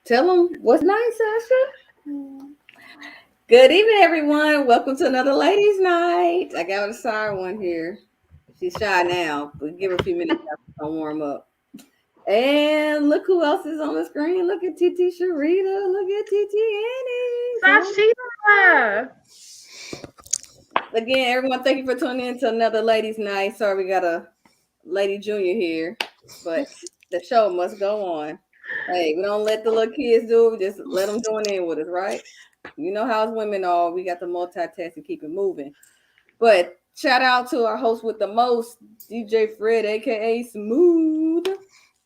Tell them what's nice, Sasha. Good evening, everyone. Welcome to another ladies' night. I got a side one here. She's shy now, but give her a few minutes to warm up. And look who else is on the screen. Look at TT Cherita. Look at TT Annie. Sashita. Again, everyone, thank you for tuning in to another ladies' night. Sorry, we got a lady junior here, but the show must go on. Hey, we don't let the little kids do it. We just let them join in with us, right? You know how us women are. We got to multitask and keep it moving. But shout out to our host with the most, DJ Fred, aka Smoooth.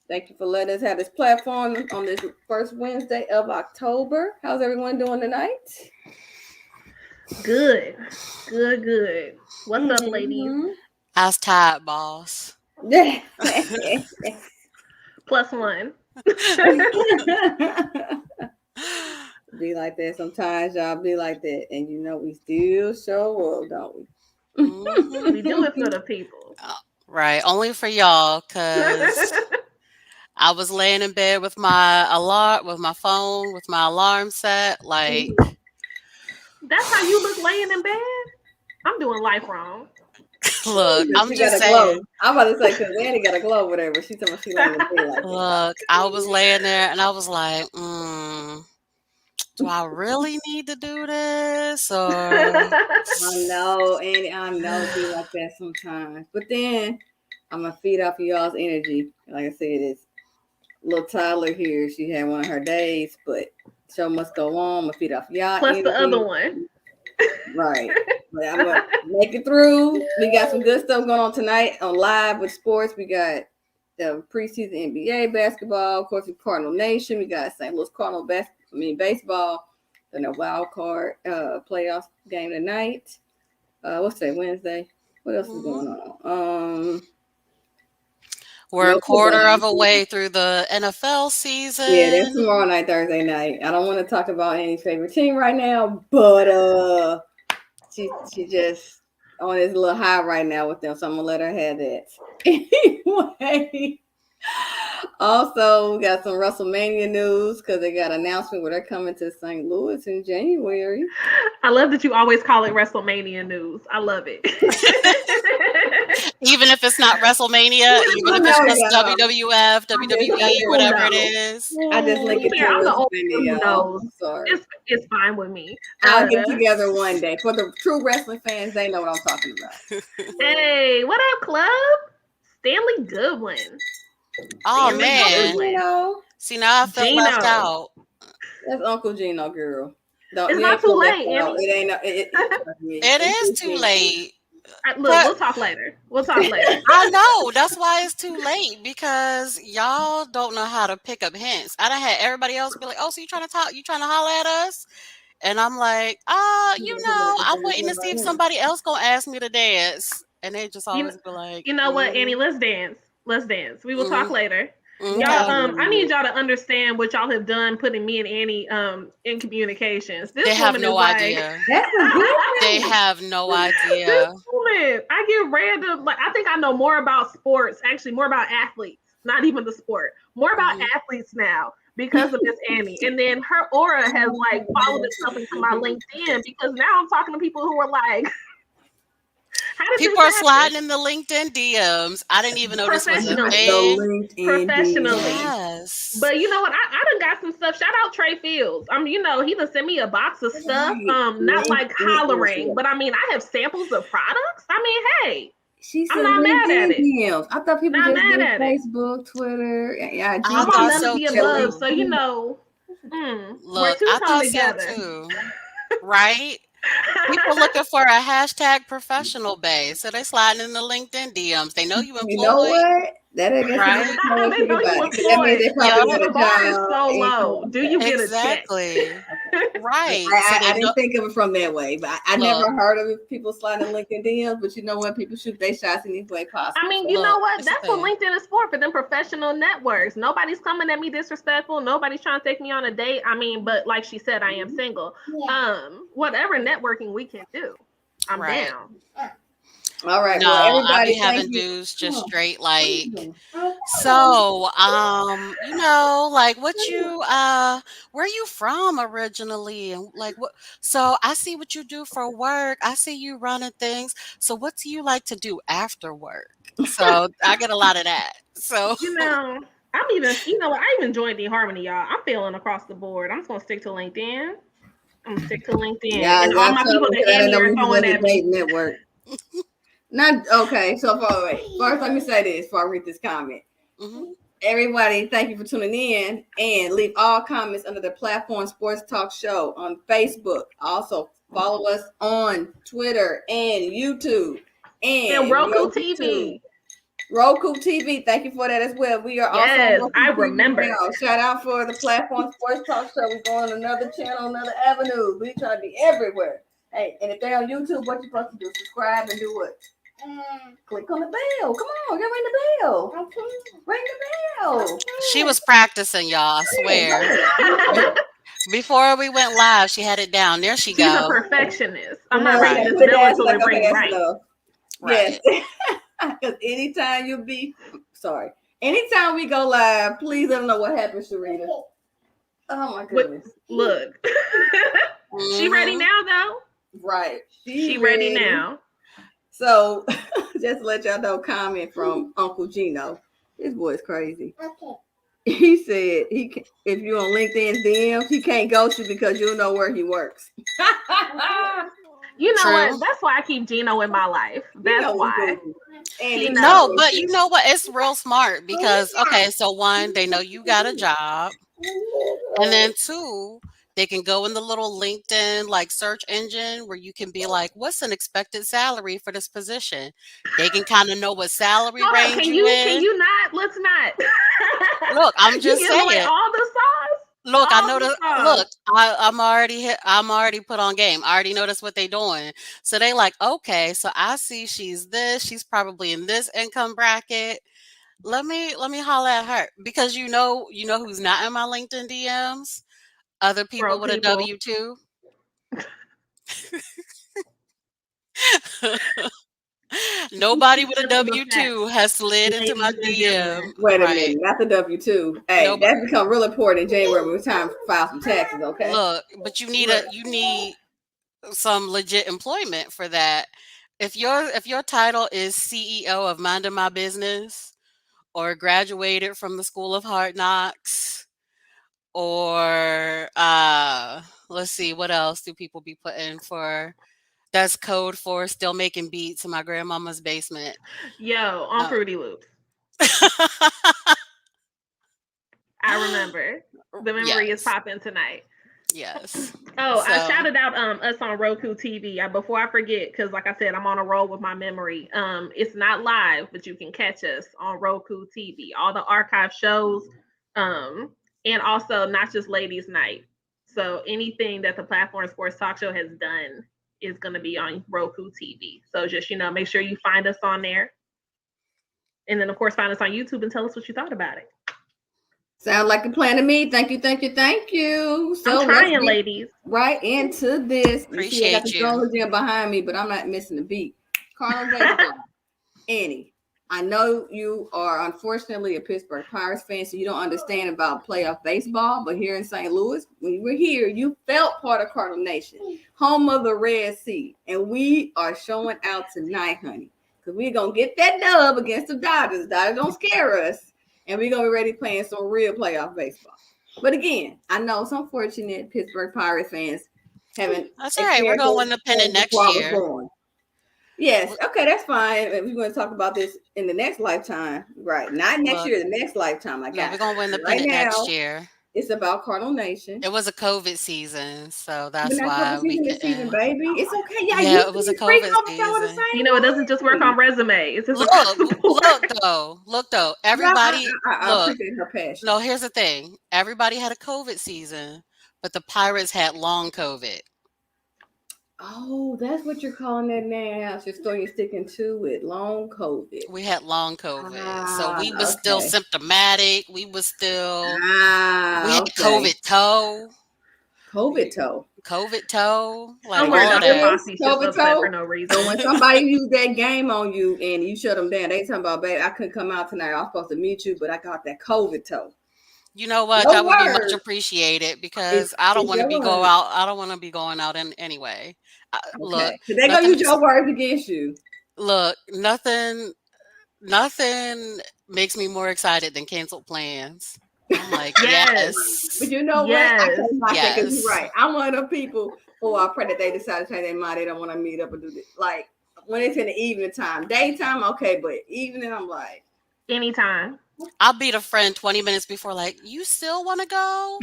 Thank you for letting us have this platform on this first Wednesday of October. How's everyone doing tonight? Good. What's up, ladies? I was tired, boss. Plus one. Be like that sometimes, y'all be like that, and you know we still show up, don't we? We do it for the people, right? Only for y'all, cause I was laying in bed with my phone, with my alarm set. Like that's how you look laying in bed. I'm doing life wrong. Look, I'm just saying. Glow. I'm about to say because Annie got a glow, whatever. She told me she laying in bed like Look, I was laying there and I was like, do I really need to do this? Or I know, Annie, I know be like that sometimes. But then I'm gonna feed off of y'all's energy. Like I said, it's little Tyler here. She had one of her days, but show must go on. I'm gonna feed off y'all. Plus energy. the other one. Right. But I'm gonna make it through. We got some good stuff going on tonight on Live with Sports. We got the preseason NBA basketball, of course, with Cardinal Nation. We got St. Louis Cardinal baseball, and a wild card playoff game tonight. What's today? Wednesday. What else is going on? We're a quarter of a way through the NFL season. Yeah, that's tomorrow night, Thursday night. I don't want to talk about any favorite team right now, but she just on this little high right now with them, so I'm gonna let her have that. Anyway, also we got some WrestleMania news because they got an announcement where they're coming to St. Louis in January. I love that you always call it WrestleMania news. I love it. Even if it's not WrestleMania, even if it's just WWF, WWE, whatever it is. I just link it to WrestleMania. I'm sorry. It's fine with me. I'll get together one day. For the true wrestling fans, they know what I'm talking about. Hey, what up, club? Stanley Goodwin. Oh, man. See, now I feel left out. That's Uncle Gino, girl. It's not too late. It is too late. Look, we'll talk later. I know. That's why it's too late, because y'all don't know how to pick up hints. I done had everybody else be like, oh, so you trying to holler at us? And I'm like, I'm waiting to see if somebody else gonna ask me to dance. And they just always be like, you know what, Annie, let's dance. We will talk later. Y'all, I need y'all to understand what y'all have done putting me and Annie in communications. They have no idea. They have no idea. This woman, I get random, like, I think I know more about sports, actually more about athletes, not even the sport, more about athletes now because of Miss Annie. And then her aura has like followed itself into my LinkedIn because now I'm talking to people who are like, people are sliding in the LinkedIn DMs. I didn't even know this was a thing. Professionally. Yes. But you know what? I done got some stuff. Shout out Trey Fields. He done sent me a box of stuff. Not like hollering, but I have samples of products. Hey. I'm not mad at it. DMs. I thought people just did Facebook, Twitter. Yeah, I'm on none of the above. So look, I thought so too. Right? People looking for a hashtag professional base, so they sliding in the LinkedIn DMs. They know you employed. You know what? That ain't right. They know you employed. The bar is so low. Do you get a check? Right. I didn't think of it from that way, but I never heard of people sliding LinkedIn DMs. But you know what? People shoot their shots in any way possible. You know what? That's what LinkedIn is for them professional networks. Nobody's coming at me disrespectful. Nobody's trying to take me on a date. But like she said, I am single. Whatever networking we can do, I'm down. All right. Well, No, I be everybody, thank having you. dudes just Oh, straight what are you like, doing? so, like what you where you from originally and like what so I see what you do for work. I see you running things. So what do you like to do after work? So I get a lot of that. So You know, I'm even, you know what? I even joined the Harmony, y'all. I'm feeling across the board. I'm just gonna stick to LinkedIn. I'm gonna stick to LinkedIn, Yeah, and all y'all my tell people me that because I add didn't me know are we was throwing in the at me. dating network. Not okay. So far away. First, let me say this before I read this comment. mhm. Everybody, thank you for tuning in, and leave all comments under the platform Sports Talk Show on Facebook. Also, follow us on Twitter and YouTube. And And Roku YouTube. TV. Roku TV, thank you for that as well. We are also on Yes, Roku I TV remember. now. Shout out for the platform Sports Talk Show. We're going on another channel, another avenue. We try to be everywhere. Hey, and if they're on YouTube, what you supposed to do? Subscribe and do what? Click on the bell. Come on, you ring the bell. Ring the bell. She was practicing, y'all, I swear. Before we went live, she had it down. There she She's a go. perfectionist. You I'm know, not you ringing gotta Right. this put it bell down. She's until like, it okay, rings that's right. enough. Yes. Right. Because anytime you be, sorry, anytime we go live, please let them know what happened, Cherita. Oh my goodness. Look, she ready Mhm. now though. Right. She ready now. So just to let y'all know, comment from Uncle Gino. This boy's crazy. Okay. He said if you're on LinkedIn DMs, he can't ghost you because you'll know where he works. You know what? True. That's why I keep Gino in my life. You That's know what's why. going on. And He he knows. No, but you know what? It's real smart because okay, so one, they know you got a job. And then two, they can go in the little LinkedIn like search engine where you can be like, what's an expected salary for this position? They can kind of know what salary Hold up. range Can you you? Can in. you not? Let's not. Look, I'm You just giving away saying. all the sauce. Look, I All know the the sauce. look. I'm already put on game. I already noticed what they doing. So they like, okay, so I see she's this. She's probably in this income bracket. Let me holler at her because you know who's not in my LinkedIn DMs. Other people Broke with a people. W-2. Nobody with a Simple effects, W-2 has slid into my ladies and DM. gentlemen. wait a Right. minute, not the W-2. Hey, Nobody. that's become real important in January when it's time to file some taxes, okay? Look, but Look. you need some legit employment for that. If your title is CEO of Minding My Business or graduated from the School of Hard Knocks or let's see what else do people be putting for that's code for still making beats in my grandmama's basement. Yo, on Uh, Fruity Loops. I remember. The memory is yes. popping tonight. Yes. Oh, I So shouted out us on Roku TV. Before I forget, because like I said, I'm on a roll with my memory. It's not live, but you can catch us on Roku TV. All the archive shows, and also not just Ladies Night. So anything that the Platform Sports Talk Show has done is going to be on Roku TV. So just make sure you find us on there, and then of course find us on YouTube and tell us what you thought about it. Sound like a plan to me. Thank you, thank you, thank you. So I'm let's trying, get ladies. right into this. You see, I got the appreciate you. stroller gym behind me, but I'm not missing a beat. Cardinal baseball. Annie, I know you are unfortunately a Pittsburgh Pirates fan, so you don't understand about playoff baseball. But here in St. Louis, when you were here, you felt part of Cardinal Nation, home of the Red Sea, and we are showing out tonight, honey, because we're gonna get that dub against the Dodgers. Dodgers don't scare us, and we're gonna be ready playing some real playoff baseball. But again, I know it's unfortunate Pittsburgh Pirates fans haven't That's all right. We're experienced gonna those win the pennant things next before I was year. born. Yes. Okay, that's fine. If we're going to talk about this in the next lifetime, right? Not next Look, year, the next lifetime. I no, got we're gonna win the you. Right pennant next now, year. it's about Cardinal Nation. It was a COVID season, so We're that's not cover why we season this season, couldn't. baby. It's okay. Yeah, Yeah, you it was a see free COVID cover show the season. It doesn't just work same way. on resumes. It's across Look, the board. look though. Yeah, Everybody, I look. appreciate her passion. No, here's the thing. Everybody had a COVID season, but the Pirates had long COVID. Oh, that's what you're calling that now. So you're sticking to it. Long COVID. We had long COVID, so Ah, we was still okay. symptomatic. We had Ah, the okay. COVID toe. COVID toe. COVID toe, like Somewhere all Dr. that. Foxy's just COVID upset for toe. no reason. So when somebody used that game on you and you shut them down, they talking about, babe, I couldn't come out tonight. I was supposed to meet you, but I got that COVID toe. You know what? Your That would be much word appreciated is, because I don't is want to your be go word. out. I don't want to be going out in anyway. Look, Okay. Because they're going to nothing use makes your words against you. look nothing makes me more excited than canceled plans. I'm like, Yes. But yes, you know what? I Yes. can't knock that because you're yes. right. I'm one of the people who I pray that they decide to change their mind. They don't want to meet up and do this. Like when it's in the evening time, daytime, okay, but evening, I'm like, Anytime. I'll beat a friend 20 minutes before, like, you still want to go?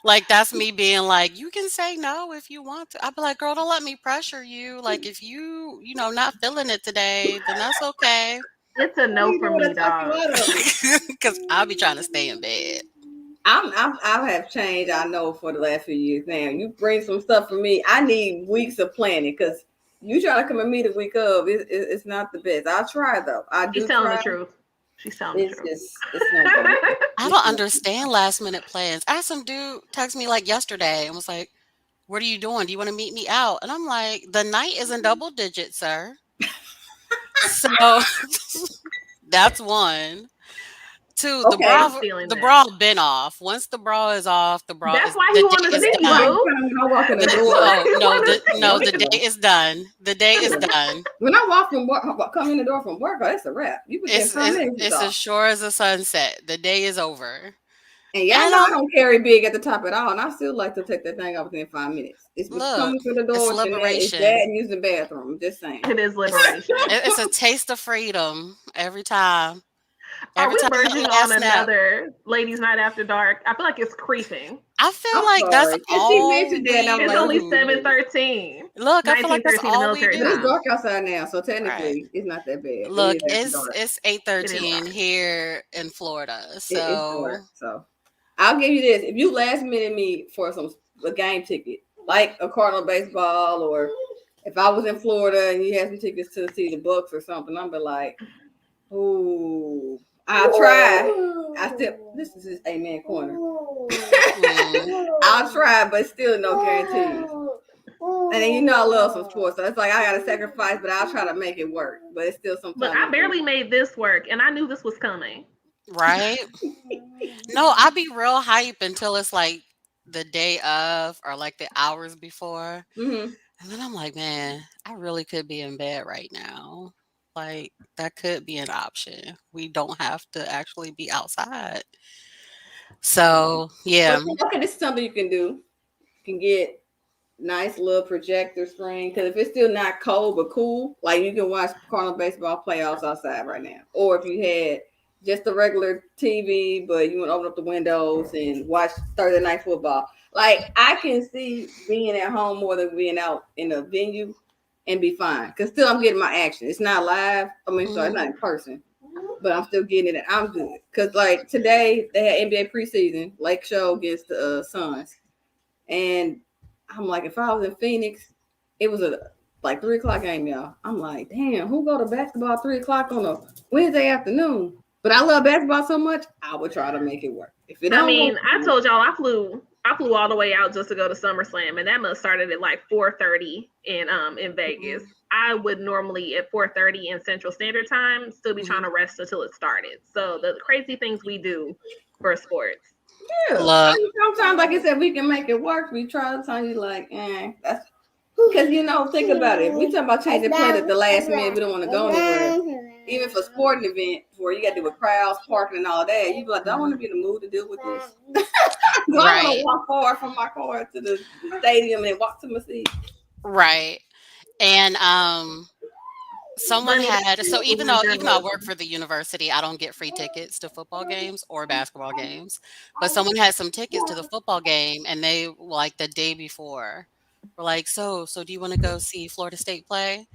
Like, that's me being like, you can say no if you want to. I'll be like, girl, don't let me pressure you. Like, if not feeling it today, then that's okay. It's a what are no you for doing me, to talk you dog. out of it? Because I'll be trying to stay in bed. I have changed. I know for the last few years now. You bring some stuff for me. I need weeks of planning because you trying to come and meet a week of it's not the best. I'll try though. I She's do telling try. the truth. She's telling the It's truth. just it's not good. I don't understand last minute plans. I had some dude text me like yesterday and was like, what are you doing? Do you want to meet me out? And I'm like, the night is in double digits, sir. So that's one. Two, Okay. I'm feeling the that. bra been off. Once the bra is off, That's why the he day want to is see you, By the done. boo. time I walk in the That's door, why he want to see No, the you. day is done. The day is done. when I walk from work, come in the door from work, oh, that's a wrap. You within 5 minutes is It's as off. sure as the sunset. The day is over. And y'all And know I don't carry big at the top at all, and I still like to take that thing off within 5 minutes. It's look, coming through the it's door, and it's that liberation. and using the bathroom. I'm just saying. It is liberation. It's a taste of freedom every time. Are Every we time merging that on last snap. another ladies' night after dark? I feel like it's creeping. I feel I'm like that's sorry. And she all mentioned that, and I was we It's like, only do. ooh. 7:13. Look, I feel like that's 1913 in all we military But it's do. time. dark outside now, so Right. technically it's not that bad. It Look, is after dark. it's It is 8:13 dark. here in Florida. It's So dark. So I'll give you this: if you last minute me for a game ticket, like a Cardinal baseball, or if I was in Florida and you had some tickets to see the Bucks or something, I'm be like, ooh, I'll try. I still this is his amen corner. I'll try, but still no guarantees. And then I love some sports, so it's like I gotta sacrifice, but I'll try to make it work. But it's still Look, sometimes. I barely made this work, and I knew this was coming. right? No, I'd be real hype until it's like the day of or like the hours before. Mm-hmm. And then I'm like, man, I really could be in bed right now. Like that could be an option. We don't have to actually be outside. So But yeah. okay, this is something you can do. You can get nice little projector screen because if it's still not cold but cool, like you can watch Cardinal baseball playoffs outside right now. Or if you had just a regular TV, but you want to open up the windows and watch Thursday night football. Like I can see being at home more than being out in a venue and be fine. Cause still I'm getting my action. It's not live. I mean, sorry, it's not in person. But I'm still getting it. I'm good. Cause like today they had NBA preseason, Lake Show against the Suns. And I'm like, if I was in Phoenix, it was a like 3 o'clock game, y'all. I'm like, damn, who go to basketball 3 o'clock on a Wednesday afternoon? But I love basketball so much, I would try to make it work. If it I don't mean, work, I told y'all I flew all the way out just to go to SummerSlam, and that must started at like 4:30 in Vegas. I would normally at 4:30 in Central Standard Time still be trying to rest until it started. So the crazy things we do for sports. yeah. Look, Sometimes, like I said, we can make it work. We try. Sometimes you're like, that's because think about it. We talk about changing plans at the last minute. We don't want to go anywhere. Even for sporting events where you got to deal with crowds, parking, and all that, you be like, do I want to be in the mood to deal with this? Do I want right, to walk far from my car to the stadium and walk to my seat? right. And someone Money had so is even though I work journalism. for the university, I don't get free tickets to football games or basketball games. But someone had some tickets to the football game and they like the day before were like, so do you want to go see Florida State play?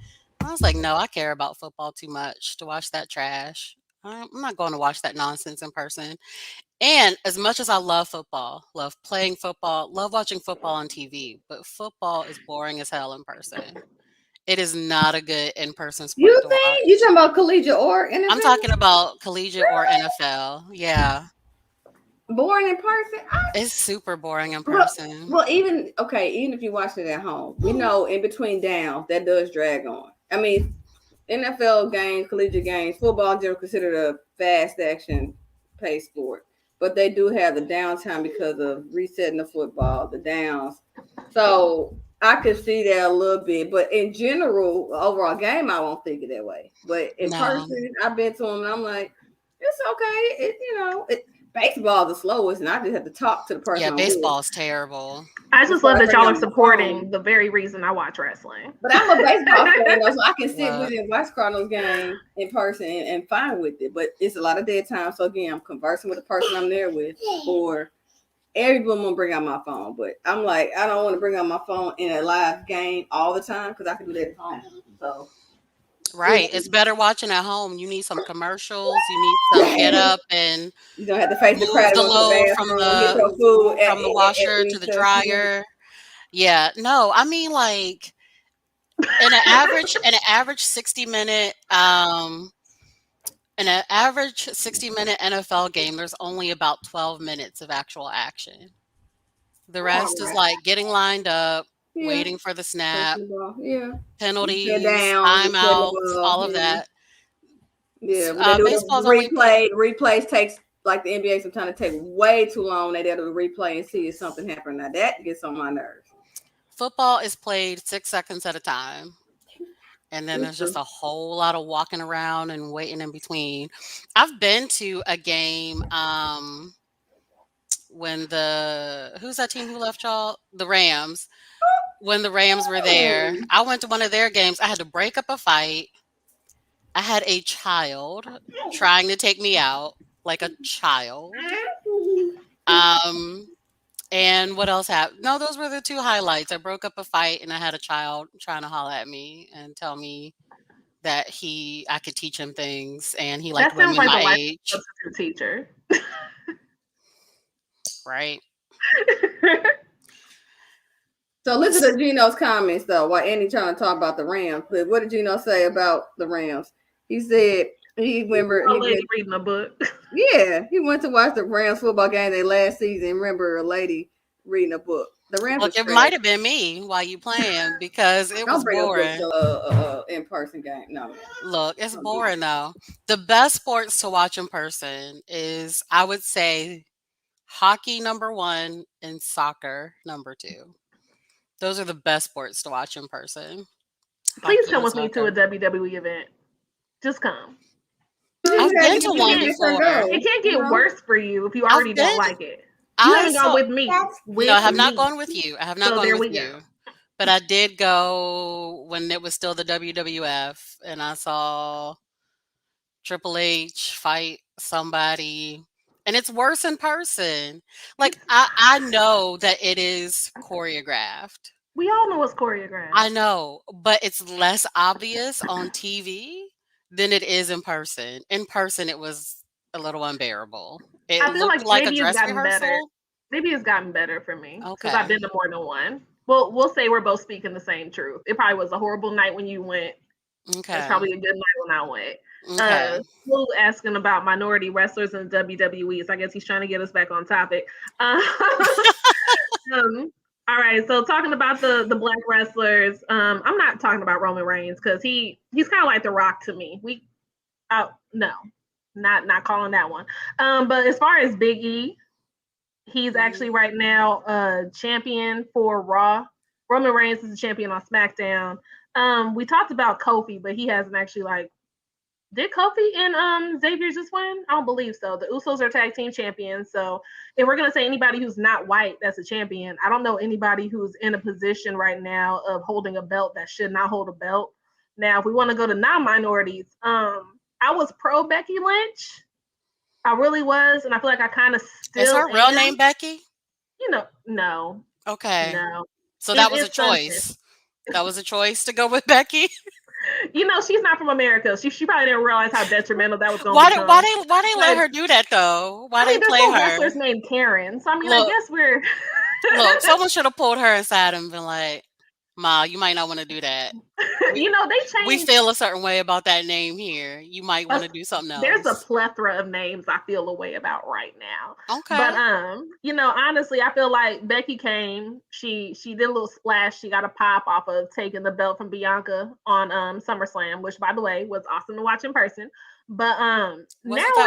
I was like, no, I care about football too much to watch that trash. I'm not going to watch that nonsense in person. And as much as I love football, love playing football, love watching football on TV, but football is boring as hell in person. It is not a good in-person sport You to think you watch. talking about collegiate or I'm NFL? talking about collegiate or NFL. Yeah. Boring in person. It's super boring in Well, person. well, even if you watch it at home, we know in between downs that does drag on. I mean, NFL games, collegiate games, football generally considered a fast action pace sport, but they do have the downtime because of resetting the football, the downs. So I could see that a little bit, but in general, overall game, I won't think it that way. But in No. person, I've been to them and I'm like, it's okay. Baseball is the slowest, and I just have to talk to the person Yeah, I'm with baseball is terrible. I just before love I that bring y'all are on my phone. supporting the very reason I watch wrestling. But I'm a baseball fan, though, so I can sit with Look, you and watch Cardinals game in person and fine with it. But it's a lot of dead time. So again, I'm conversing with the person I'm there with, or everyone will bring out my phone. But I'm like, I don't want to bring out my phone in a live game all the time because I can do that at home. So right. It's better watching at home. You need some commercials. You need some get up and you don't have to face the move crowd and the go to the load bathroom, get your food from the at washer to the recess. dryer. Yeah. No, I mean like in an average 60-minute in an average 60-minute NFL game, there's only about 12 minutes of actual action. The All rest is right. like getting lined up, Yeah. waiting for the Taking snap, the ball. Yeah. You sit penalties, down, you set the timeouts, ball. all of Yeah. that. Yeah, when they do Baseball is the only played. replays takes like the NBA sometimes take way too long. They do the replay and see if something happened. Now that gets on my nerves. Football is played 6 seconds at a time. And then It's there's just true. a whole lot of walking around and waiting in between. I've been to a game when who's that team who left y'all? The Rams. When the Rams were there, Oh. I went to one of their games. I had to break up a fight. I had a child trying to take me out, like a child. Um, and what else happened? No, those were the two highlights. I broke up a fight and I had a child trying to holler at me and tell me that I could teach him things and he liked That sounds women like the my life age. of a substitute teacher. Right. So listen to Gino's comments though. While Andy trying to talk about the Rams, but what did Gino say about the Rams? He said he remember A lady reading a book. he went to watch the Rams football game they last season. Remember a lady reading a book. The Rams Look, are it trash. might have been me while you playing because it Don't was bring a book boring. to a in person game. No. Look, it's boring though. The best sports to watch in person is, I would say, hockey number one and soccer number two. Those are the best sports to watch in person. Please Hockey come and with me to a soccer. WWE event. Just come. I've been to You one can't, before. it can't get worse for you if you I've already don't been. like it. You I haven't gone saw. with me. No, I have not Me. gone with you. I have not So gone there with we go. you. But I did go when it was still the WWF, and I saw Triple H fight somebody, and it's worse in person. Like I know that it is choreographed. We all know it's choreographed. I know, but it's less obvious on TV than it is in person. In person, it was a little unbearable. It I feel looked like like a maybe it's dress gotten better. rehearsal. Maybe it's gotten better for me because I've Okay. been to more than one. Well, we'll say we're both speaking the same truth. It probably was a horrible night when you went. It's Okay. probably a good night when I went. Okay. Lou asking about minority wrestlers in WWE. So I guess he's trying to get us back on topic. All right, so talking about the black wrestlers, I'm not talking about Roman Reigns because he's kind of like The Rock to me. No, not calling that one. But as far as Big E, he's actually right now champion for Raw. Roman Reigns is a champion on SmackDown. We talked about Kofi, but he hasn't actually did Kofi and Xavier just win? I don't believe so. The Usos are tag team champions. So if we're gonna say anybody who's not white that's a champion, I don't know anybody who's in a position right now of holding a belt that should not hold a belt. Now, if we want to go to non-minorities, I was pro Becky Lynch. I really was, and I feel like I kind of still Is her real am. name Becky? No. Okay. No. So that was a It's something. choice. That was a choice to go with Becky. She's not from America. She probably didn't realize how detrimental that was going Why to did become. why they let her do that though? Why they There's play no her? wrestlers named Karen. So I Look. guess we're Look, someone should have pulled her aside and been like, Ma, you might not want to do that. We, They we changed. feel a certain way about that name here. You might want to do something There's a else. plethora of names I feel a way about right now. But Okay. honestly, I feel like Becky came. She did a little splash. She got a pop off of taking the belt from Bianca on SummerSlam, which by the way was awesome to watch in person. But now it's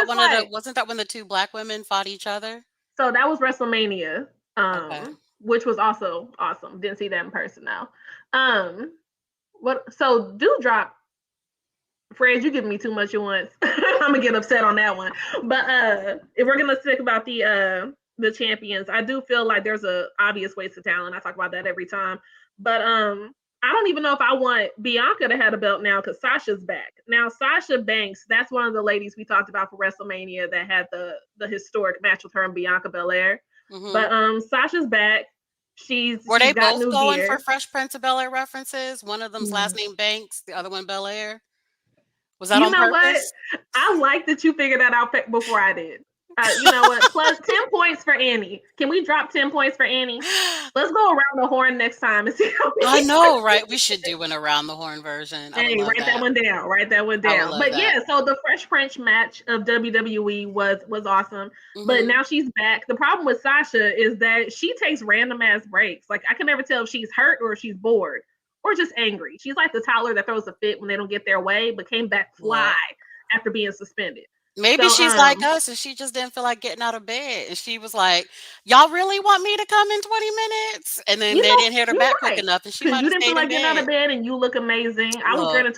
like, Wasn't that when the two black women fought each other? so that was WrestleMania, Okay. which was also awesome. Didn't see that in person now. What so Dewdrop, Fred, you giving me too much at once. I'm gonna get upset on that one. But if we're gonna stick about the champions, I do feel like there's a obvious waste of talent. I talk about that every time. But I don't even know if I want Bianca to have a belt now because Sasha's back. Now Sasha Banks, that's one of the ladies we talked about for WrestleMania that had the historic match with her and Bianca Belair. But Sasha's back. Were She's they got both new going for gear. Fresh Prince of Bel Air references? One of them's last name Banks, the other one Belair. Was that You on know what? purpose? I like that you figured that out before I did. You know what? Plus 10 points for Annie. Can we drop 10 points for Annie? Let's go around the horn next time and see how I many know, points. right? We should do an around the horn version. I would Hey, love write that that. one down. Write that one I would down. love But that. yeah, so the Fresh Prince match of WWE was awesome. But Hmm. now she's back. The problem with Sasha is that she takes random ass breaks. Like I can never tell if she's hurt or if she's bored or just angry. She's like the toddler that throws a fit when they don't get their way, but came back fly Look, after being suspended. maybe So she's like us and she just didn't feel like getting out of bed. And she was like, y'all really want me to come in 20 minutes? And then you they know, didn't hit her you're back quick right. enough and she Because might you have didn't feel stayed in like getting out bed. of bed and you look amazing. I was Look, running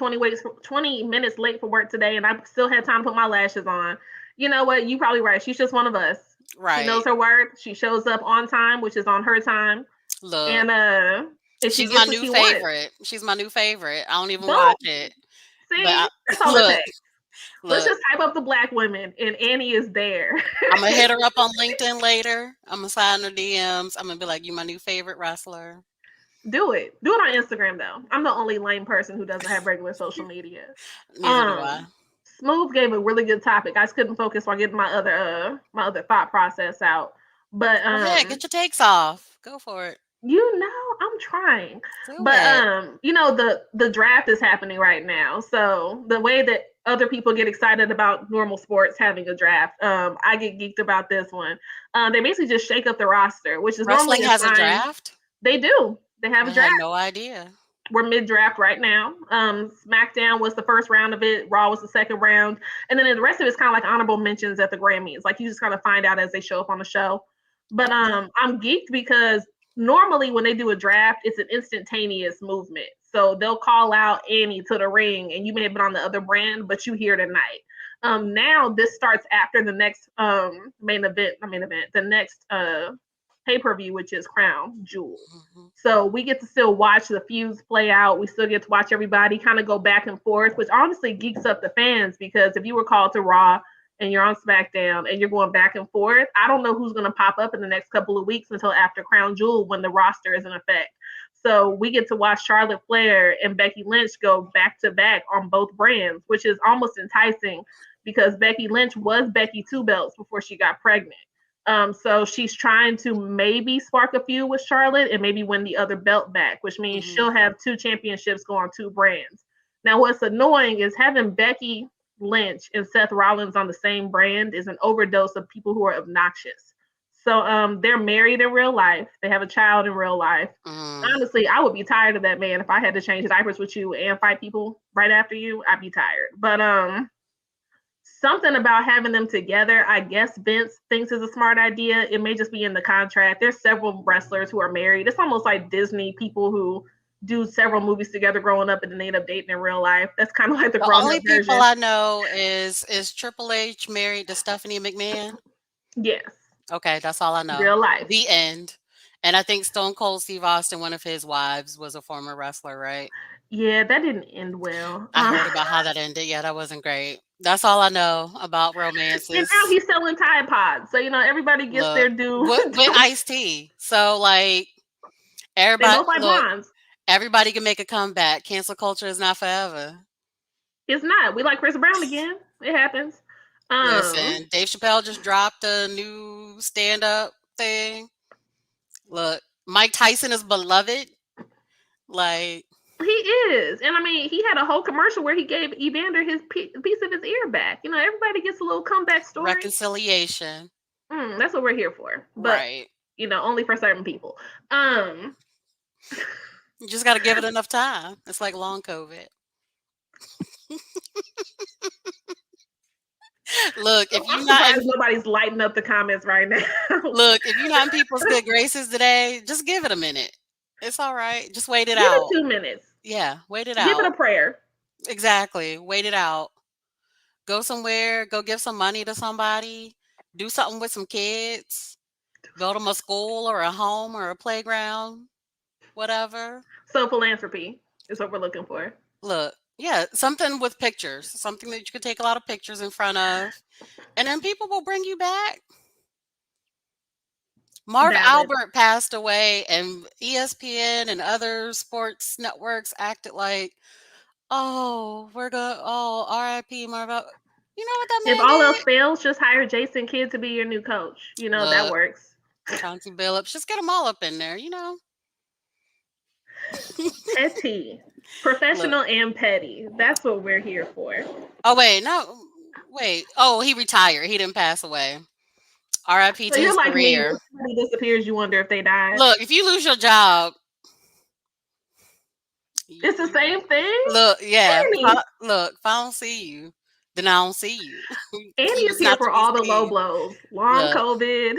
20 minutes late for work today and I still had time to put my lashes on. You know what? You probably right. She's just one of us. She knows right. her worth. She shows up on time, which is on her time. Look, And she she's my gets what new she wants. favorite. She's my new favorite. I don't even Boom. watch it. But See? That's all it look, takes. Let's look, just hype up the black women and Annie is there. I'm gonna hit her up on LinkedIn later. I'm gonna sign her DMs. I'm gonna be like, "You my new favorite wrestler." Do it. Do it on Instagram though. I'm the only lame person who doesn't have regular social media. Neither do I. Um, Smooth gave a really good topic. I just couldn't focus on getting my other thought process out. But Go ahead, get your takes off. Go for it. I'm trying. Do But it. the draft is happening right now. So the way that other people get excited about normal sports having a draft, I get geeked about this one. They basically just shake up the roster, which is Wrestling normally a has a sign. draft. They do. They have I a had draft. no idea. We're mid draft right now. SmackDown was the first round of it. Raw was the second round, and then the rest of it's kind of like honorable mentions at the Grammys. Like you just kind of find out as they show up on the show. But Okay. I'm geeked because normally when they do a draft, it's an instantaneous movement. So they'll call out Annie to the ring, and you may have been on the other brand, but you here tonight. Now this starts after the next the next pay-per-view, which is Crown Jewel. Mhm. So we get to still watch the feuds play out. We still get to watch everybody kind of go back and forth, which honestly geeks up the fans because if you were called to Raw and you're on SmackDown and you're going back and forth, I don't know who's going to pop up in the next couple of weeks until after Crown Jewel when the roster is in effect. So we get to watch Charlotte Flair and Becky Lynch go back to back on both brands, which is almost enticing because Becky Lynch was Becky Two Belts before she got pregnant. So she's trying to maybe spark a feud with Charlotte and maybe win the other belt back, which means she'll Mhm. have two championships go on two brands. Now, what's annoying is having Becky Lynch and Seth Rollins on the same brand is an overdose of people who are obnoxious. So they're married in real life. They have a child in real life. Mm. Honestly, I would be tired of that man if I had to change diapers with you and fight people right after you. I'd be tired. But something about having them together, I guess Vince thinks is a smart idea. It may just be in the contract. There's several wrestlers who are married. It's almost like Disney people who do several movies together growing up and then they end up dating in real life. That's kind of like the The grown only up people version. I know is Triple H married to Stephanie McMahon. Yes, Okay, that's all I know. real life. The end. And I think Stone Cold Steve Austin, one of his wives, was a former wrestler, right? Yeah, that didn't end well. I heard about how that ended. Yeah, that wasn't great. That's all I know about And now romances. he's selling Tide Pods. So, everybody gets Look, their due. with iced tea. So like They everybody, both like look, blondes. everybody can make a comeback. Cancel culture is not forever. It's not. We like Chris Brown again. It happens. Um, Listen, Dave Chappelle just dropped a new stand up thing. Look, Mike Tyson is beloved. Like, He is. And I mean, he had a whole commercial where he gave Evander his piece of his ear back. You know, everybody gets a little comeback story. reconciliation. That's what we're here for. But, Right. you know, only for certain people. You just got to give it enough time. It's like long COVID. Look, if I'm you're not surprised in, nobody's lighting up the comments right now. look, if you're not in people's good graces today, just give it a minute. It's all right. Just wait it Give it out. 2 minutes. Yeah, wait it Give it a out. prayer. Exactly. Wait it out. Go somewhere, go give some money to somebody, do something with some kids, build them a school or a home or a playground, whatever. So philanthropy is what we're looking for. Look, yeah, something with pictures, something that you could take a lot of pictures in front of, and then people will bring you back. Marv Valid. Albert passed away, and ESPN and other sports networks acted like, oh, RIP Marv Albert. You know what that If man all else did? fails, just hire Jason Kidd to be your new coach. You know, that Look, works. Chauncey Billups, just get them all up in there, you know? Petty. Look. Professional and petty. That's what we're here for. Oh, wait, no. Wait. Oh, he retired. He didn't pass away. RIP So to you're his like me. When career. somebody disappears, you wonder if they died. Look, if you lose your job, It's the same thing. look, yeah. Annie. Look, if I don't see you, then I don't see you. Annie You is was here not for to be all the low seen. blows. Long Look. COVID,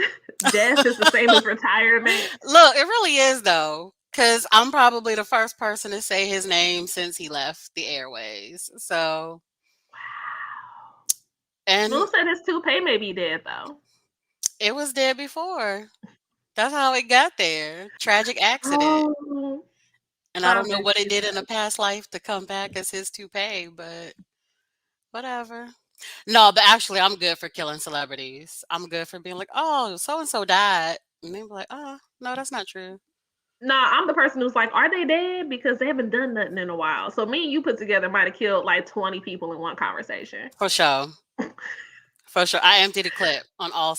death is the same as retirement. Look, it really is, though, because I'm probably the first person to say his name since he left the airways. So, Wow. and Smooth said his toupee may be dead, though. it was dead before. That's how it got there. Tragic accident. Oh, And I don't know what obviously it did in a that. past life to come back as his toupee, but whatever. No, but actually, I'm good for killing celebrities. I'm good for being like, oh, so and so died. And they be like, oh, no, that's not true. Nah, I'm the person who's like, are they dead? Because they haven't done nothing in a while. So me and you put together might have killed like 20 people in one conversation. For sure. For sure. I emptied a clip on all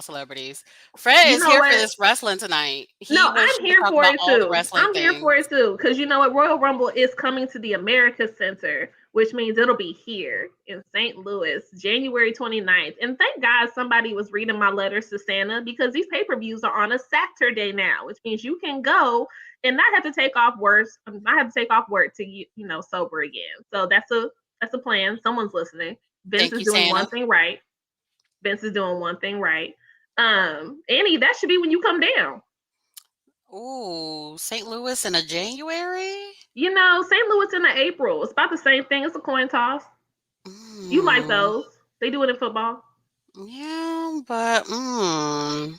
celebrities. Fred You is know here for what? this wrestling tonight. He No, wants I'm you to here talk for about it all the too. wrestling I'm here for things. it too. Because you know what? Royal Rumble is coming to the America Center, which means it'll be here in St. Louis, January 29th. And thank God somebody was reading my letters to Santa because these pay-per-views are on a Saturday now, which means you can go and not have to take off work. Not have to take off work to sober again. So that's a plan. Someone's listening. Vince Thank is you, doing one Santa. thing right. Vince is doing one thing right. Annie, that should be when you come down. Ooh, St. Louis in a January? You know, St. Louis in the April. It's about the same thing. It's a coin toss. You like those. They do it in football. Yeah, but I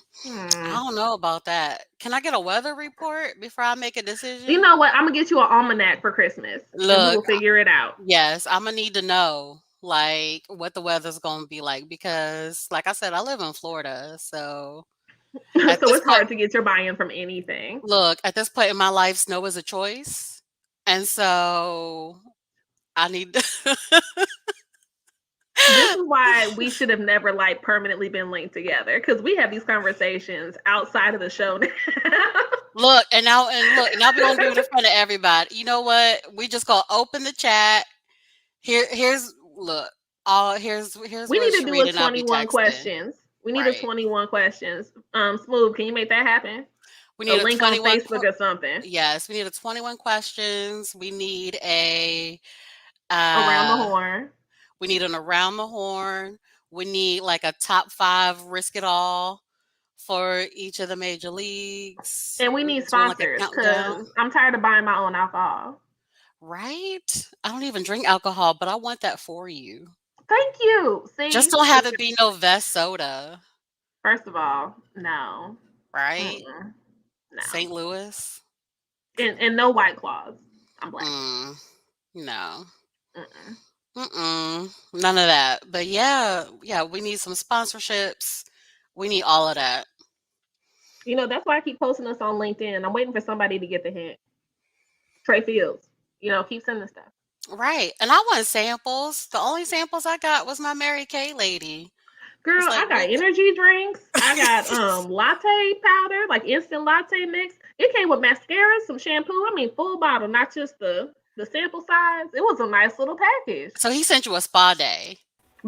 don't know about that. Can I get a weather report before I make a decision? You know what? I'm going to get you an almanac for Christmas. And we will Look, figure it out. yes, I'm gonna need to know like what the weather's gonna be like because, like I said, I live in Florida, so at So this it's point, hard to get your buy-in from anything. look, at this point in my life, snow is a choice, and so I need. This is why we should have never like permanently been linked together because we have these conversations outside of the show now. Look, now we're gonna do it in front of everybody. You know what? We just gonna open the chat. Here's look. Here's We what need to do Cherita a and I'll be 21 texting. questions. We need a Right. 21 questions. Smooth, can you make that happen? We A need a link on 21. Facebook or something. Yes, we need a 21 questions. We need a Around the horn. we need an around the horn. We need like a top 5 risk it all for each of the major leagues. And we need Doing like a sponsors countdown. because I'm tired of buying my own alcohol. Right? I don't even drink alcohol, but I want that for you. Thank you. See, Just don't have it be no Vest soda. first of all, no. Right? No. St. Louis. And no White Claws. I'm black. No. None of that. But yeah, we need some sponsorships. We need all of that. You know, that's why I keep posting us on LinkedIn. I'm waiting for somebody to get the hint. Trey Fields. You know, keep sending stuff. Right. And I want samples. The only samples I got was my Mary Kay lady. Girl, like, I got energy drinks. I got latte powder, like instant latte mix. It came with mascara, some shampoo. I mean, full bottle, not just the sample size. It was a nice little package. So he sent you a spa day.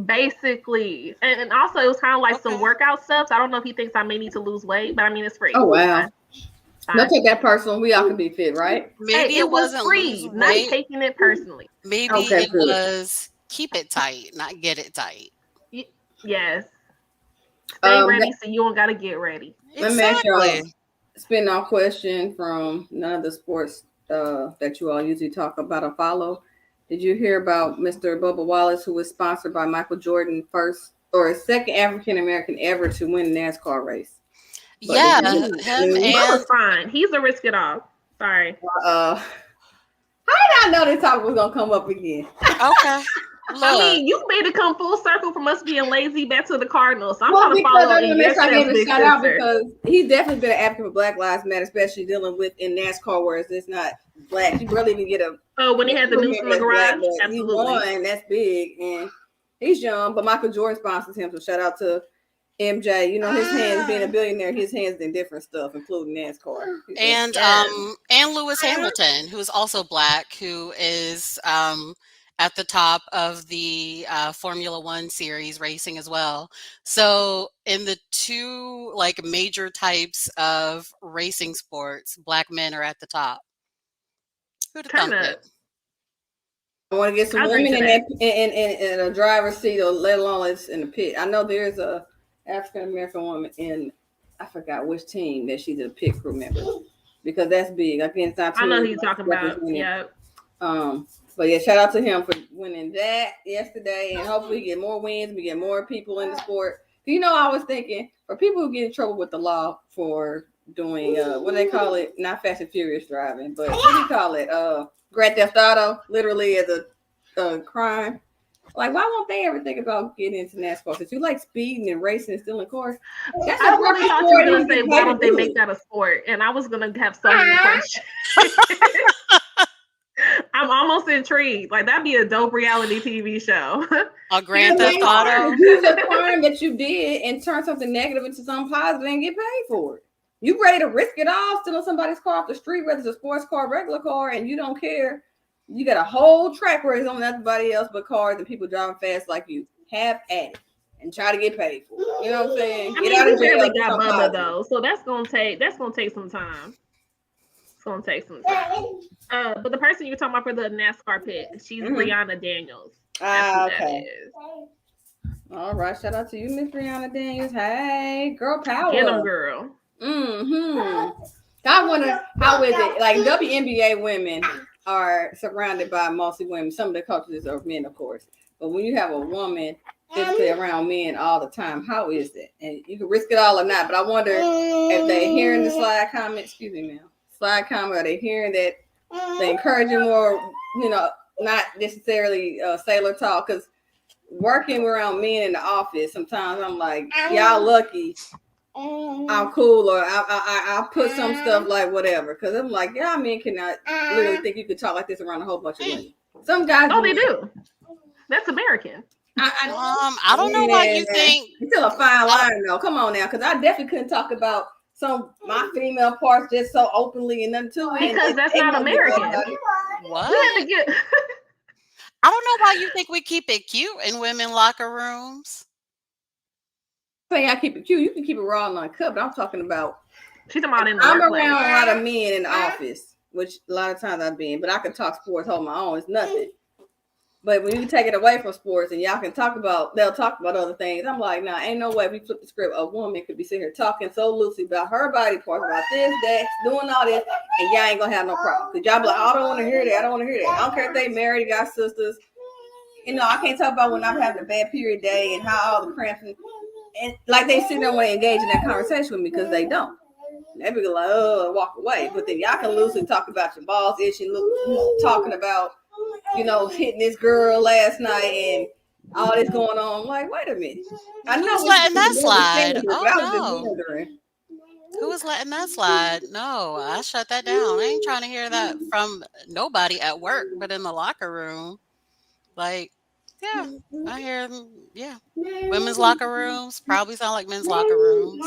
Basically. And also it was kind of like some Okay. workout stuff. So I don't know if he thinks I may need to lose weight, but I mean it's free. Oh wow. Fine. Don't take that personal. We all can be fit, right? Maybe Hey, it was wasn't free, lose not weight. taking it personally. Maybe Okay, it good. was keep it tight, not get it tight. Yes. Stay Um, ready so you don't gotta get ready. Let me ask y'all Exactly. a spin-off question from none of the sports that you all usually talk about or follow. Did you hear about Mr. Bubba Wallace, who was sponsored by Michael Jordan, first or second African American ever to win a NASCAR race? But Yeah, did you him knew- That was and fine. He's a risk it all. Sorry. how did I know this topic was gonna come up again? okay. Look, I mean, you made it come full circle from us being lazy back to the Cardinals. So I'm Well, trying to because follow I in want your to make sure I steps, gave a big shout out sister. because he's definitely been an advocate for Black Lives Matter, especially dealing with in NASCAR where it's not black. You barely even get a Oh, when he had the crew noose in member the that's black, garage? but he Absolutely. won. That's big, and he's young. But Michael Jordan sponsors him, so shout out to MJ. You know his hands being a billionaire, his hands in different stuff, including NASCAR. and Yes. and Lewis Hamilton, who's also black, who is at the top of the Formula One series racing as well. So in the two like major types of racing sports, black men are at the top. Who'd have Turn thunk up. it? I want to get some I agree women to in that. that in a driver's seat, or let alone it's in the pit. I know there's a African American woman in I forgot which team that she's a pit crew member because that's big. Again, it's not too I know who many you're blacks talking about. represented. Yeah. But yeah, shout out to him for winning that yesterday, and hopefully we get more wins. We get more people in the sport. You know, I was thinking for people who get in trouble with the law for doing what do they call it? Not Fast and Furious driving, but what do you call it? Grand Theft Auto, literally as a crime. Like, why won't they ever think about getting into NASCAR? Because you like speeding and racing and stealing cars. That's I a really thought you were going to say, why don't they make that a sport? And I was going to have so many questions. I'm almost intrigued. Like, that'd be a dope reality TV show. A Grand Theft Auto. Use a crime that you did and turn something negative into something positive and get paid for it. You ready to risk it all, stealing somebody's car off the street, whether it's a sports car, regular car, and you don't care. You got a whole track race on everybody else but cars and people driving fast like you. Have at it and try to get paid for it. You know what I'm saying? I mean, we barely got Bubba though, so that's gonna take some time. It's gonna take some time. But the person you're talking about for the NASCAR pit, she's Brianna Daniels. Okay. All right, shout out to you, Miss Brianna Daniels. Hey, girl power. Get them, girl. I wonder how is it like WNBA women are surrounded by mostly women. Some of the coaches are men, of course, but when you have a woman physically around men all the time, how is it? And you can risk it all or not. But I wonder if they're hearing the slide comment. Excuse me, ma'am. Slide comment. Are they hearing that they encouraging more? You know, not necessarily sailor talk because. Working around men in the office, sometimes I'm like, y'all lucky. I'm cool, or I put some stuff like whatever, because I'm like, y'all men cannot literally think you could talk like this around a whole bunch of women. Some guys, they do. That's American. I don't know why you think it's still a fine line though. Come on now, because I definitely couldn't talk about my female parts just so openly and nothing to it. Because that's not American. What? We had to get. I don't know why you think we keep it cute in women locker rooms. Saying I keep it cute. You can keep it raw and uncut, but I'm talking about. She's about in the I'm workplace. around a lot of men in the office, which a lot of times I've been, but I can talk sports, hold my own. It's nothing. But when you take it away from sports and y'all can they'll talk about other things. I'm like, nah, ain't no way we flip the script. A woman could be sitting here talking so loosely about her body parts, about this, that, doing all this, and y'all ain't gonna have no problem. Because y'all be like, oh, I don't want to hear that. I don't want to hear that. I don't care if they married, got sisters. You know, I can't talk about when I'm having a bad period day and how all the cramps and like they sit there and want to engage in that conversation with me because they don't. They be like, oh, walk away. But then y'all can loosely talk about your balls itching, talking about, you know, hitting this girl last night and all this going on. I'm like, wait a minute. I know who's letting that slide? Oh no. Who was letting that slide? No, I shut that down. I ain't trying to hear that from nobody at work, but in the locker room. Like, yeah, I hear them. Yeah, women's locker rooms probably sound like men's locker rooms.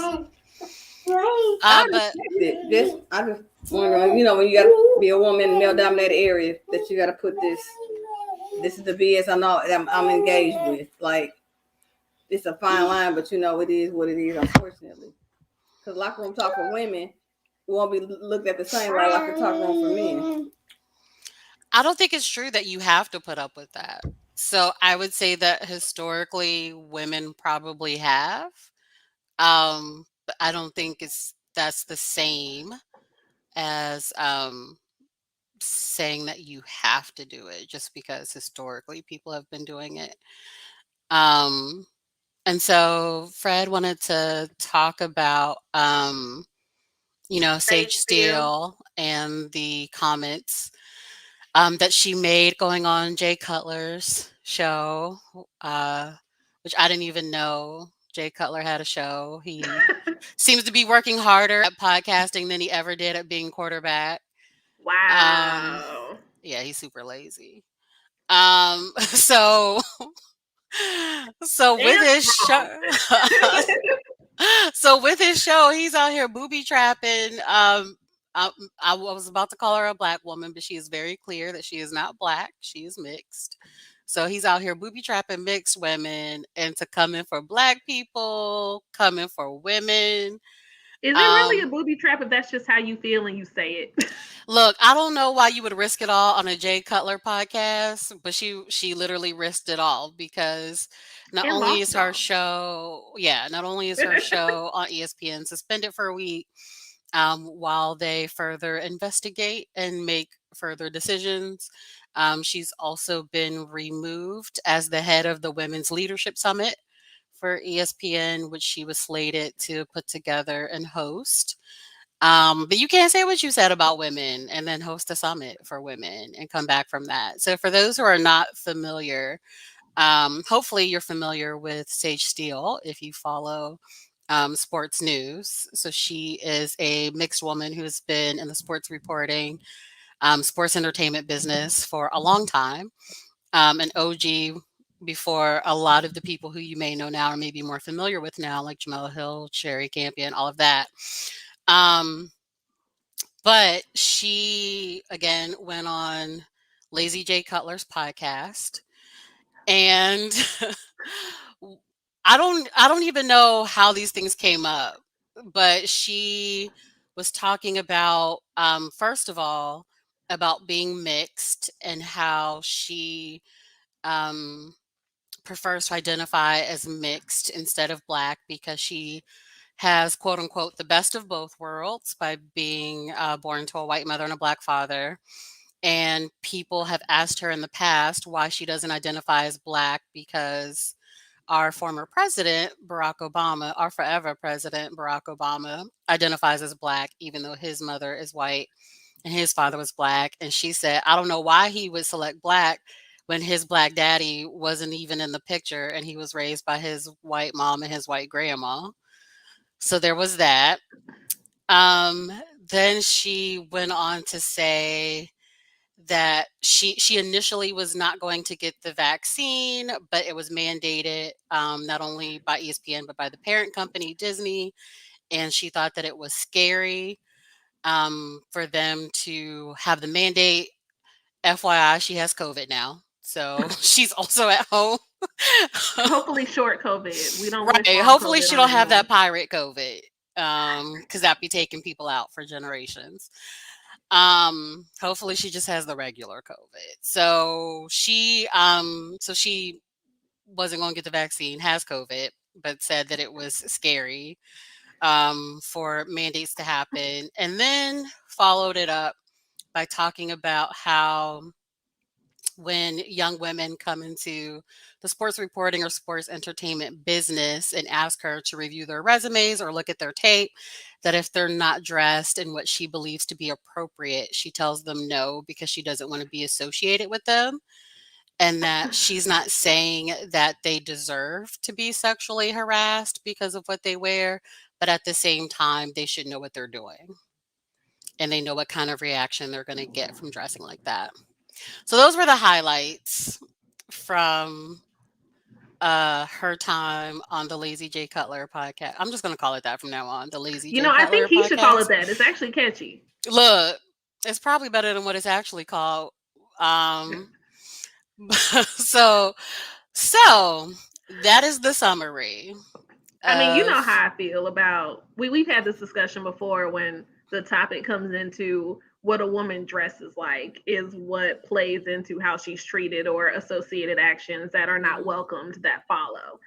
I But respect it. I just wonder, when you gotta be a woman in male dominated area, that you gotta put this. This is the BS I know I'm engaged with. Like, it's a fine line, but it is what it is, unfortunately. Because locker room talk for women won't be looked at the same way like the talk room for men. I don't think it's true that you have to put up with that. So I would say that historically women probably have. But I don't think that's the same as saying that you have to do it just because historically people have been doing it. Um and so Fred wanted to talk about Sage Sage still. Steele and the comments that she made going on Jay Cutler's show, uh, which I didn't even know Jay Cutler had a show. He seems to be working harder at podcasting than he ever did at being quarterback. Um, Wow. yeah, he's super lazy. So so with And his strong. show, so with his show, he's out here booby trapping. I, I was about to call her a black woman, but she is very clear that she is not black. She is mixed. So he's out here booby trapping mixed women into coming for black people, coming for women. Is it really a Um, booby trap if that's just how you feel and you say it? Look, I don't know why you would risk it all on a Jay Cutler podcast, but she literally risked it all because not And only lost is it her all. show, yeah, not only is her show on ESPN suspended for a week, while they further investigate and make further decisions. She's also been removed as the head of the Women's Leadership Summit for ESPN, which she was slated to put together and host. But you can't say what you said about women and then host a summit for women and come back from that. So, for those who are not familiar, hopefully you're familiar with Sage Steele if you follow sports news. So, she is a mixed woman who's been in the sports reporting, sports entertainment business for a long time, an OG before a lot of the people who you may know now or maybe more familiar with now, like Jamel Hill, Sherry Campion, all of that. Um, but she again went on Lazy J Cutler's podcast and I don't even know how these things came up, but she was talking about first of all about being mixed and how she um prefers to identify as mixed instead of black because she has quote unquote the best of both worlds by being born to a white mother and a black father. And people have asked her in the past why she doesn't identify as black because our former president, Barack Obama, our forever president, Barack Obama, identifies as black, even though his mother is white and his father was black. And she said, I don't know why he would select black when his black daddy wasn't even in the picture and he was raised by his white mom and his white grandma. So there was that. Um, then she went on to say that she initially was not going to get the vaccine, but it was mandated not only by ESPN but by the parent company Disney, and she thought that it was scary for them to have the mandate. FYI, she has COVID now, so she's also at home. Hopefully short COVID. We don't wish Right. long Hopefully, COVID she on don't have that anyone. pirate COVID, because that'd be taking people out for generations. Hopefully, she just has the regular COVID. So she wasn't going to get the vaccine, has COVID, but said that it was scary for mandates to happen, and then followed it up by talking about how when young women come into the sports reporting or sports entertainment business and ask her to review their resumes or look at their tape, that if they're not dressed in what she believes to be appropriate, she tells them no because she doesn't want to be associated with them. And that she's not saying that they deserve to be sexually harassed because of what they wear, but at the same time, they should know what they're doing and they know what kind of reaction they're going to get from dressing like that. So those were the highlights from her time on the Lazy J Cutler podcast. I'm just gonna call it that from now on. The Lazy You J know, I think Cutler he should call it podcast. that. It's actually catchy. Look, it's probably better than what it's actually called. Um, so so that is the summary I mean, you of. know how I feel about we've had this discussion before when the topic comes into what a woman dresses like is what plays into how she's treated or associated actions that are not Mhm, welcomed that follow.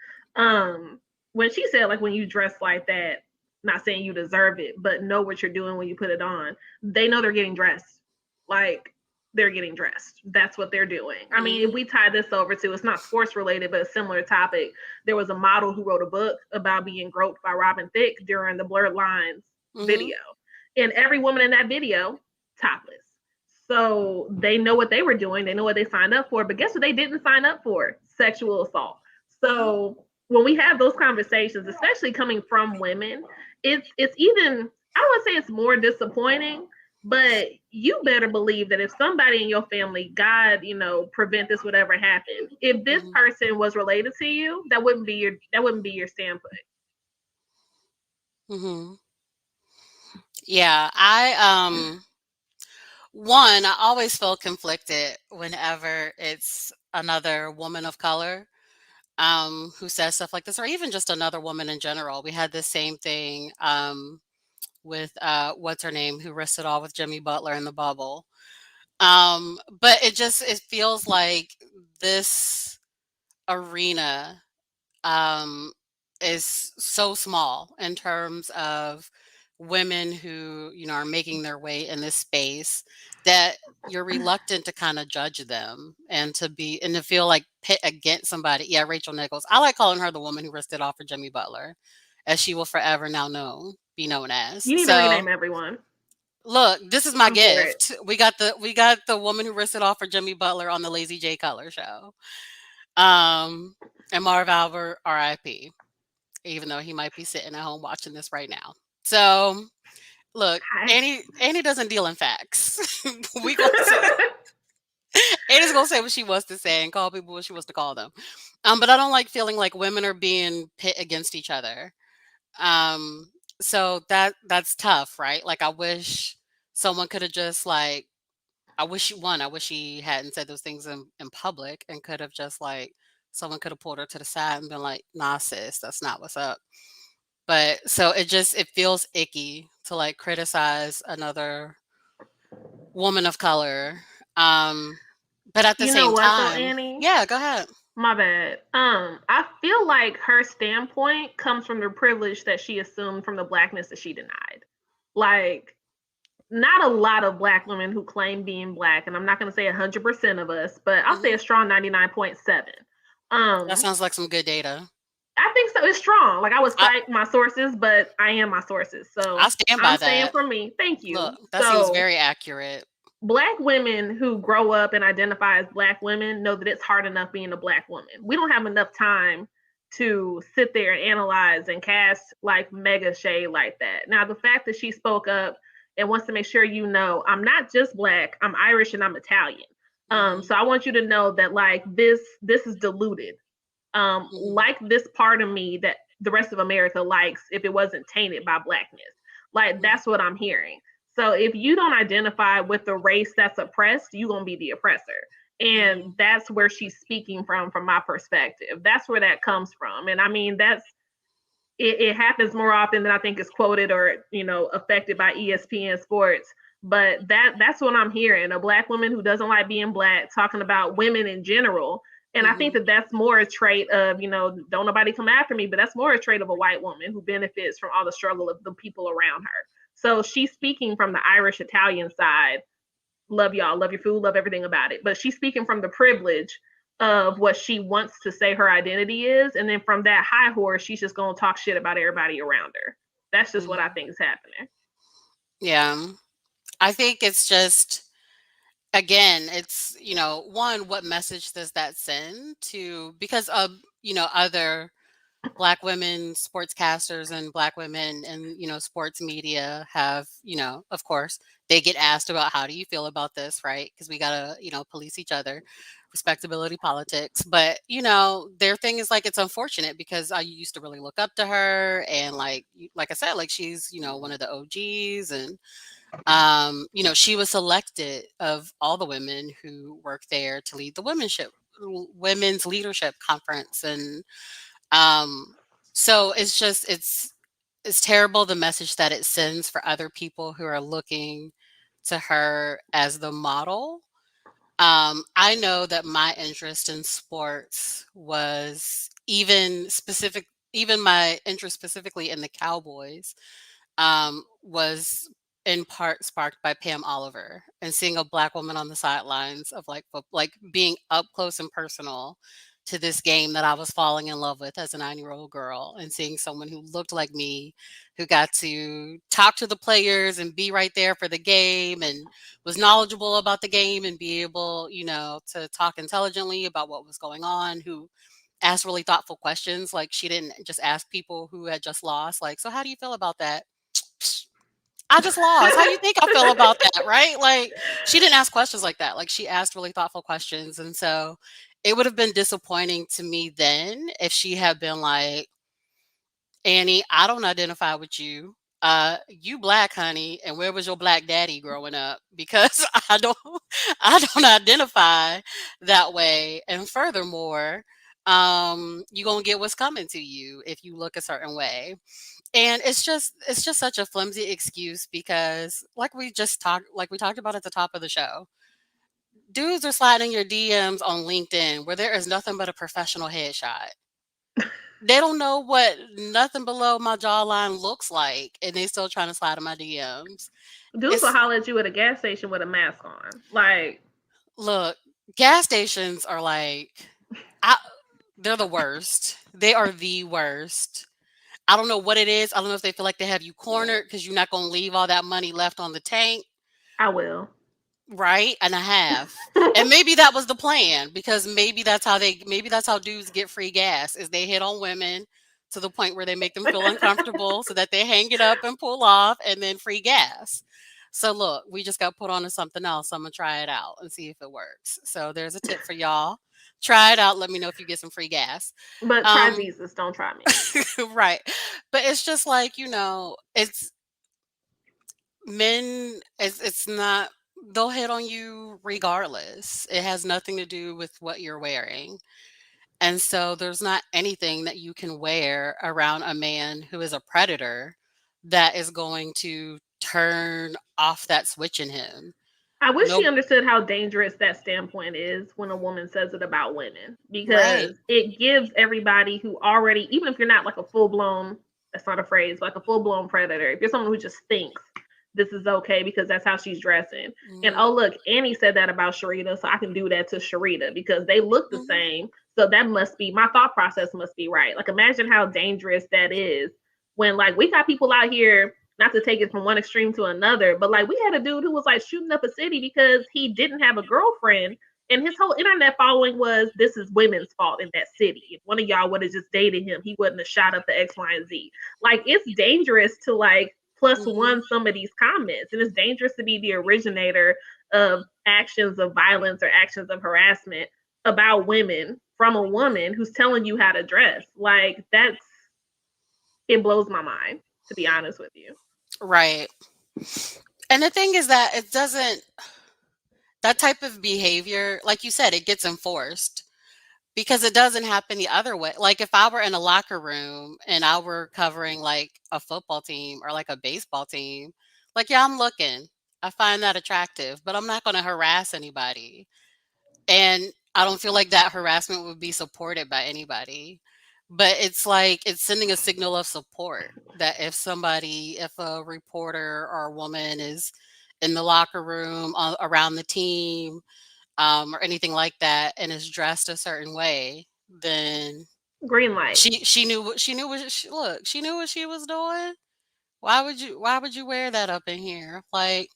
When she said like when you dress like that, not saying you deserve it, but know what you're doing when you put it on, they know they're getting dressed. Like they're getting dressed. That's what they're doing. I mean, if mhm, we tie this over to it's not sports related, but a similar topic, there was a model who wrote a book about being groped by Robin Thicke during the Blurred Lines mhm, video. And every woman in that video, topless. So they know what they were doing. They know what they signed up for. But guess what they didn't sign up for? Sexual assault. mhm. So when we have those conversations, especially coming from women, it's even I don't want to say it's more disappointing, but you better believe that if somebody in your family, God, prevent this whatever happened, if this Mhm, person was related to you, that wouldn't be your standpoint. mhm. Yeah, one, I always feel conflicted whenever it's another woman of color who says stuff like this, or even just another woman in general. We had the same thing with what's her name, who risked it all with Jimmy Butler in the bubble. But it feels like this arena um, is so small in terms of women who are making their way in this space that you're reluctant to kind of judge them and to feel like pit against somebody. Yeah, Rachel Nichols. I like calling her the woman who risked it all for Jimmy Butler, as she will forever now be known as. You need to So rename everyone. look, this is my I'm for it. gift. We got the woman who risked it all for Jimmy Butler on the Lazy J Cutler show. Um, and Marv Albert, R.I.P. Even though he might be sitting at home watching this right now. So look, Hi. Annie doesn't deal in facts. we gonna say Annie's gonna say what she wants to say and call people what she wants to call them. But I don't like feeling like women are being pit against each other. Um, so that's tough, right? Like I wish someone could have just like I wish she hadn't said those things in public and could have just like someone could have pulled her to the side and been like, nah, sis, that's not what's up. But so it feels icky to like criticize another woman of color. Um, but at the You know same what though, time, Annie? yeah, go ahead. My bad. I feel like her standpoint comes from the privilege that she assumed from the blackness that she denied. Like, not a lot of black women who claim being black, and I'm not going to say 100% of us, but I'll say Hmm. a strong 99.7. That Um, sounds like some good data. I think so. It's strong. Like I would I, cite my sources, but I am my sources. I So stand by I'm saying that. for me, thank Look, you. that seems So very accurate. black women who grow up and identify as black women know that it's hard enough being a black woman. We don't have enough time to sit there and analyze and cast like mega shade like that. Now, the fact that she spoke up and wants to make sure you know I'm not just black, I'm Irish and I'm Italian. Hmm. So I want you to know that like this is diluted. Hmm. Like this part of me that the rest of America likes if it wasn't tainted by blackness. Like Hmm. that's what I'm hearing. So if you don't identify with the race that's oppressed, you're gonna be the oppressor. Hmm. And that's where she's speaking from my perspective. That's where that comes from. And I mean it happens more often than I think is quoted or, affected by ESPN sports. But that's what I'm hearing. A black woman who doesn't like being black, talking about women in general. And I think Hmm. that that's more a trait of, don't nobody come after me, but that's more a trait of a white woman who benefits from all the struggle of the people around her. So she's speaking from the Irish Italian side. Love y'all, love your food, love everything about it. But she's speaking from the privilege of what she wants to say her identity is. And then from that high horse, she's just going to talk shit about everybody around her. That's just what I Hmm. think is happening. Yeah, I think it's just again, it's one, what message does that send to because of other black women sportscasters and black women and sports media have of course they get asked about how do you feel about this, right? Because we gotta police each other, respectability politics. But, you know, their thing is like it's unfortunate because I used to really look up to her and like I said, like she's, you know, one of the OGs and you know, she was selected of all the women who work there to lead the women's leadership conference and um so it's just it's terrible the message that it sends for other people who are looking to her as the model. I know that my interest in sports was even my interest specifically in the Cowboys was in part sparked by Pam Oliver and seeing a black woman on the sidelines of like being up close and personal to this game that I was falling in love with as a 9-year-old girl and seeing someone who looked like me who got to talk to the players and be right there for the game and was knowledgeable about the game and be able, you know, to talk intelligently about what was going on, who asked really thoughtful questions. Like she didn't just ask people who had just lost, like, so how do you feel about that? I just lost. How you think I feel about that, right? Like she didn't ask questions like that. Like she asked really thoughtful questions. And so it would have been disappointing to me then if she had been like, Annie, I don't identify with you. You black, honey, and where was your black daddy growing up? Because I don't identify that way. And furthermore, you're gonna get what's coming to you if you look a certain way. And it's just such a flimsy excuse because like we talked about at the top of the show, dudes are sliding your DMs on LinkedIn where there is nothing but a professional headshot. They don't know what nothing below my jawline looks like, and they still trying to slide in my DMs. Dudes will It's holler at you at a gas station with a mask on. Like, look, gas stations are like, I, they're the worst. They are the worst. I don't know what it is. I don't know if they feel like they have you cornered because you're not going to leave all that money left on the tank. I will. Right, and a half. And maybe that was the plan because maybe that's how dudes get free gas is they hit on women to the point where they make them feel uncomfortable so that they hang it up and pull off and then free gas. So look, we just got put on to something else. I'm gonna try it out and see if it works. So there's a tip for y'all. Try it out. Let me know if you get some free gas. But try Um Jesus, don't try me. right. But it's just like, you know, it's men it's not they'll hit on you regardless. It has nothing to do with what you're wearing. And so there's not anything that you can wear around a man who is a predator that is going to turn off that switch in him. I wish she No, understood how dangerous that standpoint is when a woman says it about women right. because it gives everybody who already, even if you're not like a full blown, that's not a phrase, like a full blown predator, if you're someone who just thinks this is okay because that's how she's dressing. And Mhm, oh, look, Annie said that about Cherita, so I can do that to Cherita because they look the mhm, same. So that must be my thought process, must be right. Like, imagine how dangerous that is when, like, we got people out here not to take it from one extreme to another, but like we had a dude who was like shooting up a city because he didn't have a girlfriend. And his whole internet following was this is women's fault in that city. If one of y'all would have just dated him, he wouldn't have shot up the X, Y, and Z. Like it's dangerous to like plus mhm. one some of these comments. And it's dangerous to be the originator of actions of violence or actions of harassment about women from a woman who's telling you how to dress. Like that's it blows my mind, to be honest with you. Right. And the thing is that it doesn't that type of behavior, like you said, it gets enforced. Because it doesn't happen the other way. Like if I were in a locker room and I were covering like a football team or like a baseball team, like yeah, I'm looking. I find that attractive, but I'm not going to harass anybody. And I don't feel like that harassment would be supported by anybody. But it's like it's sending a signal of support that if a reporter or a woman is in the locker room around the team or anything like that and is dressed a certain way, then Green light. she knew what she was doing. Why would you wear that up in here? Like,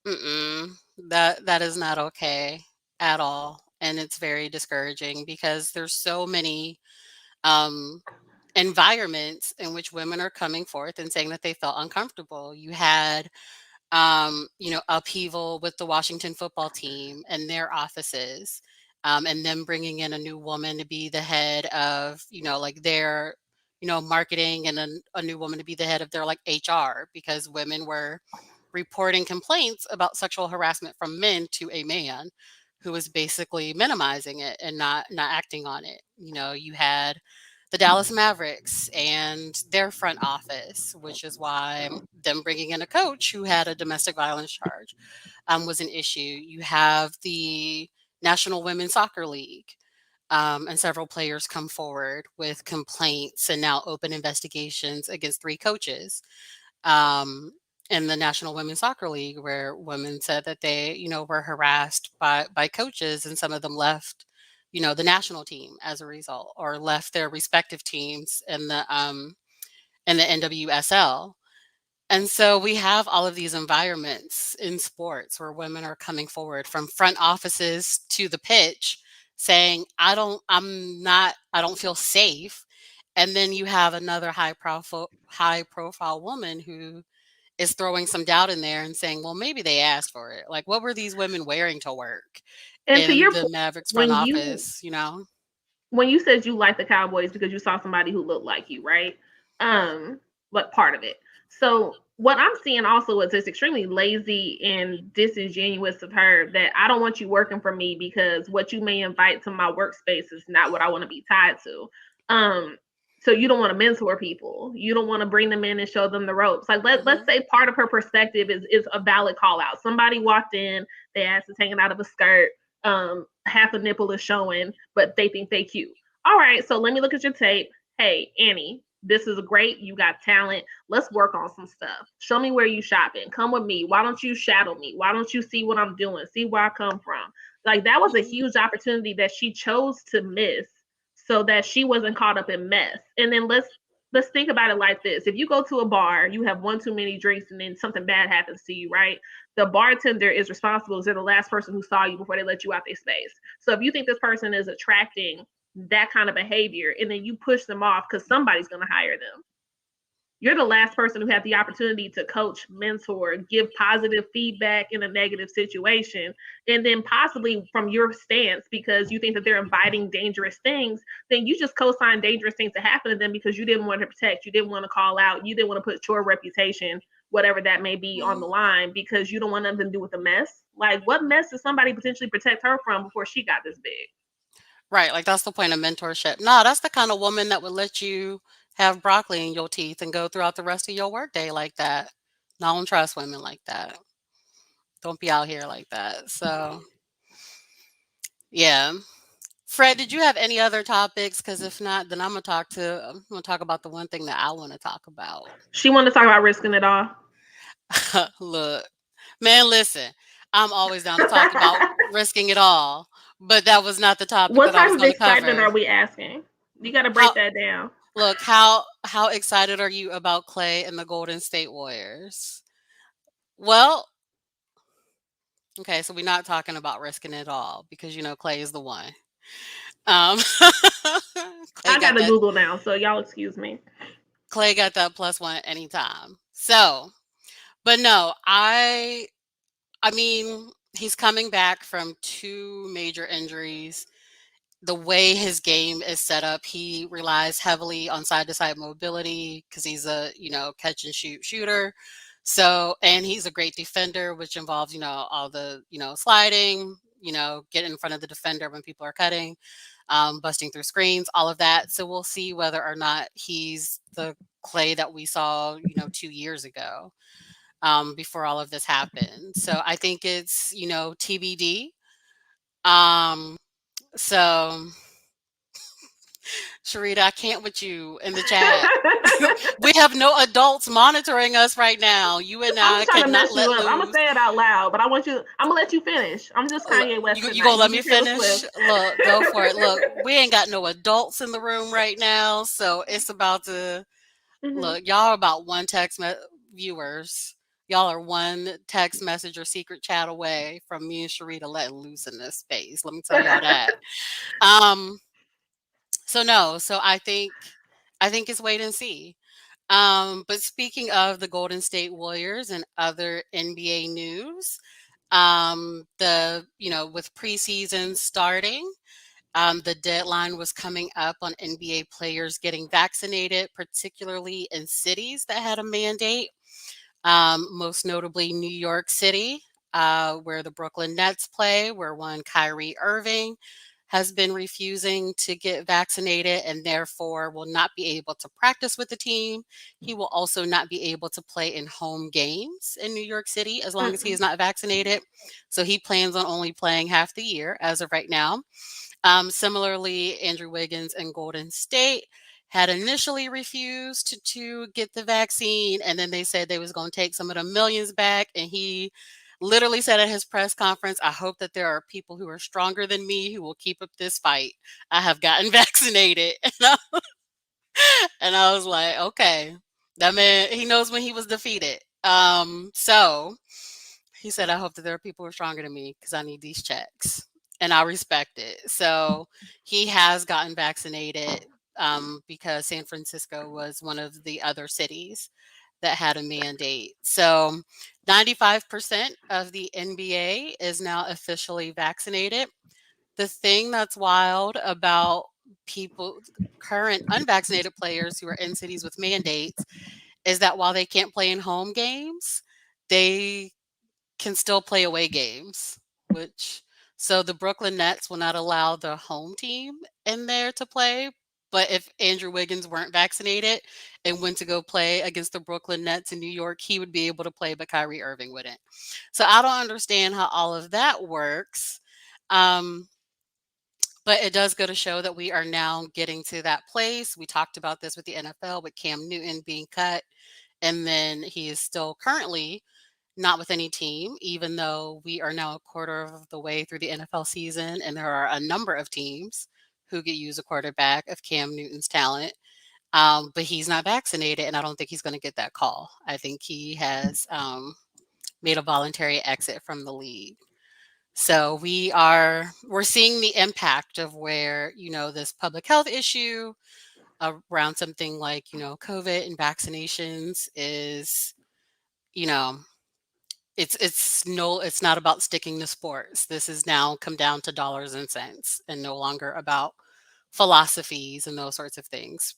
mm-mm, that is not okay at all. And it's very discouraging because there's so many um environments in which women are coming forth and saying that they felt uncomfortable. You had you know, upheaval with the Washington football team and their offices. and them bringing in a new woman to be the head of, like their, marketing, and a new woman to be the head of their like HR, because women were reporting complaints about sexual harassment from men to a man who was basically minimizing it and not acting on it. You had the Dallas Mavericks and their front office, which is why them bringing in a coach who had a domestic violence charge was an issue. You have the National Women's Soccer League, and several players come forward with complaints and now open investigations against 3 coaches um, in the National Women's Soccer League, where women said that they, were harassed by coaches, and some of them left, the national team as a result, or left their respective teams in the NWSL. And so we have all of these environments in sports where women are coming forward from front offices to the pitch saying, I don't feel safe. And then you have another high profile woman who is throwing some doubt in there and saying, well, maybe they asked for it. Like, what were these women wearing to work And to in your the point, Mavericks front when you office? when you said you like the Cowboys because you saw somebody who looked like you, right? Like part of it. So what I'm seeing also is it's extremely lazy and disingenuous of her that I don't want you working for me because what you may invite to my workspace is not what I want to be tied to. So you don't want to mentor people. You don't want to bring them in and show them the ropes. Like let's say part of her perspective is a valid call out. Somebody walked in, their ass is hanging out of a skirt, half a nipple is showing, but they think they cute. All right, so let me look at your tape. Hey, Annie, this is great. You got talent. Let's work on some stuff. Show me where you shopping. Come with me. Why don't you shadow me? Why don't you see what I'm doing? See where I come from? Like that was a huge opportunity that she chose to miss so that she wasn't caught up in mess. And then let's think about it like this. If you go to a bar, you have one too many drinks and then something bad happens to you, right? The bartender is responsible because they're the last person who saw you before they let you out their space. So if you think this person is attracting that kind of behavior and then you push them off because somebody's going to hire them, you're the last person who had the opportunity to coach, mentor, give positive feedback in a negative situation. And then possibly from your stance, because you think that they're inviting dangerous things, then you just co-sign dangerous things to happen to them because you didn't want to protect, you didn't want to call out, you didn't want to put your reputation, whatever that may be, on the line because you don't want nothing to do with the mess. Like what mess does somebody potentially protect her from before she got this big? Right, like, that's the point of mentorship. No, that's the kind of woman that would let you have broccoli in your teeth and go throughout the rest of your workday like that. No, I don't trust women like that. Don't be out here like that. So, yeah. Fred, did you have any other topics? Because if not, then I'm gonna talk about the one thing that I want to talk about. She wanted to talk about risking it all. Look, man, listen, I'm always down to talk about risking it all, but that was not the topic What that I type was of going to excitement cover. are we asking? You got to How break that down. Look, how excited are you about Clay and the Golden State Warriors? Well, okay, so we're not talking about risking it all because Clay is the one. Um, Clay I got got to that. Google now, so y'all excuse me. Clay got that +1 at any time. So, but no, I mean, he's coming back from 2 major injuries. The way his game is set up, he relies heavily on side to side mobility because he's a, catch and shoot shooter. So, and he's a great defender, which involves, all the, sliding, get in front of the defender when people are cutting, busting through screens, all of that. So we'll see whether or not he's the Clay that we saw, 2 years ago, before all of this happened. So I think it's, TBD. Um, so Cherita, I can't with you in the chat. We have no adults monitoring us right now. You and I'm I just trying to cannot mess you let up. I'm gonna loose. say it out loud, but I'm gonna let you finish. I'm just Look, Kanye West you gonna tonight. You let be me Taylor finish? Swift. Look, go for it. Look, we ain't got no adults in the room right now, so it's about to Hmm. look. Y'all are about one viewers. Y'all are one text message or secret chat away from me and Cherita letting loose in this space. Let me tell y'all that. Um. So no. So I think it's wait and see. But speaking of the Golden State Warriors and other NBA news, With preseason starting, the deadline was coming up on NBA players getting vaccinated, particularly in cities that had a mandate, most notably New York City, where the Brooklyn Nets play, where one Kyrie Irving has been refusing to get vaccinated and therefore will not be able to practice with the team. He will also not be able to play in home games in New York City as long as he is not vaccinated. So he plans on only playing half the year as of right now. Similarly, Andrew Wiggins in Golden State had initially refused to get the vaccine, and then they said they was going to take some of the millions back, and he literally said at his press conference, I hope that there are people who are stronger than me who will keep up this fight. I have gotten vaccinated. And I was like, okay, that man, he knows when he was defeated. So he said, I hope that there are people who are stronger than me because I need these checks. And I respect it. So he has gotten vaccinated because San Francisco was one of the other cities that had a mandate. So 95% of the NBA is now officially vaccinated. The thing that's wild about people, current unvaccinated players who are in cities with mandates, is that while they can't play in home games, they can still play away games, so the Brooklyn Nets will not allow the home team in there to play. But if Andrew Wiggins weren't vaccinated and went to go play against the Brooklyn Nets in New York, he would be able to play, but Kyrie Irving wouldn't. So I don't understand how all of that works. Um, but it does go to show that we are now getting to that place. We talked about this with the NFL with Cam Newton being cut, and then he is still currently not with any team, even though we are now a quarter of the way through the NFL season, and there are a number of teams who could use a quarterback of Cam Newton's talent. But he's not vaccinated, and I don't think he's going to get that call. I think he has made a voluntary exit from the league. So we're seeing the impact of where, this public health issue around something like, COVID and vaccinations is, you know, it's not about sticking to sports. This has now come down to dollars and cents and no longer about philosophies and those sorts of things.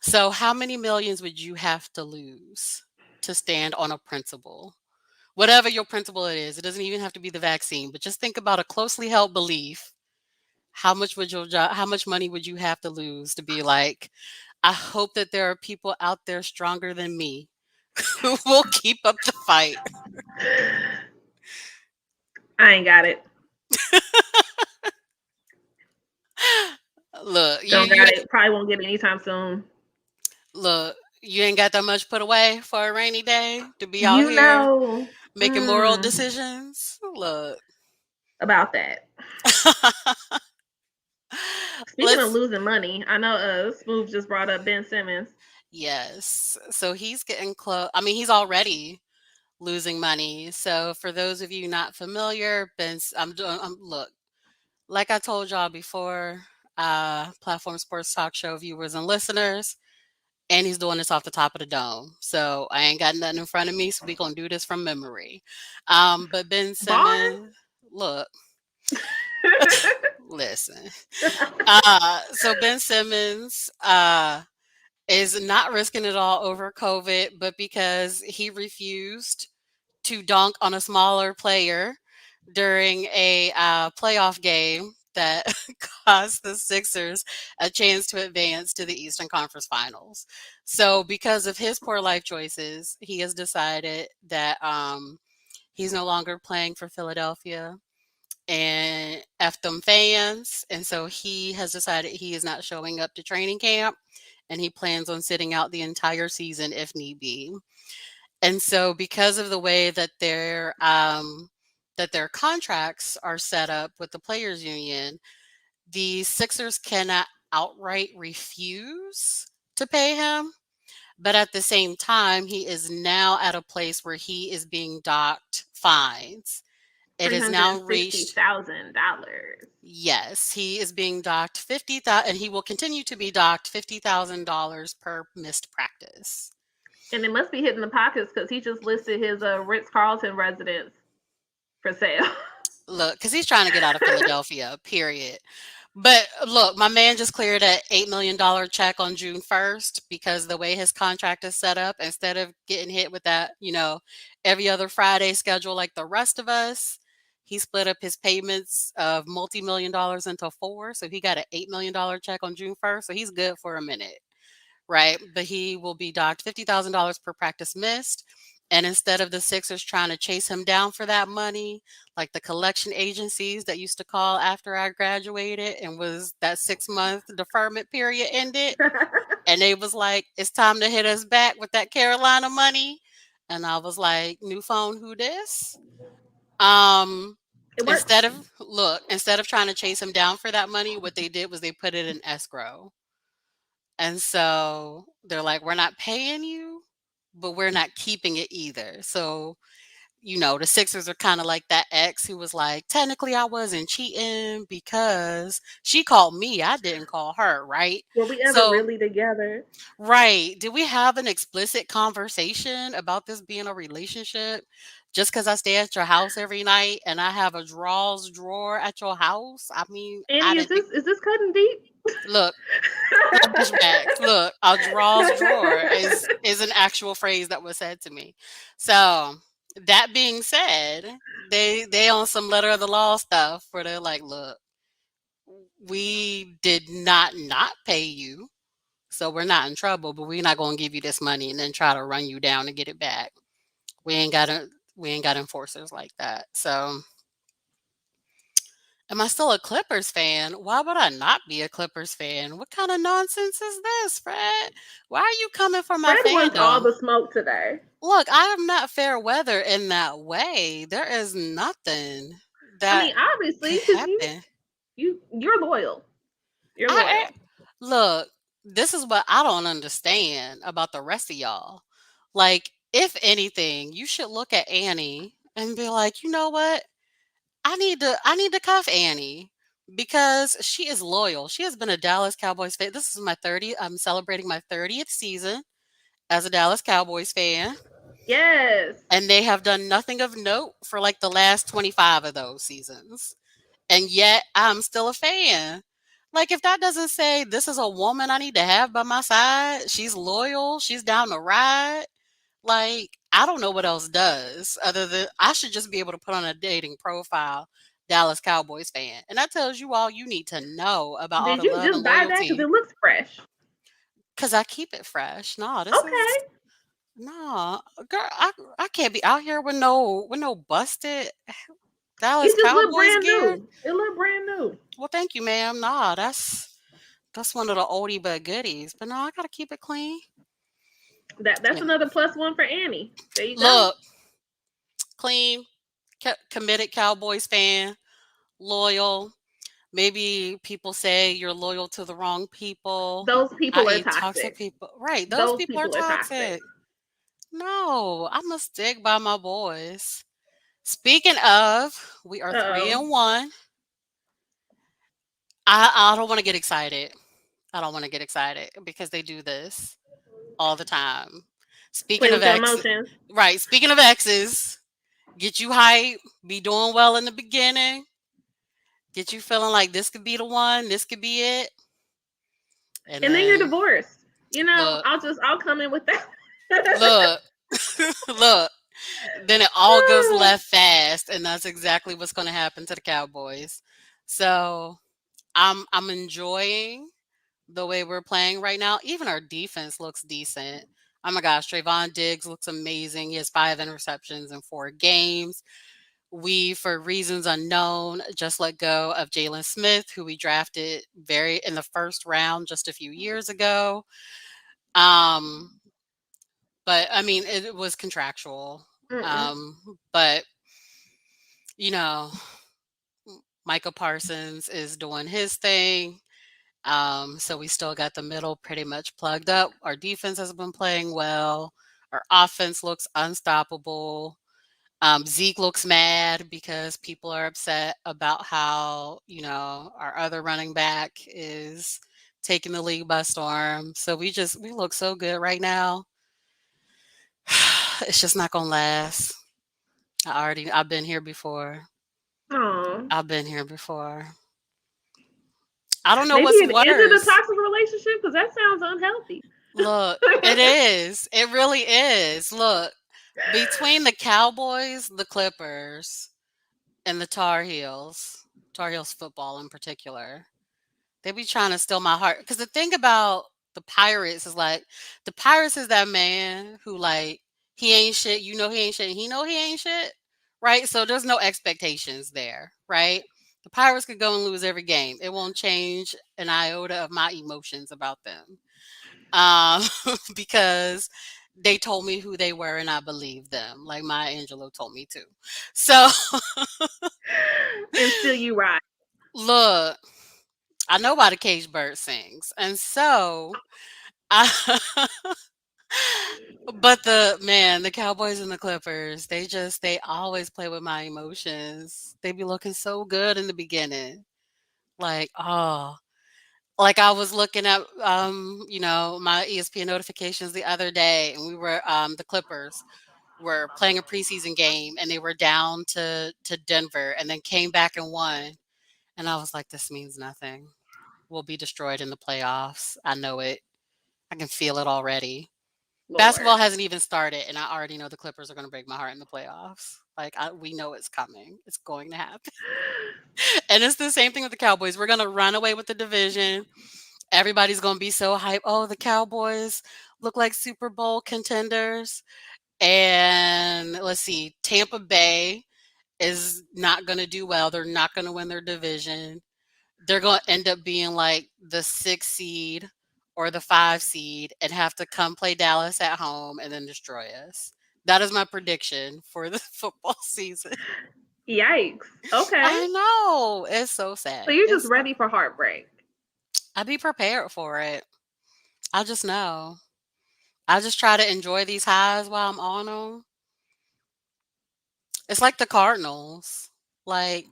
So how many millions would you have to lose to stand on a principle? Whatever your principle it is, it doesn't even have to be the vaccine, but just think about a closely held belief. How much money would you have to lose to be like, I hope that there are people out there stronger than me who will keep up the fight. I ain't got it. Look, Don't got it. Probably won't get it anytime soon. Look, you ain't got that much put away for a rainy day to be out here making moral decisions. Look. About that. Speaking of losing money, I know Smoooth just brought up Ben Simmons. Yes. So he's getting close. I mean, he's already losing money. So for those of you not familiar, look, like I told y'all before, Platform Sports Talk Show viewers and listeners, and he's doing this off the top of the dome. So I ain't got nothing in front of me, so we're going to do this from memory. But Ben Simmons, look, listen. So Ben Simmons is not risking it all over COVID, but because he refused to dunk on a smaller player during a playoff game that cost the Sixers a chance to advance to the Eastern Conference Finals. So because of his poor life choices, he has decided that he's no longer playing for Philadelphia and F them fans. And so he has decided he is not showing up to training camp, and he plans on sitting out the entire season if need be. And so because of the way that their contracts are set up with the players union, the Sixers cannot outright refuse to pay him. But at the same time, he is now at a place where he is being docked fines. It has now reached $50,000. Yes, he is being docked $50,000, and he will continue to be docked $50,000 per missed practice. And it must be hitting the pockets because he just listed his Ritz-Carlton residence for sale. Look, because he's trying to get out of Philadelphia, period. But look, my man just cleared a $8 million check on June 1st because the way his contract is set up, instead of getting hit with that, every other Friday schedule like the rest of us, he split up his payments of multi-million dollars into four. So he got an $8 million check on June 1st. So he's good for a minute, right? But he will be docked $50,000 per practice missed. And instead of the Sixers trying to chase him down for that money, like the collection agencies that used to call after I graduated and was that 6-month deferment period ended, and they was like, it's time to hit us back with that Carolina money. And I was like, new phone, who this? It works. Instead of trying to chase him down for that money, what they did was they put it in escrow. And so they're like, we're not paying you, but we're not keeping it either. So, the Sixers are kind of like that ex who was like, technically, I wasn't cheating because she called me. I didn't call her, right? Were we ever So, really together? right. Did we have an explicit conversation about this being a relationship? Just because I stay at your house every night and I have a drawers drawer at your house? I mean, I Annie, is didn't think. this cutting deep? Look, flashbacks. Look, a drawers drawer is an actual phrase that was said to me. So that being said, they on some letter of the law stuff where they're like, look, we did not pay you, so we're not in trouble, but we're not going to give you this money and then try to run you down to get it back. We ain't got enforcers like that. So am I still a Clippers fan? Why would I not be a Clippers fan? What kind of nonsense is this, Fred? Why are you coming for my Fred wants all fandom? the smoke today. Look, I am not fair weather in that way. There is nothing I that mean, obviously, can because happen. you're loyal. You're I loyal. look, this is what I don't understand about the rest of y'all. Like, if anything, you should look at Annie and be like, you know what? I need to cuff Annie because she is loyal. She has been a Dallas Cowboys fan. This is my 30th. I'm celebrating my 30th season as a Dallas Cowboys fan, Yes. and they have done nothing of note for like the last 25 of those seasons. And yet I'm still a fan. Like, if that doesn't say this is a woman I need to have by my side, she's loyal, she's down to ride. Like, I don't know what else does other than I should just be able to put on a dating profile, Dallas Cowboys fan. And that tells you all you need to know about all Did the you love just and buy that because loyalty. it looks fresh? Cause I keep it fresh. No, this is Okay. no girl. I can't be out here with no busted Dallas It just looked Cowboys brand gear. new. It looked brand new. Well, thank you, ma'am. Nah, that's one of the oldie but goodies. But no, I gotta keep it clean. That's Yeah. another +1 for Annie. There you go. Look, clean, committed Cowboys fan, loyal. Maybe people say you're loyal to the wrong people, Those people are i.e., toxic toxic. people. Right, those Those people are people are toxic. toxic. No, I'm gonna stick by my boys. Speaking of, we are three Uh-oh. and one. I don't want to get excited. I don't want to get excited because they do this all the time. Play Speaking of with your exes, emotions. right? Speaking of exes, get you hype, be doing well in the beginning, get you feeling like this could be the one, this could be it, and And then you're then divorced. look, I'll come in with that. look, look. Then it all goes left fast, and that's exactly what's going to happen to the Cowboys. So I'm enjoying the way we're playing right now. Even our defense looks decent. Oh my gosh, Trayvon Diggs looks amazing. He has 5 interceptions in 4 games. We, for reasons unknown, just let go of Jalen Smith, who we drafted very in the first round just a few years ago. Um, but I mean, it was contractual. Mm-mm. But you know, Micah Parsons is doing his thing. So we still got the middle pretty much plugged up. Our defense has been playing well. Our offense looks unstoppable. Zeke looks mad because people are upset about how, our other running back is taking the league by storm. So we look so good right now. It's just not going to last. I've been here before. Oh, I've been here before. I don't know maybe what's it is it a worse. toxic relationship? Because that sounds unhealthy. Look, it is. It really is. Look, between the Cowboys, the Clippers, and the Tar Heels football in particular, they be trying to steal my heart. Because the thing about the Pirates is like, the Pirates is that man who like he ain't shit. You know he ain't shit. And he know he ain't shit, right? So there's no expectations there, right? The Pirates could go and lose every game. It won't change an iota of my emotions about them, um, because they told me who they were and I believed them, like Maya Angelou told me to. So And still you right. look, I know why the caged bird sings, and so I. But the Cowboys and the Clippers, they always play with my emotions. They be looking so good in the beginning. Like, oh, like I was looking at my ESPN notifications the other day and we were the Clippers were playing a preseason game and they were down to Denver and then came back and won. And I was like, this means nothing. We'll be destroyed in the playoffs. I know it. I can feel it already. Basketball Lord. hasn't even started, and I already know the Clippers are going to break my heart in the playoffs. Like we know it's coming. It's going to happen. And it's the same thing with the Cowboys. We're going to run away with the division. Everybody's going to be so hyped. Oh, the Cowboys look like Super Bowl contenders. And let's see, Tampa Bay is not going to do well. They're not going to win their division. They're going to end up being like the 6 seed or the 5 seed and have to come play Dallas at home and then destroy us. That is my prediction for the football season. Yikes. Okay. I know. It's so So sad. you're just ready for heartbreak. I be prepared for it. I just know. I just try to enjoy these highs while I'm on them. It's like the Cardinals. Like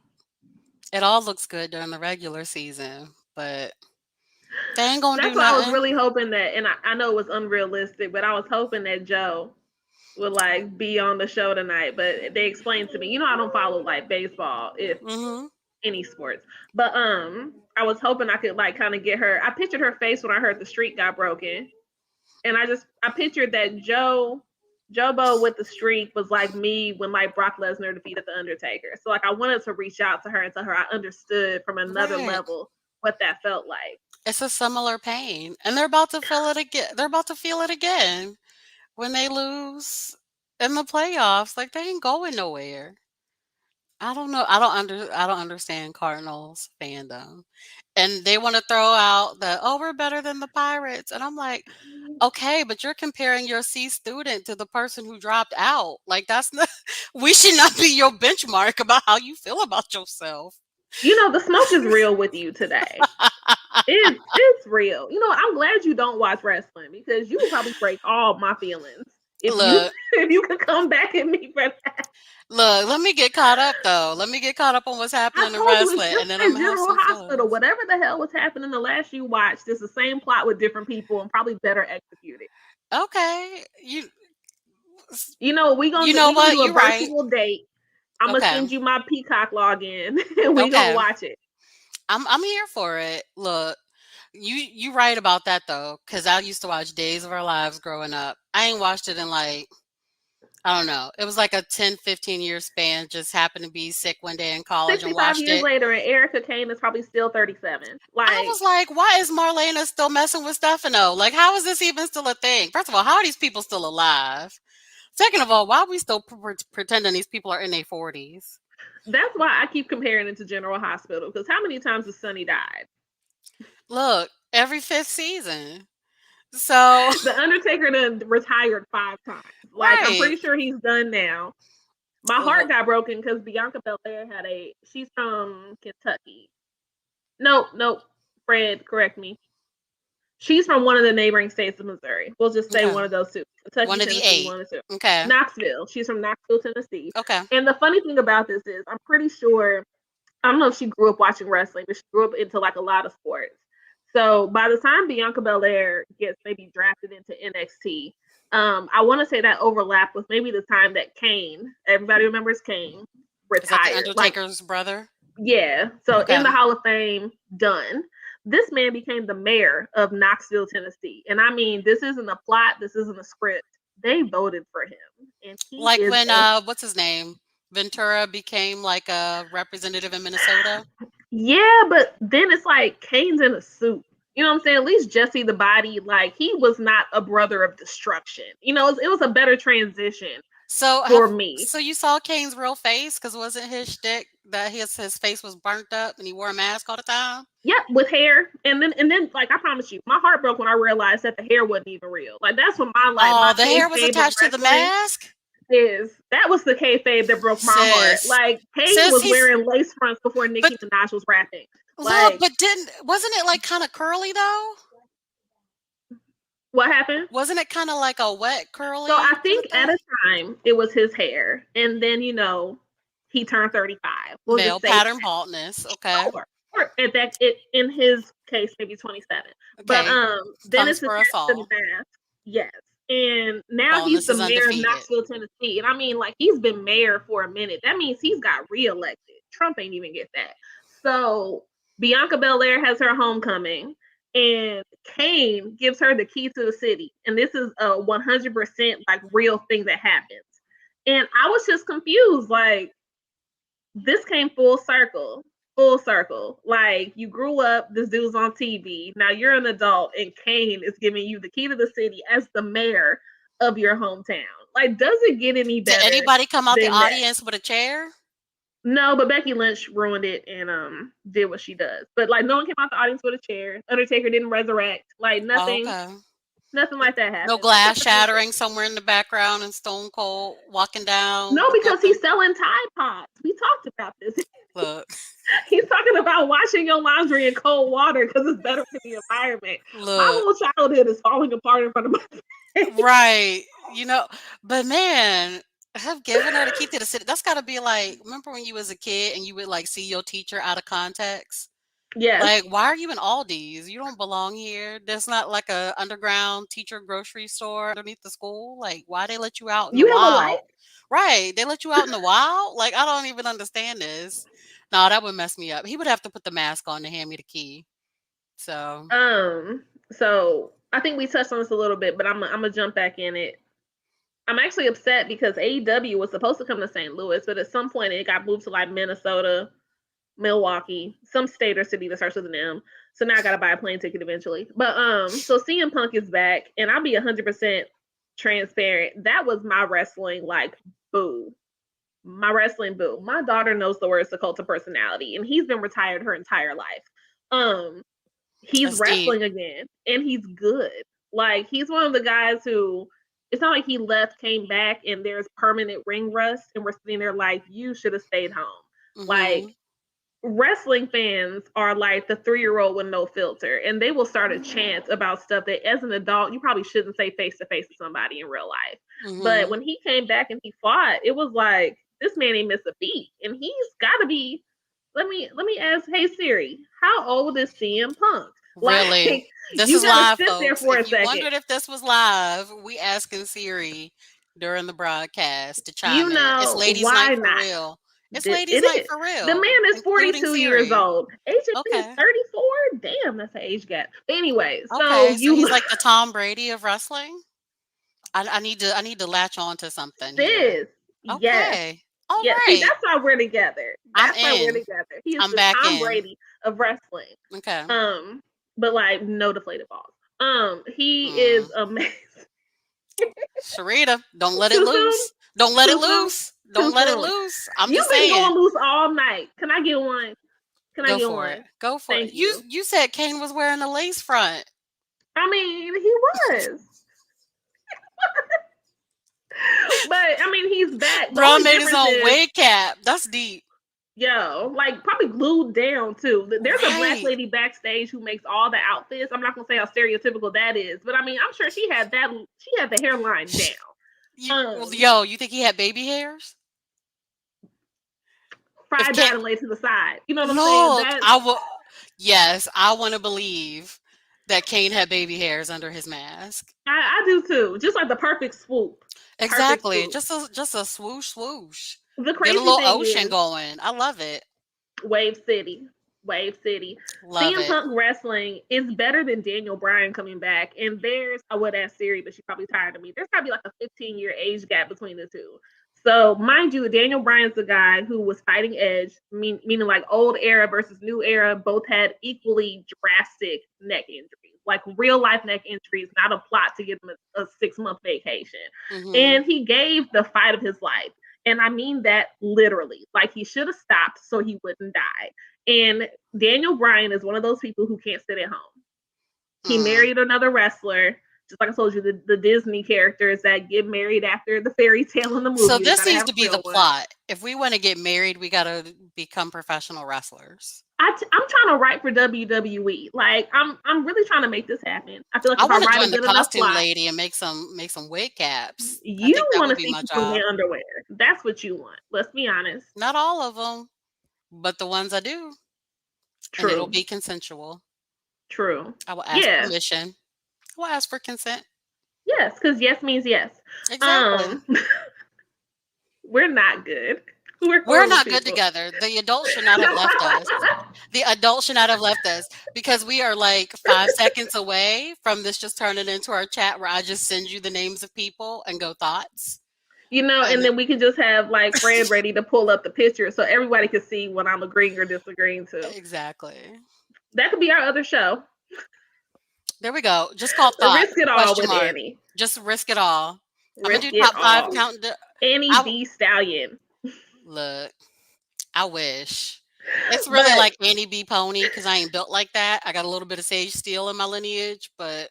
it all looks good during the regular season, but they ain't gonna That's do why I was nothing. really hoping that, and I know it was unrealistic, but I was hoping that Joe would like be on the show tonight. But they explained to me, I don't follow like baseball, if Hmm. any sports. But I was hoping I could like kind of get her. I pictured her face when I heard the streak got broken, and I pictured that Jobo with the streak was like me when like Brock Lesnar defeated the Undertaker. So like I wanted to reach out to her and tell her I understood from another Right. level what that felt like. It's a similar pain, and they're about to feel it again. They're about to feel it again when they lose in the playoffs. Like they ain't going nowhere. I don't know. I don't understand Cardinals fandom. And they want to throw out the oh we're better than the Pirates. And I'm like, okay, but you're comparing your C student to the person who dropped out. Like that's not we should not be your benchmark about how you feel about yourself. The smoke is real with you today. It's real. I'm glad you don't watch wrestling because you would probably break all my feelings if you Look, if you could come back at me for that. look, let me get caught up though. Let me get caught up on what's I happening in told you it's wrestling just and then I'm like gonna have General some Hospital. feelings. Whatever the hell was happening the last you watched, it's the same plot with different people and probably better executed. Okay. We You gonna know we gonna what? do a You're right. virtual date. I'm gonna Okay. send you my Peacock login and we gonna Okay. watch it. I'm here for it. Look, you right about that though, because I used to watch Days of Our Lives growing up. I ain't watched it in like I don't know. It was like a 10, 15 year span. Just happened to be sick one day in college and 65 watched years it. later, and Erica Kane is probably still 37. I Like, was like, why is Marlena still messing with Stefano? Like, how is this even still a thing? First of all, how are these people still alive? Second of all, why are we still pretending these people are in their 40s? that's why I keep comparing it to General Hospital. Because how many times has Sonny died? Look, every fifth season. So, The Undertaker done retired 5 times. Like, I'm right. pretty sure he's done now. My heart Well, got broken because Bianca Belair she's from Kentucky. Nope. Fred, correct me. She's from one of the neighboring states of Missouri. We'll just say okay. one of those two. Kentucky, One of the Tennessee, eight. one of the two. Okay. Knoxville. She's from Knoxville, Tennessee. Okay. And the funny thing about this is, I'm pretty sure, I don't know if she grew up watching wrestling, but she grew up into like a lot of sports. So by the time Bianca Belair gets maybe drafted into NXT, I want to say that overlapped with maybe the time that Kane, everybody remembers Kane, Is that the retired. Like, Undertaker's brother? yeah. So Okay. in the Hall of Fame, done. This man became the mayor of Knoxville, Tennessee. And I mean, this isn't a plot, this isn't a script. They voted for him. And he Like is when what's his name? Ventura became like a representative in Minnesota. yeah, but then it's like Kane's in a suit. You know what I'm saying? At least Jesse the Body, like he was not a brother of destruction. You know, it was a better transition for me. So you saw Kane's real face? Because wasn't his shtick that his face was burnt up and he wore a mask all the time? Yep, with hair, and then like I promise you, my heart broke when I realized that the hair wasn't even real. Like that's when my the hair was kayfabe of attached to the wrestling mask. that was the kayfabe that broke my heart. Sis. Like Kane Sis, was wearing lace fronts before Nicki Minaj was rapping. Like, Look, but wasn't it like kind of curly though? what happened? Wasn't it kind of like a wet curly? So I think at a time it was his hair, and then he turned 35. We'll male just say pattern baldness. Okay. Or in his case maybe 27. Okay. But then Comes it's for us all. the mask. Yes. And now Baldness he's the is mayor of undefeated. Knoxville, Tennessee. And I mean, like, he's been mayor for a minute. That means he's got reelected. Trump ain't even get that. So Bianca Belair has her homecoming, and Kane gives her the key to the city. And this is a 100% like real thing that happens. And I was just confused. Like, this came full circle. Full circle. Like, you grew up, this dude's on TV. Now you're an adult, and Kane is giving you the key to the city as the mayor of your hometown. Like, does it get any better? Did anybody come out the than that? audience with a chair? No, but Becky Lynch ruined it and did what she does. But like, no one came out the audience with a chair. Undertaker didn't resurrect. Like, nothing. Okay. Nothing like that happened. No glass shattering somewhere in the background and Stone Cold walking down. No, because he's selling Tide Pods. We talked about this. Look. He's talking about washing your laundry in cold water because it's better for the environment. Look. My whole childhood is falling apart in front of my face. Right. But man, have given her the key to the city. That's got to be like, remember when you was a kid and you would like see your teacher out of context? Yeah. Like, why are you in Aldi's? You don't belong here. There's not like a underground teacher grocery store underneath the school. Like, why they let you out in the have wild? a light? Right. They let you out in the wild? Like, I don't even understand this. No, that would mess me up. He would have to put the mask on to hand me the key. So I think we touched on this a little bit, but I'm gonna jump back in it. I'm actually upset because AEW was supposed to come to St. Louis, but at some point it got moved to like Minnesota, Milwaukee, some state or city that starts with an M. So now I gotta buy a plane ticket eventually. But so CM Punk is back, and I'll be 100% transparent. That was my wrestling like boo. My wrestling boo. My daughter knows the words to Cult of Personality, and he's been retired her entire life. He's That's wrestling deep. again, and he's good. Like, he's one of the guys who, it's not like he left, came back, and there's permanent ring rust, and we're sitting there like, you should have stayed home. Mhm. Like, wrestling fans are like the 3-year-old with no filter, and they will start a chant about stuff that as an adult you probably shouldn't say face to face to somebody in real life. But Mhm. when he came back and he fought, it was like, this man ain't missed a beat, and he's got to be. Let me ask. Hey Siri, how old is CM Punk? Really? Like, This you is gotta live, sit there folks. for a If you second. wondered if this was live, we asking Siri during the broadcast to chime You in. know, It's ladies' why night for not? real. It's It ladies' night is. for real. The man is including 42 years Siri. old. AJ is Okay. 34. Damn, that's an age gap. But anyway, so Okay, so you he's like the Tom Brady of wrestling. I need to latch on to something here. this. Yes. Okay. All Yeah, see, right. that's why we're together. I'm That's why we're in. together. He is I'm the back Tom in. Brady of wrestling. Okay. But like no deflated balls. He is amazing. Cherita, don't let it Too soon? loose. Don't let Too it soon? loose. Don't Too let it soon. loose. I'm You've just been saying. going loose all night. Can I get one? Can I Go get for one? it. Go for Thank it. you. You said Kane was wearing a lace front. I mean, he was. But I mean, he's back. The Bro only made his difference own is, wig cap. That's deep. yo, like probably glued down too. There's a black Right. lady backstage who makes all the outfits. I'm not gonna say how stereotypical that is, but I mean, I'm sure she had that. She had the hairline down. You think he had baby hairs? Fried Kane- down and laid to the side. You know what I'm Look, saying? yes, I want to believe that Kane had baby hairs under his mask. I do too. Just like the perfect swoop. Perfect Exactly. swoop. Just a swoosh swoosh. The Get a crazy little thing ocean is, going. I love it. Wave City. Wave City. Love CM it. Punk wrestling is better than Daniel Bryan coming back. And I would ask Siri, but she's probably tired of me. There's probably like a 15-year age gap between the two. So, mind you, Daniel Bryan's the guy who was fighting Edge, meaning like old era versus new era, both had equally drastic neck injuries, like real life neck injuries, not a plot to give him a 6-month vacation. Mm-hmm. And he gave the fight of his life. And I mean that literally. Like he should have stopped so he wouldn't die. And Daniel Bryan is one of those people who can't sit at home. He married another wrestler. Just like I told you, the Disney characters that get married after the fairy tale in the movie. So this needs to be the plot. If we want to get married, we got to become professional wrestlers. I'm trying to write for WWE. Like I'm really trying to make this happen. I feel like if I want to write join a the good enough costume plot, lady and make some wig caps. You want to see my people in job. their underwear. That's what you want. Let's be honest. Not all of them, but the ones I do. True. And it'll be consensual. True. I will ask permission. I will ask for consent. Yes, because yes means yes. Exactly. We're not good. We're not good together. The adults should not have left us. The adults should not have left us because we are like 5 seconds away from this just turning into our chat where I just send you the names of people and go thoughts. And then we can just have like Fred ready to pull up the picture so everybody can see what I'm agreeing or disagreeing to. Exactly. That could be our other show. There we go. Just call thought. Risk it all with Annie. Just risk it all. I'm Risk gonna do top 5 count. Annie B. Stallion. Look, I wish. It's really like Annie B. Pony because I ain't built like that. I got a little bit of Sage Steel in my lineage, but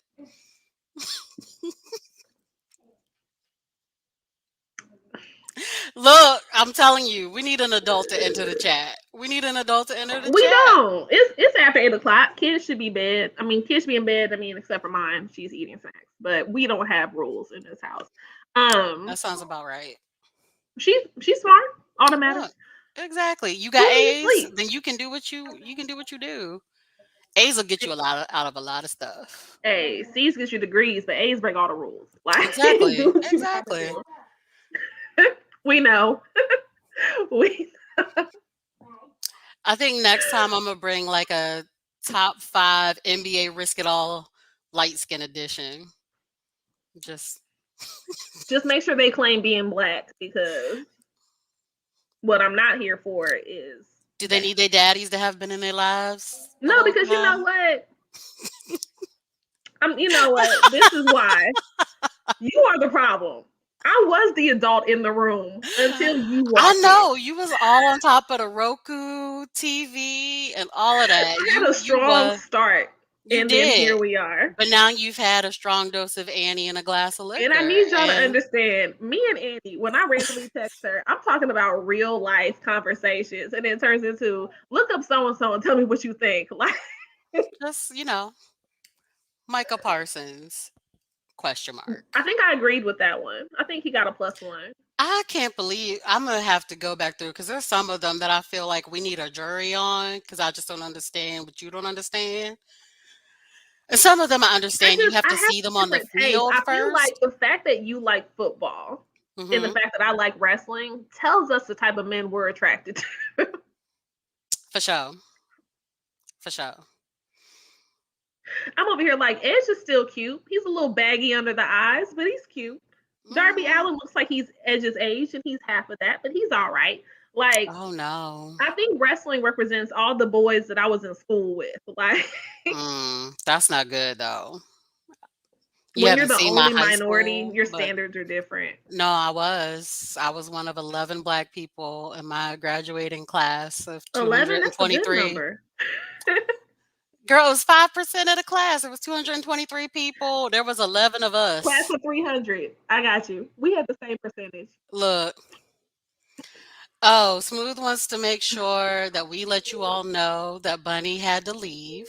look, I'm telling you, we need an adult to enter the chat. We don't. It's after 8:00. Kids should be bed. Kids be in bed. Except for mine, she's eating snacks. But we don't have rules in this house. That sounds about right. She's smart. All that matters. Look, exactly. You got A's, then you can do what you do. A's will get you out of a lot of stuff. Hey, C's get you degrees, but A's break all the rules. Like exactly. We know. I think next time I'm gonna bring like a top 5 NBA Risk It All light skin edition. Just make sure they claim being black because what I'm not here for is. Do they need their daddies to have been in their lives? No, because you know what? You know what? This is why you are the problem. I was the adult in the room until you walked I know. You was all on top of the Roku TV and all of that. I had a strong start. Then here we are. But now you've had a strong dose of Annie and a glass of liquor. And I need y'all to understand, me and Annie, when I randomly text her, I'm talking about real life conversations. And it turns into, look up so-and-so and tell me what you think. Like, just, Micah Parsons, ? I think I agreed with that one. I think he got a +1. I can't believe I'm going to have to go back through because there's some of them that I feel like we need a jury on because I just don't understand what you don't understand. And some of them I understand. You have to see them on the field first. I feel like the fact that you like football and the fact that I like wrestling tells us the type of men we're attracted to. For sure. I'm over here like, Edge is still cute. He's a little baggy under the eyes, but he's cute. Darby Allin looks like he's Edge's age, and he's half of that, but he's all right. Like, oh no, I think wrestling represents all the boys that I was in school with. Like, that's not good though. When you're the only minority, your standards are different. No, I was one of 11 Black people in my graduating class of 223. Girl, it was 5% of the class. It was 223 people. There was 11 of us. Class of 300. I got you. We had the same percentage. Look. Oh, Smoooth wants to make sure that we let you all know that Bunny had to leave.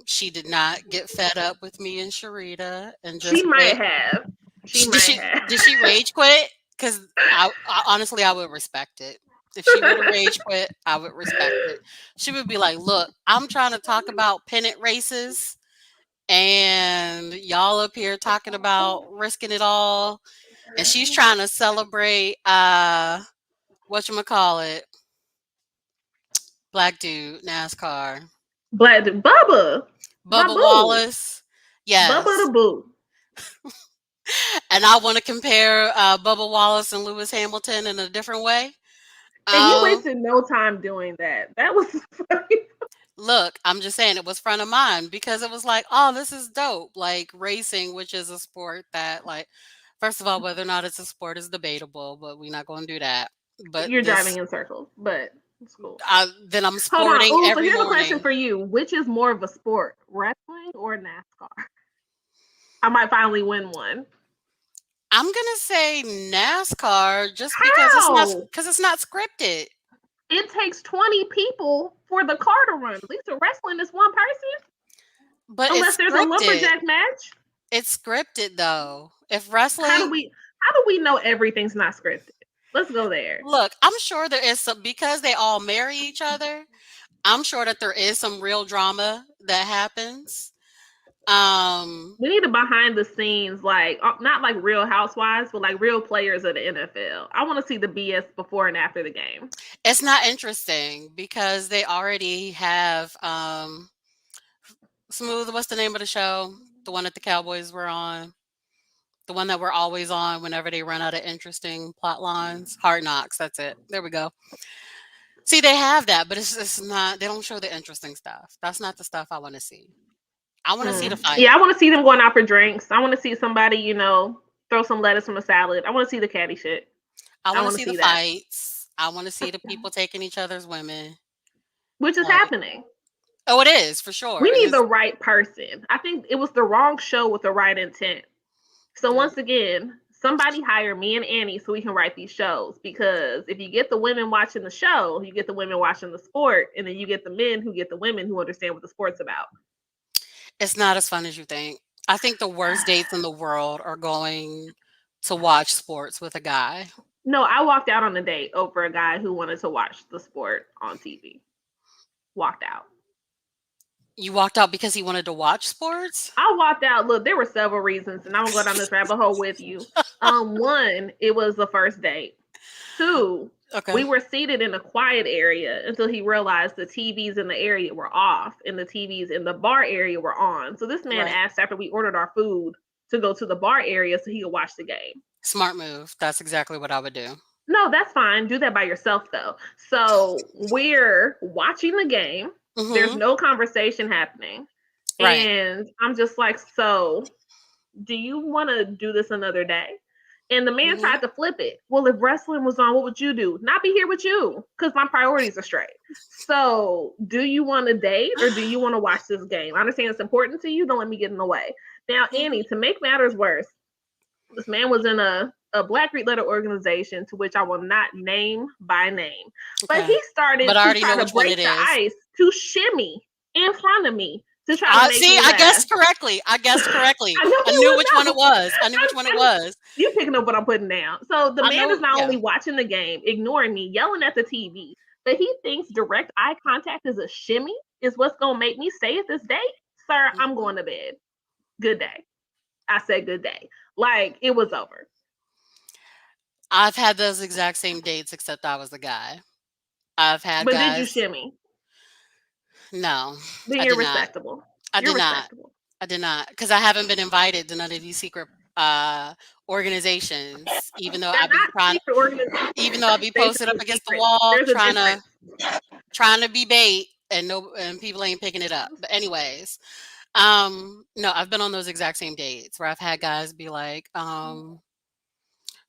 She did not get fed up with me and Cherita and just. She might have. Did she rage quit? Because I honestly, I would respect it. If she would have rage quit, I would respect it. She would be like, look, I'm trying to talk about pennant races and y'all up here talking about risking it all, and she's trying to celebrate whatchamacallit, black dude, NASCAR. Black dude, Bubba, my Bubba boo, Wallace. Bubba Yes. the boo. And I want to compare Bubba Wallace and Lewis Hamilton in a different way. And you Um, wasted no time doing that. That was funny. Look, I'm just saying it was front of mind because it was like, oh, this is dope. Like racing, which is a sport that, like, first of all, whether or not it's a sport is debatable, but we're not going to do that. But You're driving this, in circles, but it's cool. then I'm Hold on. sporting Oh, so every here's a question morning. for you. Which is more of a sport, wrestling or NASCAR? I might finally win one. I'm gonna say NASCAR just How? because it's not scripted. It takes 20 people for the car to run. At least the wrestling is one person, But unless it's there's a scripted. lumberjack match. It's scripted though. If How do wrestling, we how do we know everything's not scripted? Let's go there. look, I'm sure there is some because they all marry each other. I'm sure that there is some real drama that happens. We need a behind the scenes, like not like Real Housewives, but like real players of the NFL. I want to see the BS before and after the game. It's not interesting because they already have Smooth. What's the name of the show? The one that the Cowboys were on. The one that we're always on whenever they run out of interesting plot lines. Hard Knocks. That's it. There we go. See, they have that, but it's not. They don't show the interesting stuff. That's not the stuff I want to see. I want to see the Yeah, fight. I want to see them going out for drinks. I want to see somebody, throw some lettuce on a salad. I want to see the catty shit. I I want to want to see the see that, fights. I want to see the people taking each other's women. which is Like, happening. oh, it is for sure. We And need it's the right person. I think it was the wrong show with the right intent. So yeah. once again, somebody hire me and Annie so we can write these shows. Because if you get the women watching the show, you get the women watching the sport, and then you get the men who get the women who understand what the sport's about. It's not as fun as you think. I think the worst dates in the world are going to watch sports with a guy. No, I walked out on a date over a guy who wanted to watch the sport on TV. Walked out. You walked out because he wanted to watch sports? I walked out. Look, there were several reasons, and I'm gonna go down this rabbit hole with you. One, it was the first date. Two, Okay. we were seated in a quiet area until he realized the TVs in the area were off and the TVs in the bar area were on. So this man Right. asked after we ordered our food to go to the bar area so he could watch the game. Smart move. That's exactly what I would do. No, that's fine. Do that by yourself though. So we're watching the game. There's Mhm. no conversation happening. Right. And I'm just like, so do you want to do this another day? And the man Mhm. tried to flip it. Well, if wrestling was on, what would you do? Not be here with you because my priorities are straight. So, do you want to date or do you want to watch this game? I understand it's important to you. Don't let me get in the way. Now, Annie, to make matters worse, this man was in a Black Greek letter organization to which I will not name by name. But Okay. he started But I to already try know to which one break it the is. ice to shimmy in front of me to try to make See, me I laugh. guessed correctly. I guessed correctly. I know I you knew would which one know. it was. I knew which one it was. You picking up what I'm putting down. So the I man know, is not yeah. only watching the game, ignoring me, yelling at the TV, but he thinks direct eye contact is a shimmy, is what's gonna make me stay at this date. Sir, I'm Mhm. going to bed. Good day. I said good day. Like it was over. I've had those exact same dates, except I was the guy. I've had But did you guys. shimmy? No, Then I you're did not. respectable. I You're did not. respectable. I did not because I haven't been invited to none of these secret organizations. Even though They're I be not trying, secret organizations. even though I be posted up Basically against the secret. wall, There's a difference. trying to be bait, and people ain't picking it up. But anyways, no, I've been on those exact same dates where I've had guys be like,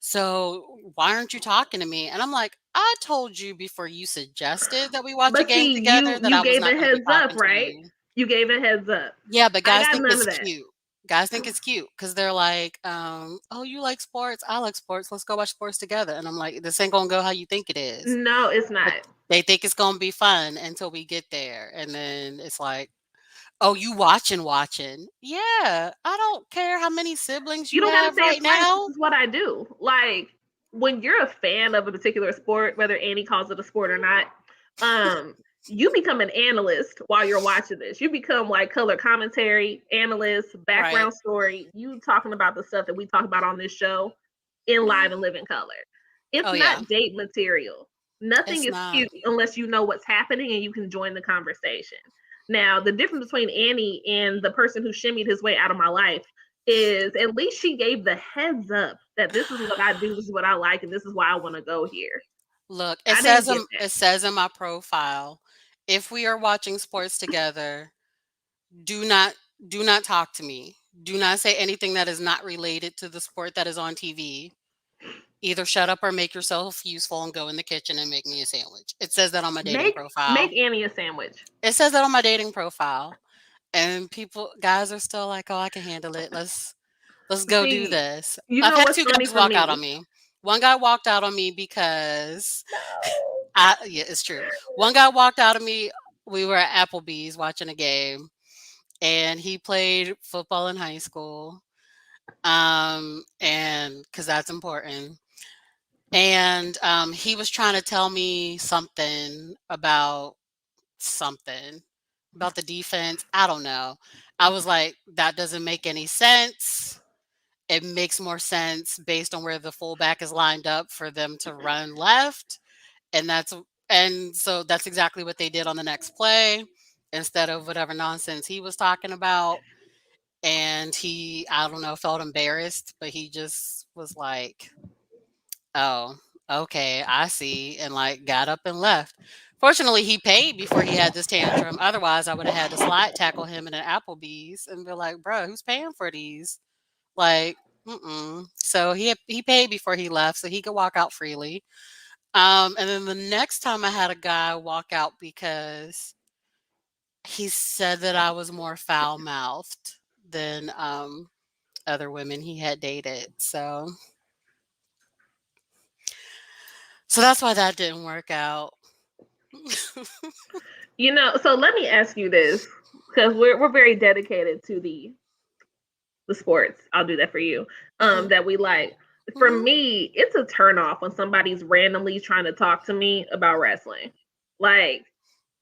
so why aren't you talking to me? And I'm like, I told you before you suggested that we watch a But game see, together that you I was gave not a going to be heads up, talking to right? you. You gave a heads up. Yeah, but I guys got think none it's of that. cute. Guys think it's cute because they're like, oh, you like sports? I like sports. Let's go watch sports together. And I'm like, this ain't going to go how you think it is. No, it's But not. they think it's going to be fun until we get there. And then it's like, oh, you watching. Yeah, I don't care how many siblings You you don't gotta have say right it twice. now. This is what I do. Like when you're a fan of a particular sport, whether Annie calls it a sport or not, you become an analyst while you're watching this. You become like color commentary, analyst, Right. background story. You talking about the stuff that we talk about on this show in live and living color. It's Oh not yeah, date material. Nothing it's is not. cute unless you know what's happening and you can join the conversation. Now, the difference between Annie and the person who shimmied his way out of my life is at least she gave the heads up that this is what I do, this is what I like, and this is why I want to go here. Look, I didn't get that. it says in my profile, if we are watching sports together, do not do not talk to me. Do not say anything that is not related to the sport that is on TV. Either shut up or make yourself useful and go in the kitchen and make me a sandwich. It says that on my dating Make profile. Annie a sandwich. It says that on my dating profile. And guys are still like, "Oh, I can handle it. Let's go do See, this." you I've know had what's 2 funny guys for walk out on me? me. One guy walked out on me because No. yeah, it's true. One guy walked out on me. We were at Applebee's watching a game, and he played football in high school. And because that's important. And he was trying to tell me something about the defense. I don't know. I was like, that doesn't make any sense. It makes more sense based on where the fullback is lined up for them to run left. And so that's exactly what they did on the next play instead of whatever nonsense he was talking about. And I don't know, felt embarrassed, but he just was like, "Oh, okay, I see," and, like, got up and left. Fortunately, he paid before he had this tantrum, otherwise, I woulda had to slide tackle him in an Applebee's and be like, "Bruh, who's paying for these?" Like, mm-mm. So he paid before he left so he could walk out freely. And then the next time I had a guy walk out because he said that I was more foul-mouthed than, other women he had dated, so that's why that didn't work out. So let me ask you this, because we're very dedicated to the sports. I'll do that for you. Mhm, That we like. For mhm, me, it's a turn off when somebody's randomly trying to talk to me about wrestling. Like,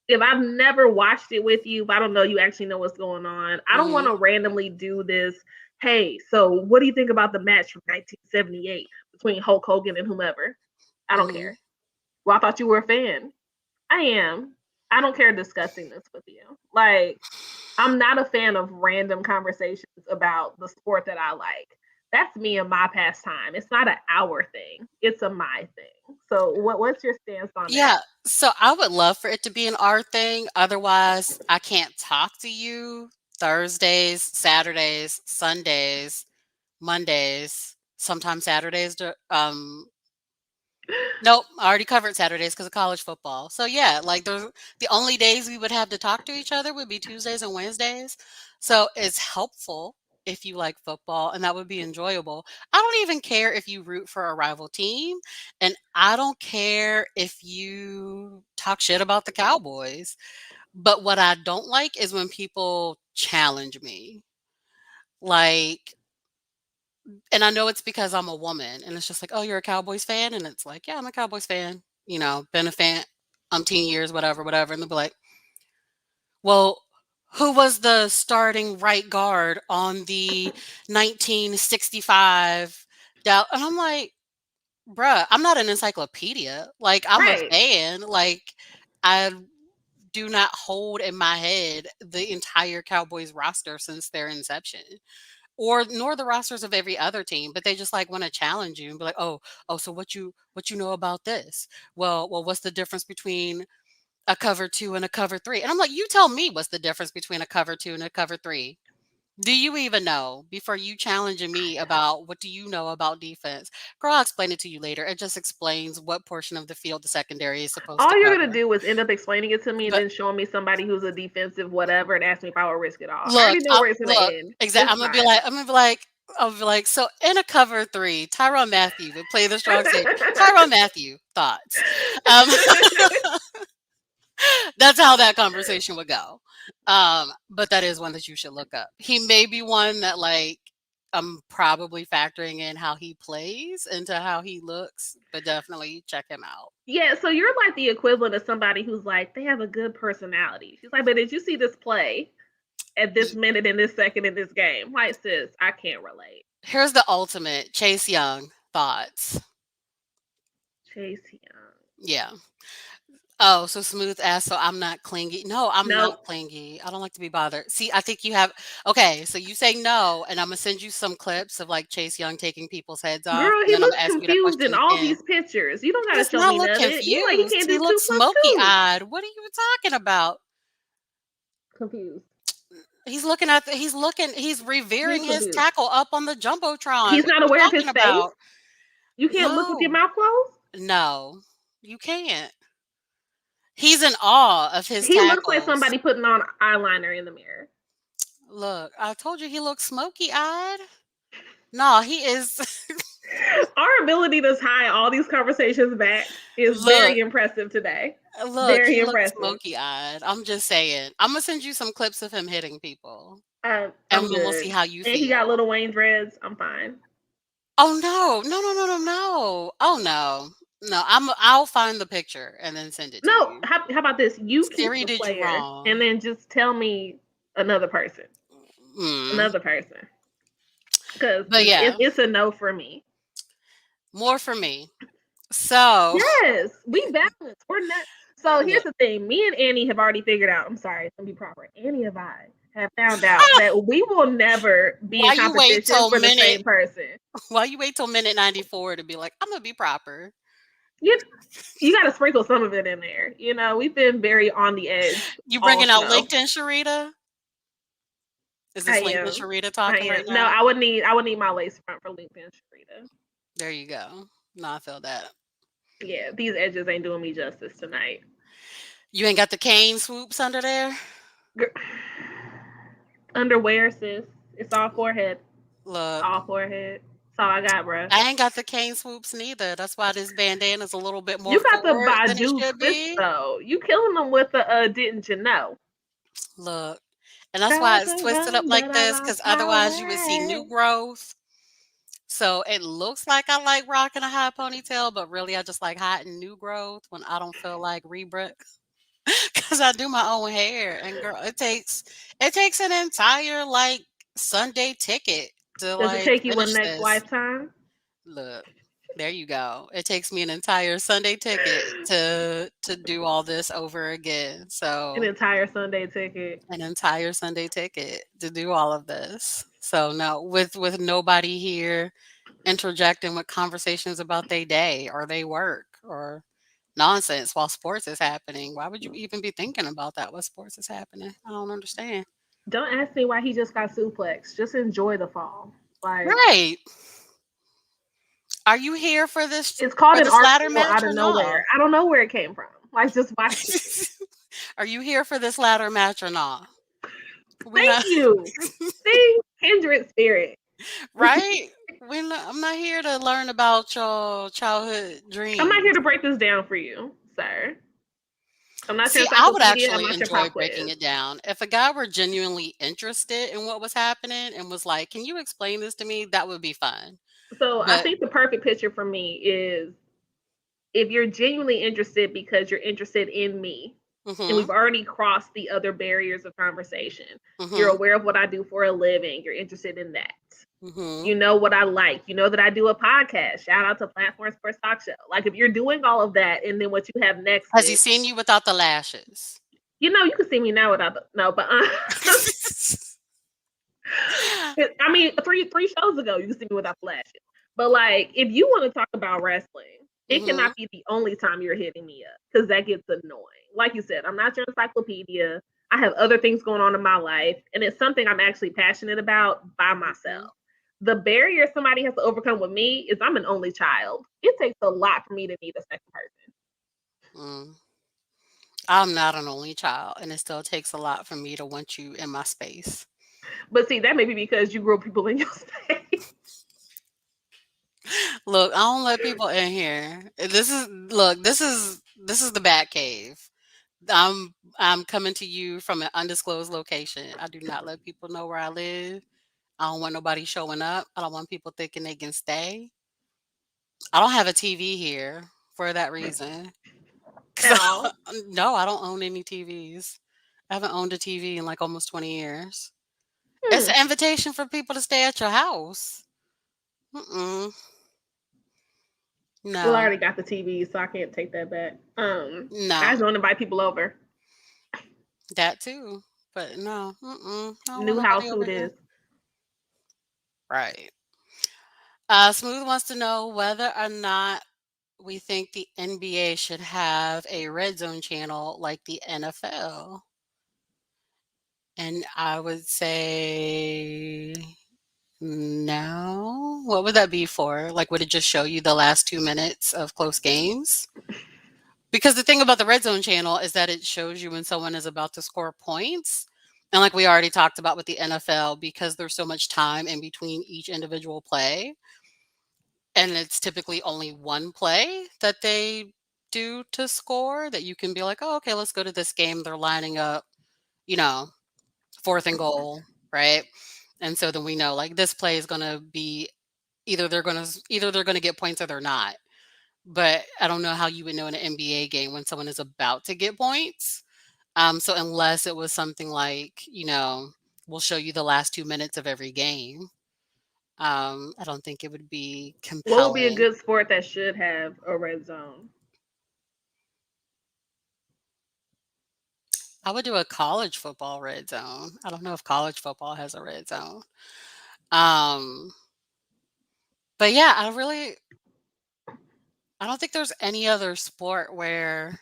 if I've never watched it with you, if I don't know you actually know what's going on, I don't want mhm, to randomly do this. Hey, so what do you think about the match from 1978 between Hulk Hogan and whomever? I don't mhm. care. Well, I thought you were a fan. I am. I don't care discussing this with you. Like, I'm not a fan of random conversations about the sport that I like. That's me and my pastime. It's not an our thing. It's a my thing. So what's your stance on that? Yeah, so I would love for it to be an art thing, otherwise, I can't talk to you Thursdays, Saturdays, Sundays, Mondays, sometimes Saturdays, nope, I already covered Saturdays because of college football. So yeah, like the only days we would have to talk to each other would be Tuesdays and Wednesdays. So it's helpful if you like football and that would be enjoyable. I don't even care if you root for a rival team and I don't care if you talk shit about the Cowboys. But what I don't like is when people challenge me. Like and I know it's because I'm a woman, and it's just like, "Oh, you're a Cowboys fan?" And it's like, "Yeah, I'm a Cowboys fan." Been a fan umpteen years, whatever, whatever. And they'll be like, "Well, who was the starting right guard on the 1965 Dow?" And I'm like, "Bruh, I'm not an encyclopedia. Like, I'm a Right. fan. Like, I do not hold in my head the entire Cowboys roster since their inception." Or nor the rosters of every other team, but they just like want to challenge you and be like, "Oh, so what you know about this? Well, what's the difference between a cover 2 and a cover 3?" And I'm like, "You tell me what's the difference between a cover 2 and a cover 3. Do you even know before you challenging me about what do you know about defense?" Girl, I'll explain it to you later. It just explains what portion of the field the secondary is supposed to All you're gonna cover. do is end up explaining it to me and But then showing me somebody who's a defensive whatever and ask me if I would risk it all. I look, already know where it's gonna end. exactly. It's fine. I'll be like, so in a cover 3, Tyrann Mathieu would play the strong safety. Tyrann Mathieu, thoughts. Um, that's how that conversation would go. But that is one that you should look up. He may be one that like I'm probably factoring in how he plays into how he looks, but definitely check him out. Yeah, so you're like the equivalent of somebody who's like, they have a good personality. She's like, but did you see this play at this minute in this second in this game? Like, sis, I can't relate. Here's the ultimate Chase Young thoughts. Chase Young. Yeah. Oh, so Smooth asked, so I'm not clingy. No, I'm Nope. not clingy. I don't like to be bothered. See, I think you have okay, so you say no, and I'm gonna send you some clips of like Chase Young taking people's heads off, Girl, and he then I'm looks gonna ask you that confused in question all again. these pictures. You don't He gotta does show not me look nothing. You like he confused. can't He do 2 looks plus smoky 2. eyed. What are you talking about? Confused. He's he's revering He's his confused. tackle up on the Jumbotron. He's What not are you aware of his talking face. about? You can't look with your No, mouth closed. no, you can't. He's in awe of his He looks like tackles. somebody putting on eyeliner in the mirror. Look, I told you he looks smoky eyed. No, he is. Our ability to tie all these conversations back is Look, very impressive today. look, Very he looks impressive. smoky eyed. I'm just saying. I'm gonna send you some clips of him hitting people, I'm and then we'll good. see how you And he got feel. Little Wayne dreads. I'm fine. Oh no! Oh no! I'll find the picture and then send it to No, you. how about this? You keep Siri the did you player wrong. and then just tell me another person. Mm. Another person. Because But yeah, it's a no for me. more for me. So Yes, we balance. We're not. So here's the thing. Me and Annie have already figured out. I'm sorry, let me be proper. Annie and I have found out that we will never be why in you wait competition till for the minute? same person. Why you wait till minute 94 to be like, I'm gonna be proper? You got to sprinkle some of it in there. You know, we've been very on the edge. You all bringing out snow. LinkedIn, Cherita? Is I this am. LinkedIn Cherita I talking am. right No, now? I would need my lace front for LinkedIn Sharita. There you go. No, I feel that. Yeah, these edges ain't doing me justice tonight. You ain't got the cane swoops under there? Underwear, sis. It's all forehead. Look, All forehead. That's all I got, bruh. I ain't got the cane swoops neither. That's why this bandana's a little bit more You got the forward than it Badu should twist be. though. You killing them with the didn't you know? Look, and that's why it's twisted up like this, because otherwise you would see new growth. So it looks like I like rocking a high ponytail, but really I just like hot and new growth when I don't feel like rebrick. Because I do my own hair, and girl, it takes an entire like Sunday ticket to Does it like take you a finish next this. lifetime? Look, there you go. It takes me an entire Sunday ticket to do all this over again. An So entire Sunday ticket. an entire Sunday ticket to do all of this. So no, with nobody here interjecting with conversations about their day or they work or nonsense while sports is happening. Why would you even be thinking about that while sports is happening? I don't understand. Don't ask me why he just got suplex. Just enjoy the fall. Like Right. Are you here for this it's called an ladder arc match out or of no? nowhere. I don't know where it came from. Like just watch it. Are you here for this ladder match or not? Thank you. See, kindred spirit. Right? I'm not here to learn about your childhood dreams. I'm not here to break this down for you, sir. I'm not your See, I would encyclopedia. I'm actually not your enjoy pop breaking quiz. it down. If a guy were genuinely interested in what was happening and was like, "Can you explain this to me?" That would be fun. So I But think the perfect picture for me is if you're genuinely interested because you're interested in me, and mhm, we've already crossed the other barriers of conversation. You're mhm, aware of what I do for a living. You're interested in that. mhm. You know what I like. You know that I do a podcast. Shout out to Platform Sports Talk Show. Like if you're doing all of that, and then what you have next Has he is, seen you without the lashes? you know, you can see me now without the no, but I mean, three shows ago, you can see me without lashes. But like, if you want to talk about wrestling, it Mhm. cannot be the only time you're hitting me up because that gets annoying. Like you said, I'm not your encyclopedia. I have other things going on in my life, and it's something I'm actually passionate about by myself. The barrier somebody has to overcome with me is I'm an only child. It takes a lot for me to need a second person. Mm. I'm not an only child, and it still takes a lot for me to want you in my space. But see, that may be because you grew up people in your space. Look, I don't let people in here. This is the Bat Cave. I'm coming to you from an undisclosed location. I do not let people know where I live. I don't want nobody showing up. I don't want people thinking they can stay. I don't have a TV here for that reason. At all. No, I don't own any TVs. I haven't owned a TV in like almost 20 years. It's Hmm. an invitation for people to stay at your house. Mm-mm. Well, I No, already got the TV, so I can't take that back. I no, just want to invite people over. that too. But no, I don't want New house, nobody who over it here. is. Right. Smooth wants to know whether or not we think the NBA should have a red zone channel like the NFL. And I would say no. What would that be for? Like, would it just show you the last 2 minutes of close games? Because the thing about the red zone channel is that it shows you when someone is about to score points. And like we already talked about with the NFL, because there's so much time in between each individual play, and it's typically only one play that they do to score, that you can be like, oh, okay, let's go to this game. They're lining up, you know, fourth and goal, right? And so then we know like this play is going to be either they're going to get points or they're not. But I don't know how you would know in an NBA game when someone is about to get points. So unless it was something like, we'll show you the last 2 minutes of every game. I don't think it would be What would be a compelling. good sport that should have a red zone? I would do a college football red zone. I don't know if college football has a red zone. Um, but yeah, I don't think there's any other sport where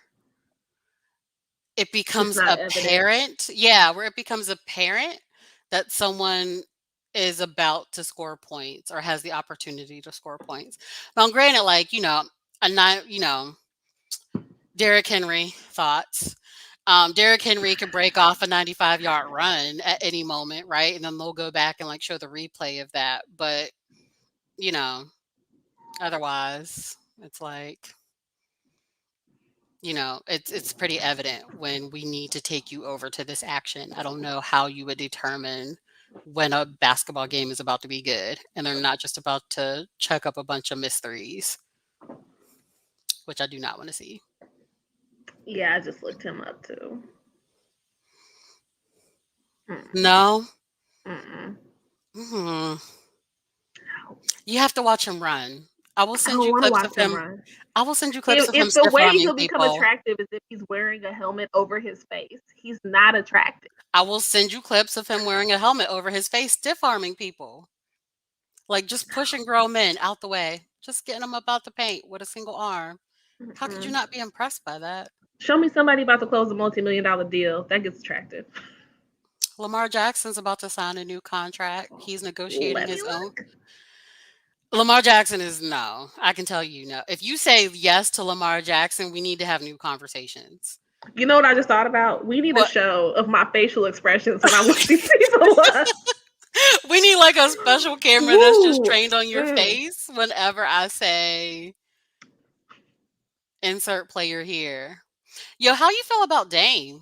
it It's becomes not evident. apparent. Yeah, where it becomes apparent that someone is about to score points or has the opportunity to score points. Now, granted, like, a nine, Derrick Henry thoughts. Derrick Henry could break off a 95-yard run at any moment, right? And then they'll go back and like show the replay of that. But, you know, otherwise, it's like, it's pretty evident when we need to take you over to this action. I don't know how you would determine when a basketball game is about to be good and they're not just about to chuck up a bunch of missed threes, which I do not want to see. Yeah, I just looked him up too. No. Mm-mm. Hmm. You have to watch him run. I will I send don't you want to clips watch of him him. run. I will send you clips of him If the stiff way arming he'll become people. attractive is if he's wearing a helmet over his face, he's not attractive. I will send you clips of him wearing a helmet over his face, stiff arming people. Like just pushing grown men out the way, just getting them up out the paint with a single arm. How could you Mm-mm. not be impressed by that? Show me somebody about to close a multi-million-dollar deal that gets attractive. Lamar Jackson's about to sign a new contract. He's negotiating Let me his own. look. Lamar Jackson is no. I can tell you no. If you say yes to Lamar Jackson, we need to have new conversations. You know what I just thought about? We need a What? show of my facial expressions when I look these people up. We need like a special camera that's just Woo. trained on your face whenever I say insert player here. Yo, how you feel about Dame?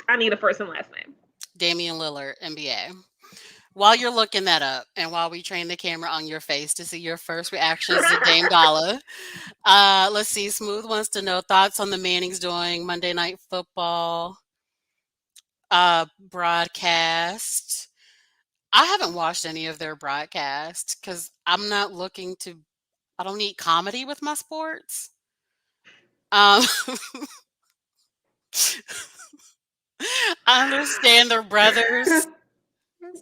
I need a first and last name. Damian Lillard, NBA. While you're looking that up and while we train the camera on your face to see your first reactions to Dame Dollar, let's see. Smooth wants to know thoughts on the Mannings doing Monday Night Football broadcast. I haven't watched any of their broadcasts because I'm not looking to. I don't need comedy with my sports. Um, I understand they're brothers.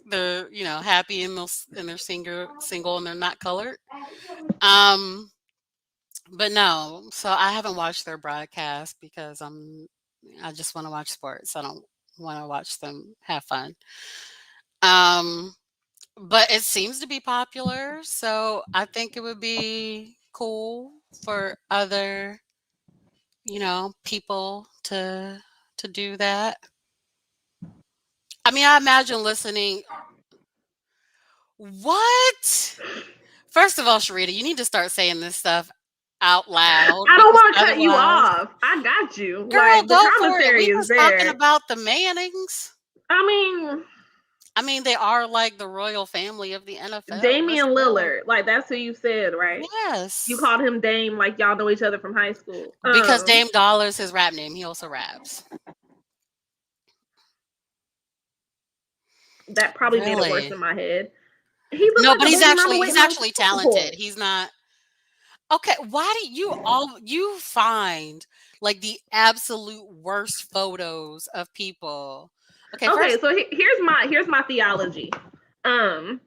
They're happy and they're single and they're not colored. Um, but no, so I haven't watched their broadcast because I just want to watch sports. I don't want to watch them have fun. Um, but it seems to be popular, so I think it would be cool for other, people to do that. I mean, I imagine listening. What? First of all, Cherita, you need to start saying this stuff out loud I don't because want to cut you otherwise, off. I got you. girl, Like the go for it. commentary We is just talking there. about the Mannings. I mean, I mean, they are like the royal family of the NFL. Let's Damian go. Lillard, like that's who you said, right? You Yes. called him Dame, like y'all know each other from high school. Because Dame Dollar is his rap name. He also raps. That probably made it worse Really? in my head. He looked No, like but a he's baby mama actually waiting he's on actually child talented. support. He's not. Okay, why do you find like the absolute worst photos of people? Okay, Okay, first so here's my theology. Um,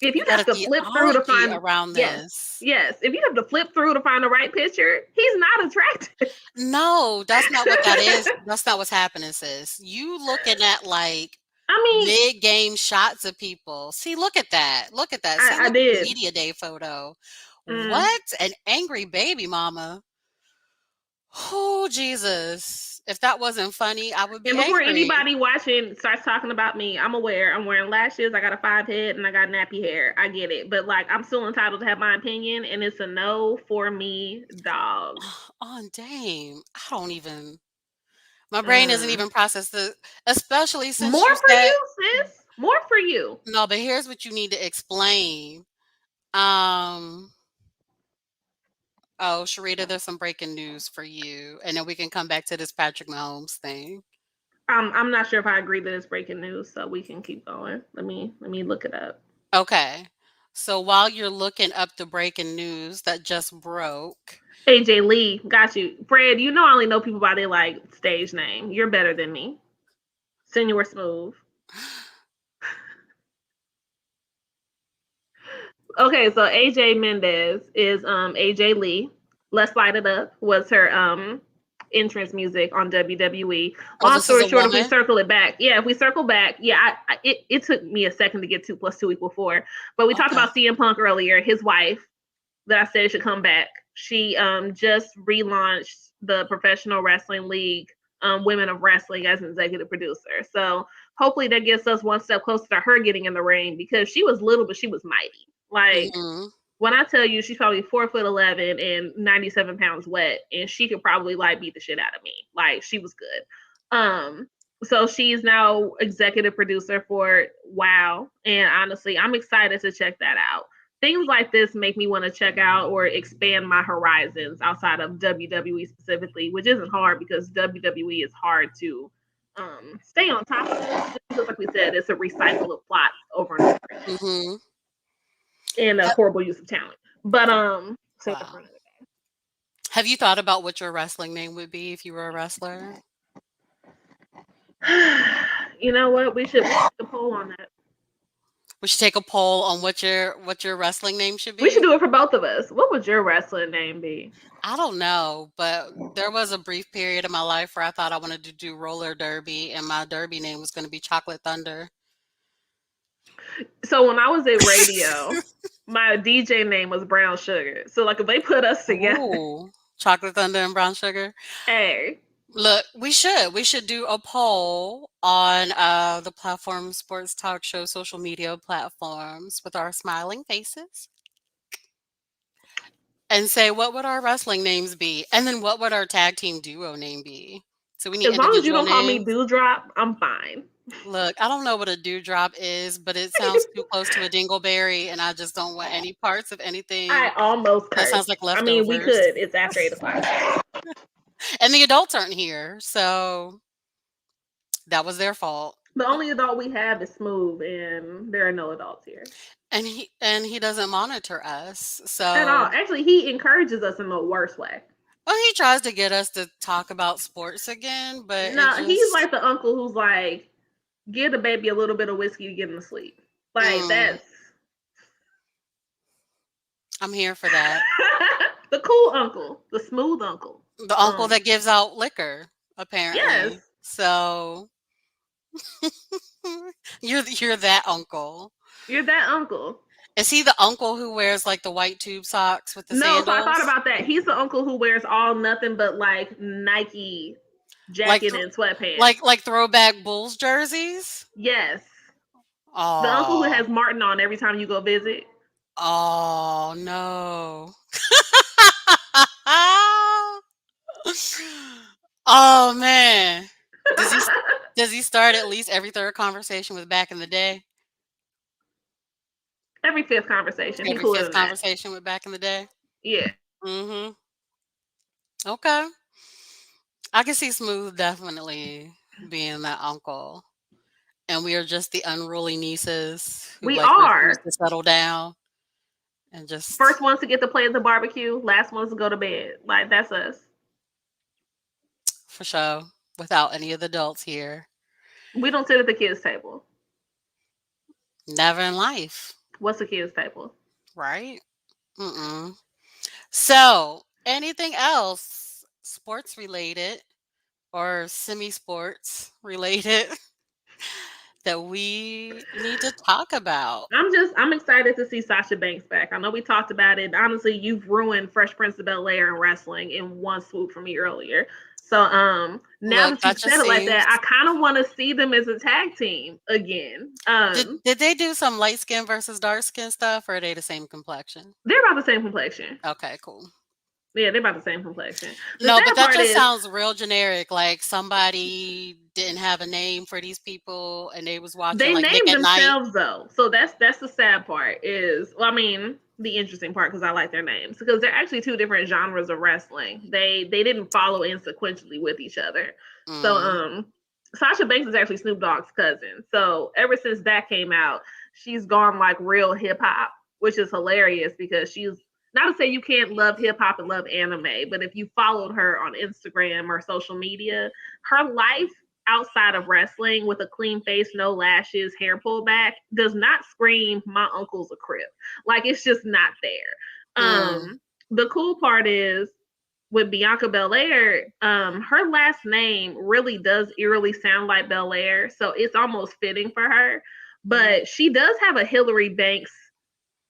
if you you got have a to flip through to theology find around yes, this. yes, if you have to flip through to find the right picture, he's not attractive. No, that's not what that is. That's not what's happening, sis. You looking at like I mean, mid-game shots of people. See, look at that. Look at that. See, I look at the did. media day photo. Mm. What? An angry baby mama. Oh, Jesus. If that wasn't funny, I would be And before angry. anybody watching starts talking about me, I'm aware. I'm wearing lashes. I got a 5 head and I got nappy hair. I get it, but like I'm still entitled to have my opinion, and it's a no for me, dog. Oh, dang. I don't even, my brain isn't Mm. even processed the, especially since More you for said, you, sis. More for you. no, but here's what you need to explain. Um, oh, Cherita, there's some breaking news for you. And then we can come back to this Patrick Mahomes thing. I'm not sure if I agree that it's breaking news, so we can keep going. Let me look it up. Okay. So while you're looking up the breaking news that just broke, AJ Lee, got you. Fred, you know I only know people by their like stage name. You're better than me. Senor Smooth. Okay, so AJ Mendez is AJ Lee. Let's Light It Up was her entrance music on WWE. oh, Long this is story a short, if we woman? circle it back, yeah, if we circle back, yeah, it took me a second to get 2 plus 2 equal 4. But we talked Okay. about CM Punk earlier. His wife that I said should come back. She just relaunched the Professional Wrestling League, Women of Wrestling, as an executive producer. So hopefully that gets us one step closer to her getting in the ring, because she was little but she was mighty. Like, Hmm. when I tell you she's probably 4'11" and 97 pounds wet, and she could probably like beat the shit out of me. Like, she was good. So she's now executive producer for WoW, and honestly, I'm excited to check that out. Things like this make me want to check out or expand my horizons outside of WWE specifically, which isn't hard because WWE is hard to stay on top of. Just like we said, it's a recycle of plots over and over again, Hmm. and a horrible use of talent. But save that for Wow. another Have you thought about what your wrestling name would be if you were a wrestler? day. You know what? We should take a poll on that. We should take a poll on what your wrestling name should We should be. do it for both of us. What would your wrestling name be? I don't know, but there was a brief period in my life where I thought I wanted to do roller derby, and my derby name was going to be Chocolate Thunder. So when I was at radio, my DJ name was Brown Sugar. So like if they put us together, Ooh, Chocolate Thunder and Brown Sugar. hey, Look, we should do a poll on the platform Sports Talk Show social media platforms with our smiling faces and say what would our wrestling names be, and then what would our tag team duo name be. So we need as long as you individual don't call me names. Dewdrop, I'm fine. Look, I don't know what a dewdrop is, but it sounds too close to a dingleberry, and I just don't want any parts of anything I almost that sounds cursed. like I mean, we leftovers. could. It's after 8 o'clock. And the adults aren't here, so that was their fault. The only adult we have is Smooth, and there are no adults here And he doesn't monitor us. at all. So, Actually, he encourages us in the worst way. well, he tries to get us to talk about sports again, but it No, he's just like the uncle who's like, give the baby a little bit of whiskey to get him to sleep. Like mm, that's I'm here for that. the cool uncle, the smooth uncle. The uncle that gives out liquor, Yes, apparently. So you're that uncle. you're that uncle. Is he the uncle who wears like the white tube socks with the No, so I thought sandals? about that. He's the uncle who wears all nothing but like Nike Like jacket and sweatpants. like throwback Bulls jerseys? Yes, the uncle who Oh. has Martin on every time you go visit. Oh no. Oh man. Does he Does he start at least every third conversation with back in the day? Every fifth conversation. He Every cooler fifth than that. conversation with back in the day? Yeah. Mm-hmm. Okay. I can see Smooth definitely being that uncle. And we are just the unruly nieces who We like refuse are. to settle down and just First ones to get to play at the barbecue, last ones to go to bed. Like, that's us. for sure without any of the adults here. We don't sit at the kids' table. Never in life, What's the kids' table? right? Mm-mm. So, anything else sports related or semi sports related that we need to talk about? I'm excited to see Sasha Banks back. I know we talked about it. Honestly, you've ruined Fresh Prince of Bel Air and wrestling in one swoop for me earlier. So now Look, that that you've just said it like that, seems. I kind of want to see them as a tag team again. Did they do some light skin versus dark skin stuff, or are they the same complexion? They're about the same complexion. Okay, cool. Yeah, they're about the same complexion. The No, but sad that part just is sounds real generic. Like somebody didn't have a name for these people, and they was watching they like Nick named at Night. themselves though, so that's the sad part. Is well, I mean, the interesting part because I like their names because they're actually two different genres of wrestling. They didn't follow in sequentially with each other. So Mm, Sasha Banks is actually Snoop Dogg's cousin. So ever since that came out, she's gone like real hip hop, which is hilarious because she's not to say you can't love hip hop and love anime, but if you followed her on Instagram or social media, her life outside of wrestling with a clean face, no lashes, hair pulled back, does not scream my uncle's a crip. Like it's just not there. mm, The cool part is with Bianca Belair, her last name really does eerily sound like Belair, so it's almost fitting for her. mhm, But she does have a Hillary Banks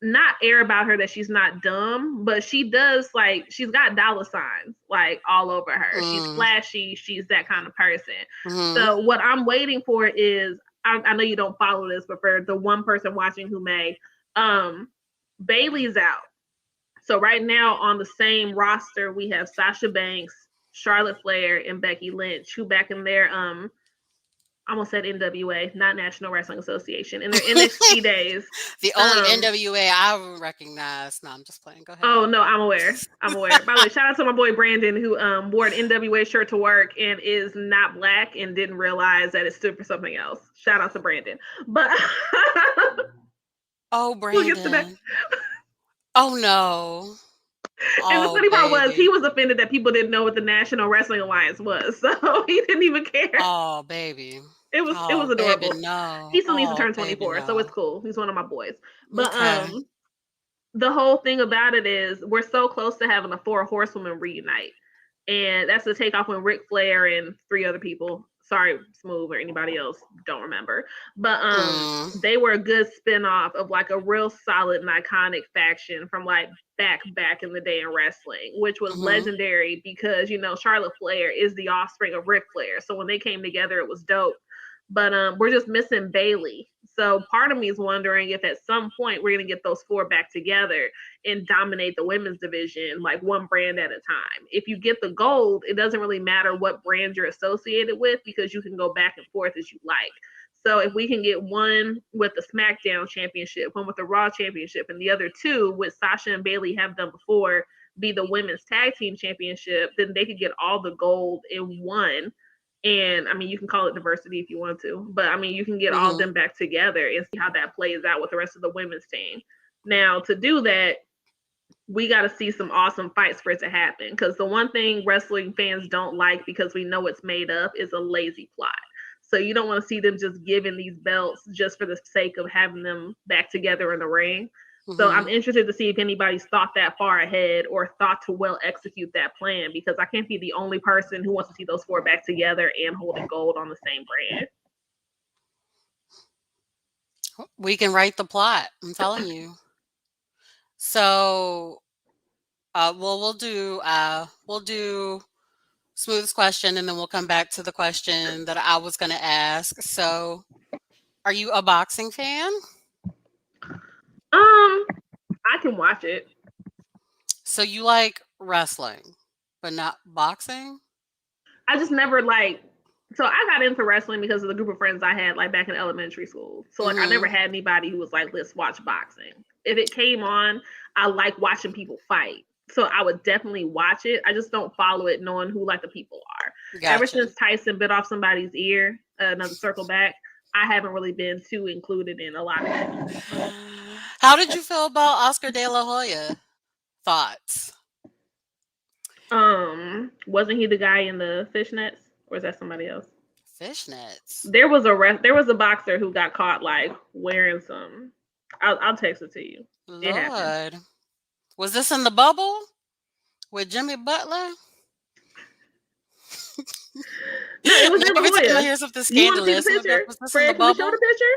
not air about her that she's not dumb, but she does like she's got dollar signs like all over her. She's mm, flashy, she's that kind of person. mhm. So what I'm waiting for is I know you don't follow this, but for the one person watching who may, Bailey's out. So right now on the same roster we have Sasha Banks, Charlotte Flair, and Becky Lynch, who back in their I almost said NWA, not National Wrestling Association, in their NXT days. The only NWA I recognize. No, I'm just playing. Go ahead. Oh no, I'm aware. I'm aware. By the way, shout out to my boy Brandon who wore an NWA shirt to work and is not black and didn't realize that it stood for something else. Shout out to Brandon. But Oh, we'll get to that. Brandon. Oh no. And the Oh, funny part was he baby. was offended that people didn't know what the National Wrestling Alliance was, so he didn't even care. Oh, baby. It was Oh, baby, adorable. no. He still needs to Oh, turn baby, 24, so it's no. cool. He's one of my boys. But Okay. the whole thing about it is we're so close to having a four horsewomen reunite. And that's the takeoff when Ric Flair and three other people, sorry, Smooth or anybody else, don't remember. But Mm, they were a good spin-off of like a real solid and iconic faction from like back in the day in wrestling, which was mhm, legendary because Charlotte Flair is the offspring of Ric Flair. So when they came together, it was dope. But we're just missing Bailey. So part of me is wondering if at some point we're gonna get those four back together and dominate the women's division like one brand at a time. If you get the gold, it doesn't really matter what brand you're associated with because you can go back and forth as you like. So if we can get one with the SmackDown Championship, one with the Raw Championship, and the other two, which Sasha and Bailey have done before, be the Women's Tag Team Championship, then they could get all the gold in one. And I mean, you can call it diversity if you want to, but I mean, you can get all of mhm, them back together and see how that plays out with the rest of the women's team. Now, to do that, we got to see some awesome fights for it to happen. Because the one thing wrestling fans don't like, because we know it's made up, is a lazy plot. So you don't want to see them just giving these belts just for the sake of having them back together in the ring. So I'm mhm. interested to see if anybody's thought that far ahead or thought to well execute that plan because I can't be the only person who wants to see those four back together and holding gold on the same brand. We can write the plot. I'm telling you. So, well, we'll do Smooth's question, and then we'll come back to the question that I was going to ask. So, are you a boxing fan? I can watch it. So you like wrestling, but not boxing? I just never like So I got into wrestling because of the group of friends I had like back in elementary school. So like I never had anybody who was like, let's watch boxing. If it came on, I like watching people fight. So I would definitely watch it. I just don't follow it knowing who like the people are. Ever Gotcha. since Tyson bit off somebody's ear, another circle back, I haven't really been too included in a lot of it. How did you feel about Oscar De La Hoya? Thoughts? Wasn't he the guy in the fishnets? Or is that somebody else? Fishnets. There was a boxer who got caught like wearing some. I'll text it to you. It happened. Lord. Was this in the bubble with Jimmy Butler? No, it was in Every time I Hoya. hear something You want to see scandalous, the I'm like, picture? was this in the Fred, can we show bubble? the picture?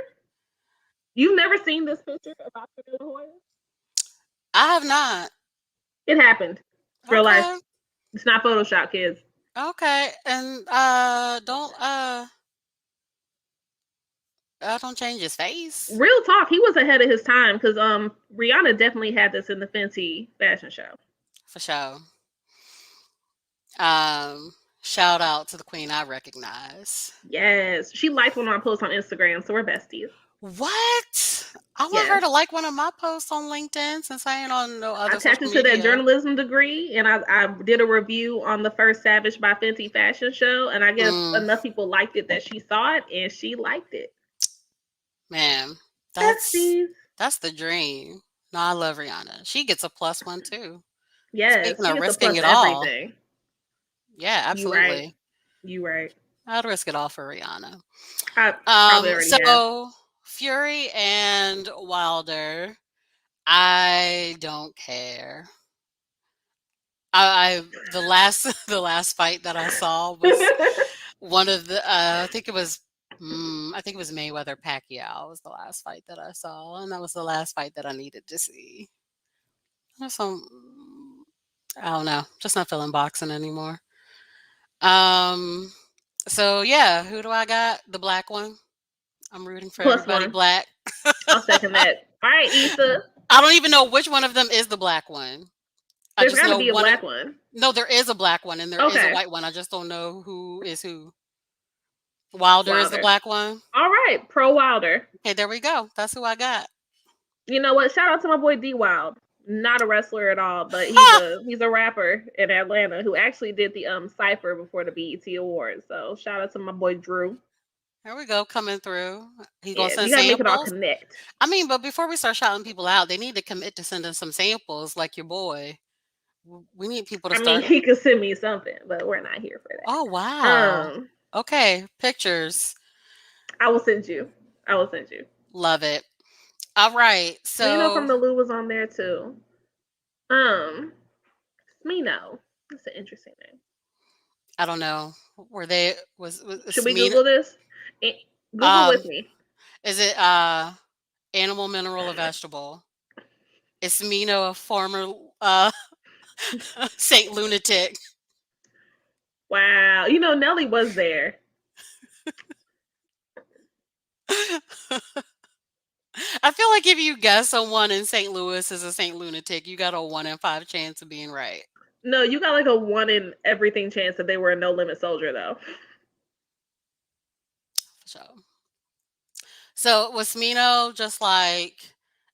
You've never seen this picture of Oscar De La Hoya? I have not. It happened. Real life. Okay. It's not Photoshop, kids. Okay. And don't change his face. Real talk, he was ahead of his time because Rihanna definitely had this in the Fenty fashion show. For sure. Shout out to the queen I recognize. Yes, she liked one of my posts on Instagram, so we're besties. What? I want her to like one of my posts on LinkedIn since I ain't on no other I tapped social into media. that journalism degree, and I did a review on the first Savage by Fenty fashion show, and I guess enough people liked it that she saw it and she liked it. Man, Besties. that's the dream. No, I love Rihanna. She gets a +1 too. Yes, Speaking she of gets a risking plus it all. everything. Yeah, absolutely. You right. I'd risk it all for Rihanna. I probably already have. Fury and Wilder, I don't care. The last fight that I saw was one of the I think it was Mayweather Pacquiao was the last fight that I saw, and that was the last fight that I needed to see. So I don't know, just not feeling boxing anymore. So yeah, who do I got? The black one. I'm rooting for everybody +1. black. I'll second that. All right, Issa. I don't even know which one of them is the black one. There's got to be a black one. No, there is a black one and there is a white one. I just don't know who is who. Wilder is the black one. All right, pro Wilder. Okay, there we go. That's who I got. You know what? Shout out to my boy D Wild. Not a wrestler at all, but he's a rapper in Atlanta who actually did the cipher before the BET Awards. So shout out to my boy Drew. There we go, coming through. He's gonna send you gotta samples. Make it all connect. I mean, but before we start shouting people out, they need to commit to sending some samples, like your boy. We need people to start. I mean, he could send me something, but we're not here for that. Oh wow. Okay, pictures. I will send you. Love it. All right. So you know, from the Lou was on there too. Smino. That's an interesting name. I don't know. Were they was Should we Google this? Google with me. Is it animal, mineral, or vegetable? Is Smino a former Saint Lunatic? Wow. You know, Nelly was there. I feel like if you guess someone in St. Louis is a Saint Lunatic, you got a 1 in 5 chance of being right. No, you got like a 1 in everything chance that they were a No Limit soldier, though. So was Smino just like,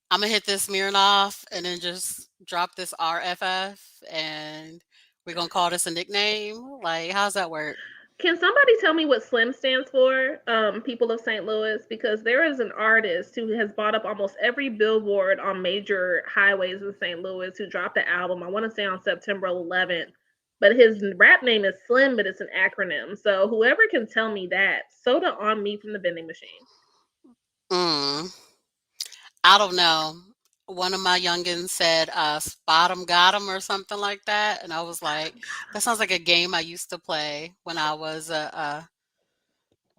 I'm gonna hit this Smirnoff and then just drop this RFF and we're gonna call this a nickname? Like, how's that work? Can somebody tell me what SLIM stands for? People of St. Louis, because there is an artist who has bought up almost every billboard on major highways in St. Louis who dropped the album, I want to say on September 11th, but his rap name is Slim, but it's an acronym. So whoever can tell me that, soda on me from the vending machine. I don't know. One of my youngins said spot 'em got 'em or something like that, and I was like, that sounds like a game I used to play when I was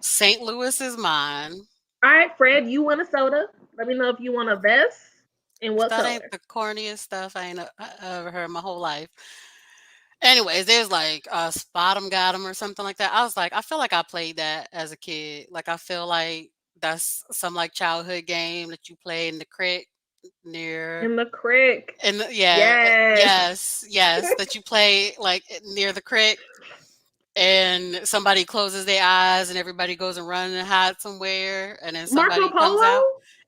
St. Louis is mine. All right, Fred, you want a soda? Let me know if you want a vest and what color. That ain't the corniest stuff I ain't ever heard my whole life. Anyways, there's like spot 'em got 'em or something like that. I was like, I feel like I played that as a kid. Like, I feel like that's some like childhood game that you play in the creek. In the creek. Yes, that you play like near the creek. and somebody closes their eyes and everybody goes and run and hide somewhere, and then Marco somebody comes out Polo?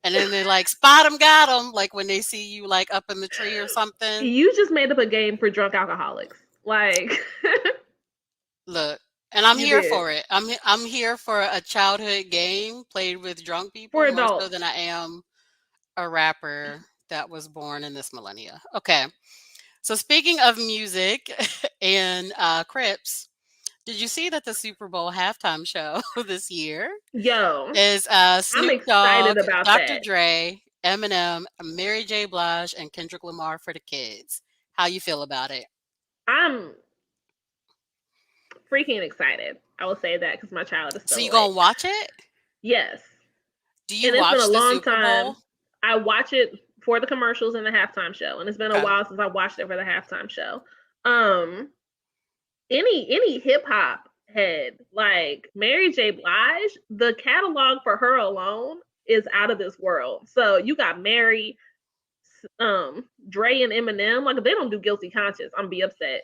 and then they like spot them, got them, like when they see you like up in the tree or something. You just made up a game for drunk alcoholics. Like, Look, and I'm you here did. for it. I'm here for a childhood game played with drunk For people more so adults. than I am a rapper that was born in this millennia. Okay. So speaking of music and Crips, did you see that the Super Bowl halftime show this year Yo, is I'm Snoop excited Dogg, about Dr. that. Dre, Eminem, Mary J. Blige, and Kendrick Lamar for the kids? How you feel about it? I'm freaking excited. I will say that because my child is So so you like, gonna watch it? yes. Do you And it's been a watch the long Super time. Bowl? I watch it for the commercials and the halftime show, and it's been a Okay. while since I watched it for the halftime show. Um, any hip hop head like Mary J. Blige, the catalog for her alone is out of this world. So you got Mary, Dre and Eminem. Like if they don't do Guilty Conscious, I'm be upset.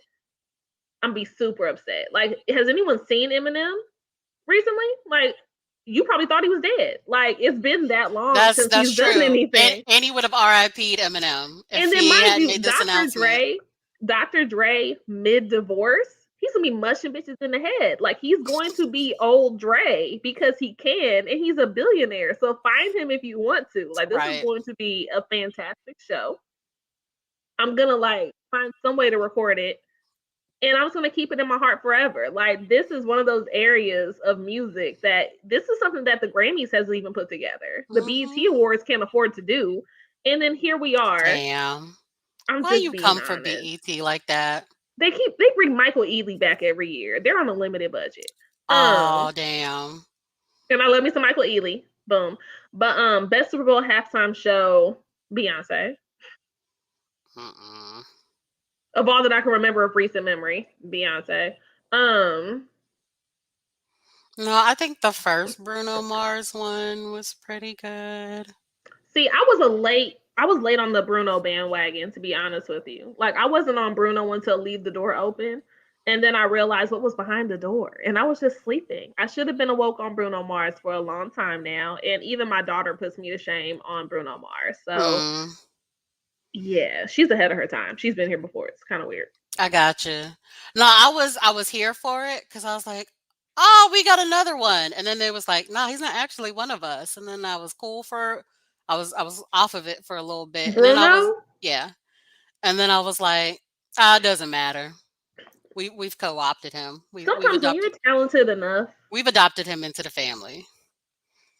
I'm be super upset. Like, has anyone seen Eminem recently? Like, you probably thought he was dead. Like, it's been that long That's since he's done true. anything. And he would have RIP'd Eminem if And then, he mind hadn't you, made this announcement. Dr. Dre, mid divorce, he's gonna be mushing bitches in the head. Like he's going to be old Dre because he can, and he's a billionaire. So find him if you want to. Like this is Right. going to be a fantastic show. I'm gonna like find some way to record it, and I'm just gonna keep it in my heart forever. Like this is one of those areas of music that this is something that the Grammys hasn't even put together. The BET Hmm. Awards can't afford to do, and then here we are. Damn. I'm Why just you being come for honest. BET like that? They bring Michael Ealy back every year. They're on a limited budget. Um, Oh, damn. and I love me some Michael Ealy. Boom. But best Super Bowl halftime show, Beyonce. Mm-mm. Of all that I can remember of recent memory, Beyonce. Um, No, I think the first Bruno Mars one was pretty good. See, I was late on the Bruno bandwagon, to be honest with you. Like I wasn't on Bruno until Leave the Door Open. And then I realized what was behind the door. And I was just sleeping. I should have been awoke on Bruno Mars for a long time now. And even my daughter puts me to shame on Bruno Mars. So Hmm. yeah, she's ahead of her time. She's been here before. It's kind of weird. I got you. No, I was here for it because I was like, oh, we got another one, and then they was like, no, he's not actually one of us, and then I was cool for, I was off of it for a little bit, and then I was, Bruno, yeah, and then I was like, ah, it doesn't matter. We've co-opted him. sometimes when you're talented enough, we've adopted him into the family.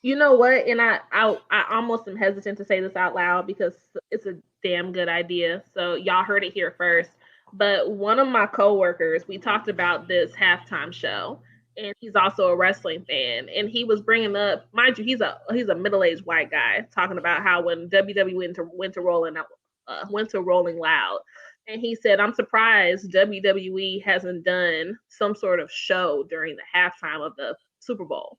you know what? And I almost am hesitant to say this out loud because it's a damn good idea. So y'all heard it here first. But one of my coworkers, we talked about this halftime show, and he's also a wrestling fan. And he was bringing up, mind you, he's a middle aged white guy talking about how when WWE went to Rolling Loud, and he said, "I'm surprised WWE hasn't done some sort of show during the halftime of the Super Bowl."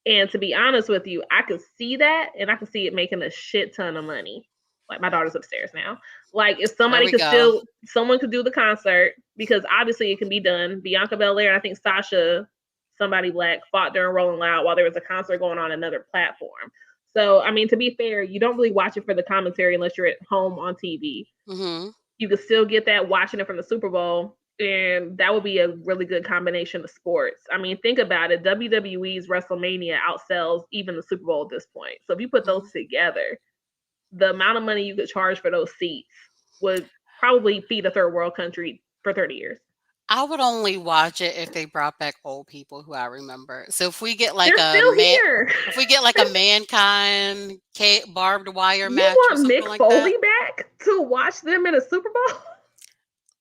And to be honest with you, I could see that and I could see it making a shit ton of money. Like my daughter's upstairs now. Like if There somebody we could go. someone could do the concert because obviously it can be done. Bianca Belair and I think Sasha, somebody black, fought during Rolling Loud while there was a concert going on another platform. So I mean, to be fair, you don't really watch it for the commentary unless you're at home on TV. Hmm. You could still get that watching it from the Super Bowl, and that would be a really good combination of sports. I mean, think about it. WWE's WrestleMania outsells even the Super Bowl at this point. So if you put those together, the amount of money you could charge for those seats would probably feed a third world country for 30 years. I would only watch it if they brought back old people who I remember. So if we get like They're a still man, here. if we get like a mankind barbed wire You match or want something Mick like Foley that, back to watch them in a Super Bowl?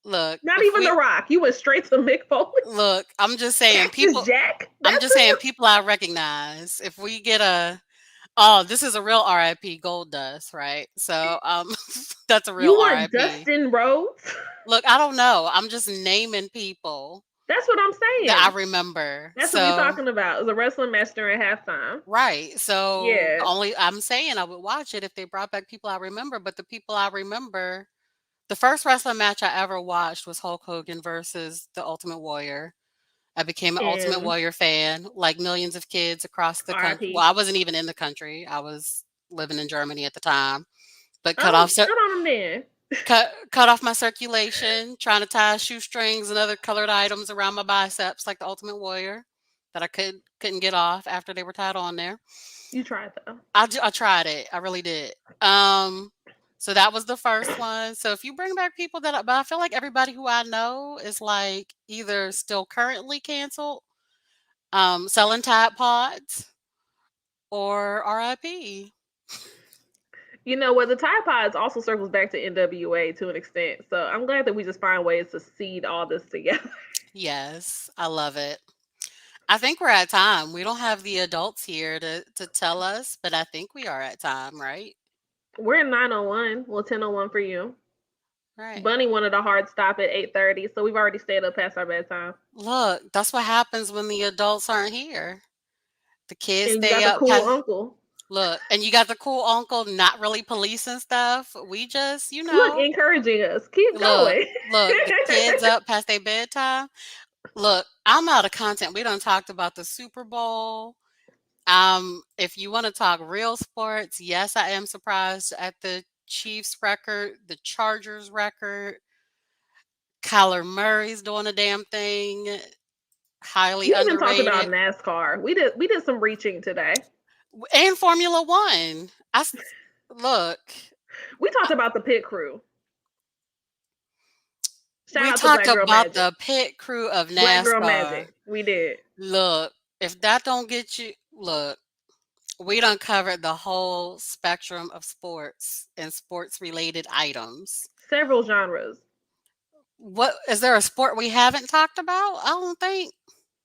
look, Not if even The we Rock. You went straight to Mick Foley. look, I'm just saying Cactus people. Jack. I'm That's just saying who people I recognize. If we get a, oh, this is a real RIP Gold Dust, right? So that's a real you want RIP. Dustin Rhodes. Look, I don't know. I'm just naming people That's what I'm that I saying. remember. That's what we're So talking about. It was a wrestling match during halftime. right. So Yeah. the only I'm saying I would watch it if they brought back people I remember, but the people I remember, the first wrestling match I ever watched was Hulk Hogan versus the Ultimate Warrior. I became an Ultimate And Warrior fan, like millions of kids across the country. Well, RIP. I wasn't even in the country. I was living in Germany at the time. But Oh, good on them then. cut off my circulation, trying to tie shoestrings and other colored items around my biceps like the Ultimate Warrior that I couldn't get off after they were tied on there. You tried though. I tried it. I really did. So that was the first one. So if you bring back people but I feel like everybody who I know is like either still currently canceled, selling Tide Pods, or RIP. You know what? The Tide Pods also circles back to NWA to an extent. So I'm glad that we just find ways to seed all this together. Yes, I love it. I think we're at time. We don't have the adults here to tell us, but I think we are at time, right? We're in 9:01. Well, 10:01 for you. Right. Bunny wanted a hard stop at 8:30, so we've already stayed up past our bedtime. Look, that's what happens when the adults aren't here. The kids And you got stay the up cool past. uncle. Look, and you got the cool uncle not really policing stuff. We just, Look, encouraging us. Keep going. look, the kids up past their bedtime. Look, I'm out of content. We done talked about the Super Bowl. If you want to talk real sports, yes, I am surprised at the Chiefs record, the Chargers record. Kyler Murray's doing a damn thing. Highly We even talked about underrated. NASCAR. We did some reaching today. And Formula One. Look. We talked about the pit crew. Shout We out to talked Black Girl about Magic. the pit crew of Black Girl NASCAR. Magic. We did. Look, if that don't get you, look, we done covered the whole spectrum of sports and sports related items. Several genres. What is there a sport we haven't talked about? I don't think.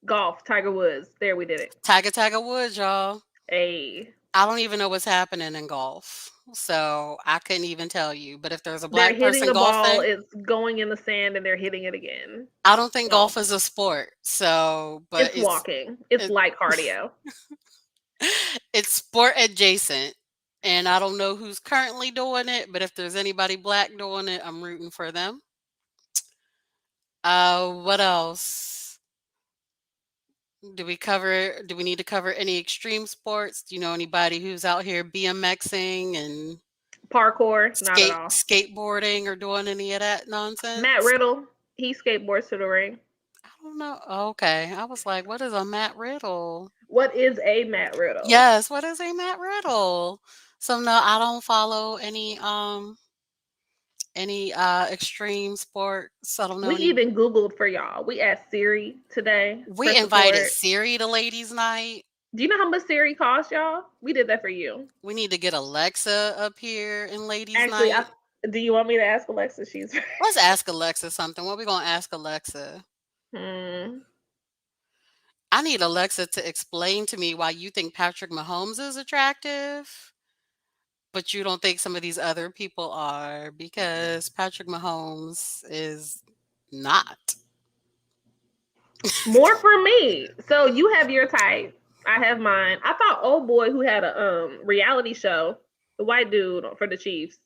Golf, Tiger Woods. There we did it. Tiger Woods, y'all. Hey. I don't even know what's happening in golf. So I couldn't even tell you. But if there's a They're black hitting person the ball, golfing, it's going in the sand and they're hitting it again. I don't think golf is a sport. So, but it's walking. It's light cardio. It's sport adjacent. And I don't know who's currently doing it, but if there's anybody black doing it, I'm rooting for them. What else? Do we need to cover any extreme sports? Do you know anybody who's out here BMXing and parkour? Not at all. Skateboarding or doing any of that nonsense? Matt Riddle, he skateboards to the ring. I don't know. Okay. I was like, what is a Matt Riddle? What is a Matt Riddle? Yes, what is a Matt Riddle? So no, I don't follow any extreme sports. I don't know. We even Googled for y'all. We asked Siri today. We invited Siri to ladies' night. Do you know how much Siri costs, y'all? We did that for you. We need to get Alexa up here in ladies' Actually, night. Do you want me to ask Alexa? Let's ask Alexa something. What are we gonna ask Alexa? I need Alexa to explain to me why you think Patrick Mahomes is attractive, but you don't think some of these other people are, because Patrick Mahomes is not. More for me. So you have your type. I have mine. I thought old boy who had a reality show, the white dude for the Chiefs.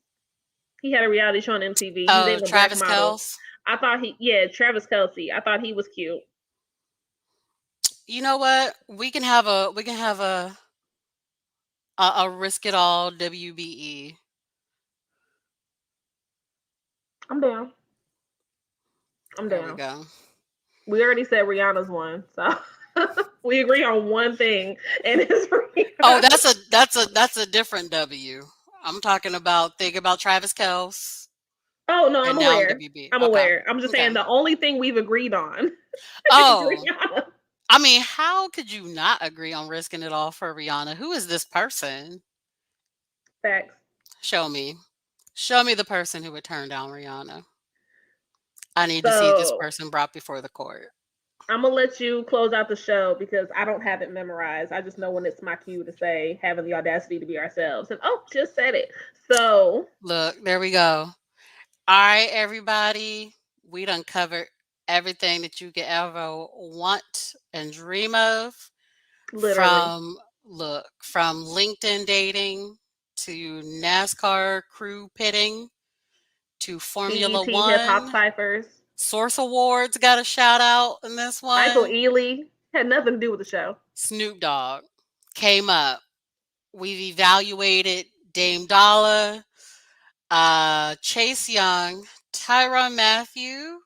He had a reality show on MTV. Oh, Travis Kelce. I thought Travis Kelce. I thought he was cute. You know what? We can have a risk it all WBE. I'm down. There we go. We already said Rihanna's one, so we agree on one thing, and it's Rihanna. Oh, that's a different W. I'm talking about Travis Kelce. Oh no, I'm aware. I'm aware. I'm just saying the only thing we've agreed on. Oh, I mean, how could you not agree on risking it all for Rihanna? Who is this person? Facts. Show me the person who would turn down Rihanna. I need to see this person brought before the court. I'm gonna let you close out the show because I don't have it memorized. I just know when it's my cue to say having the audacity to be ourselves. And just said it. So look, there we go. All right, everybody. We done covered everything that you could ever want and dream of. Literally. From LinkedIn dating to NASCAR crew pitting to Formula BET One, hip hop ciphers, Source Awards got a shout out in this Michael one. Ealy had nothing to do with the show. Snoop Dogg came up. We've evaluated Dame Dollar, Chase Young, Tyron Matthew,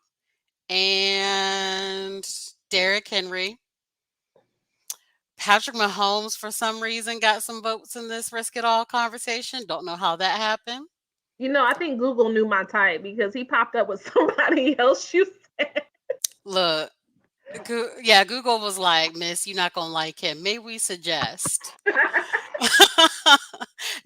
and Derrick Henry. Patrick Mahomes, for some reason, got some votes in this risk it all conversation. Don't know how that happened. I think Google knew my type because he popped up with somebody else you said. Look, yeah, Google was like, Miss, you're not going to like him. May we suggest?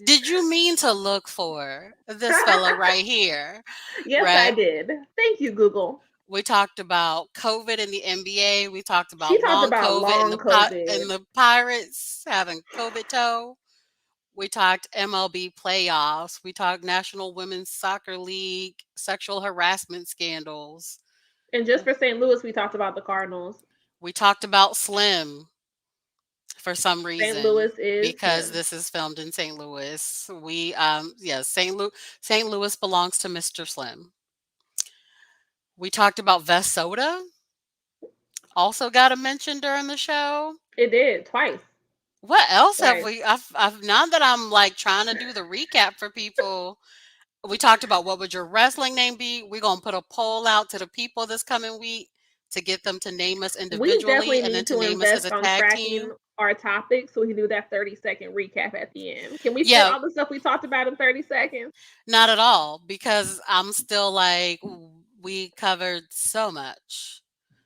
Did you mean to look for this fella right here? Yes, I Right? did. Thank you, Google. We talked about COVID in the NBA. We talked She about talked long about COVID long and COVID. the Pirates having COVID toe. We talked MLB playoffs. We talked National Women's Soccer League sexual harassment scandals. And just for St. Louis, we talked about the Cardinals. We talked about Slim for some St. reason Louis is because him. this is filmed in St. Louis. St. Louis belongs to Mr. Slim. We talked about Vest Soda. Also got a mention during the show. It did twice. What else have Twice. we? I've now that I'm like trying to do the recap for people. We talked about what would your wrestling name be. We're gonna put a poll out to the people this coming week to get them to name us We individually definitely and then need to to name us as invest a on tag tracking team. our topics so we can do that 30-second recap at the end. Can we fit Yeah, all the stuff we talked about in 30 seconds? not at all because I'm still like we covered so much.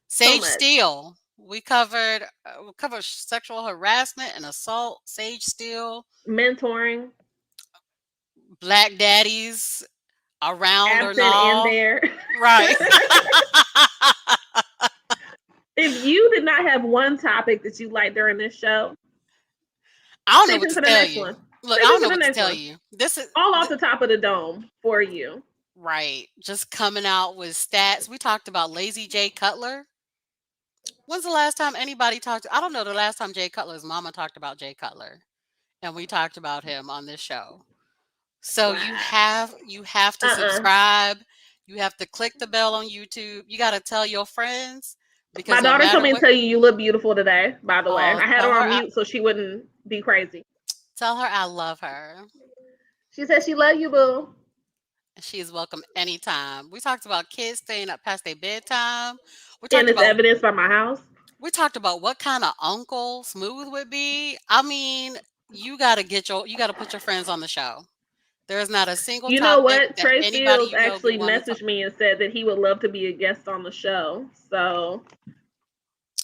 So Sage much. Steele. We covered sexual harassment and assault. Sage Steele, Mentoring, black daddies around or absent and not. there. Right. If you did not have one topic that you liked during this show, I don't know stay what tuned to for the tell next you. one. Look, Stay I don't tuned know for the what to next tell one. you. This is All off the top of the dome for you. right. Just coming out with stats. We talked about Lazy J Cutler. When's the last time anybody talked? I don't know the last time Jay Cutler's mama talked about Jay Cutler, and we talked about him on this show. So Wow. you have to subscribe. You have to click the bell on YouTube. You got to tell your friends because My no daughter told matter me to what, tell you look beautiful today, by the way. oh, I had her on mute so she wouldn't be crazy. tell her I love her. She said she love you, boo. She is welcome anytime. We talked about kids staying up past their bedtime. We And talked it's about evidence by my house. what kind of uncle Smooth would be. I mean, you gotta put your friends on the show. There is not a single You know topic what? that Trey anybody Fields you know would actually want to talk. messaged me and said that he would love to be a guest on the show. So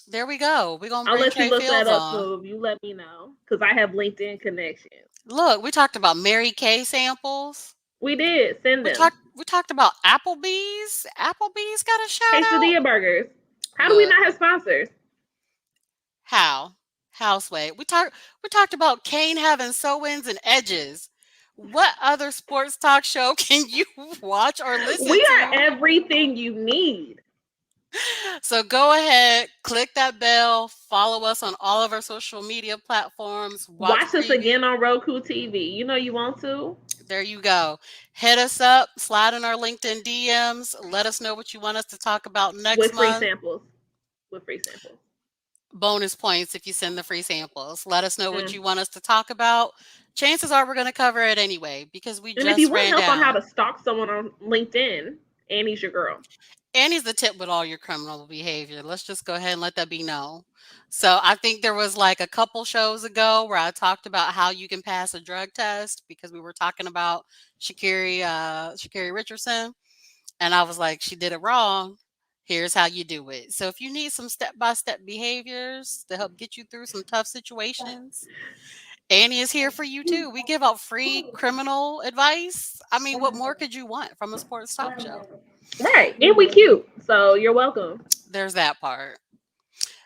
There we go. We're gonna I'll bring let you Trey look that Fields up, on. Smooth. You let me know because I have LinkedIn connections. Look, we talked about Mary Kay samples. We did send We them. talked about Applebee's. Applebee's got a shout out. Quesadilla burgers. How do we Look, not have sponsors? Houseway. We talked about Kane having sew-ins and edges. What other sports talk show can you watch or listen We to? are everything you need. So go ahead, click that bell, follow us on all of our social media platforms. Watch us again on Roku TV. You know you want to. There you go. Hit us up, slide in our LinkedIn DMs. Let us know what you want us to talk about next With free month. samples. With free samples. Bonus points if you send the free samples. Let us know what you want us to talk about. Chances are we're going to cover it anyway because we And if you just want ran help on how down. to stalk someone on LinkedIn, Annie's your girl. Annie's the tip with all your criminal behavior. Let's just go ahead and let that be known. So I think there was like a couple shows ago where I talked about how you can pass a drug test because we were talking about Sha'Carri Richardson. And I was like, she did it wrong. Here's how you do it. So if you need some step-by-step behaviors to help get you through some tough situations, Annie is here for you too. We give out free criminal advice. I mean, what more could you want from a sports talk show? Right. And we cute. So you're welcome. There's that part.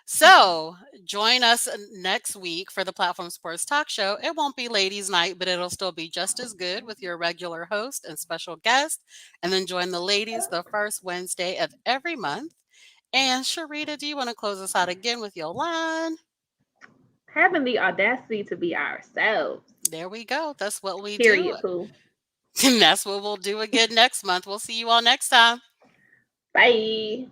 So join us next week for the Platform Sports Talk Show. It won't be ladies' night, but it'll still be just as good with your regular host and special guest. And then join the ladies the first Wednesday of every month. And Cherita, do you want to close us out again with your line? Having the audacity to be ourselves. There we go. That's what we Period, do. Pooh. And that's what we'll do again next month. We'll see you all next time. Bye.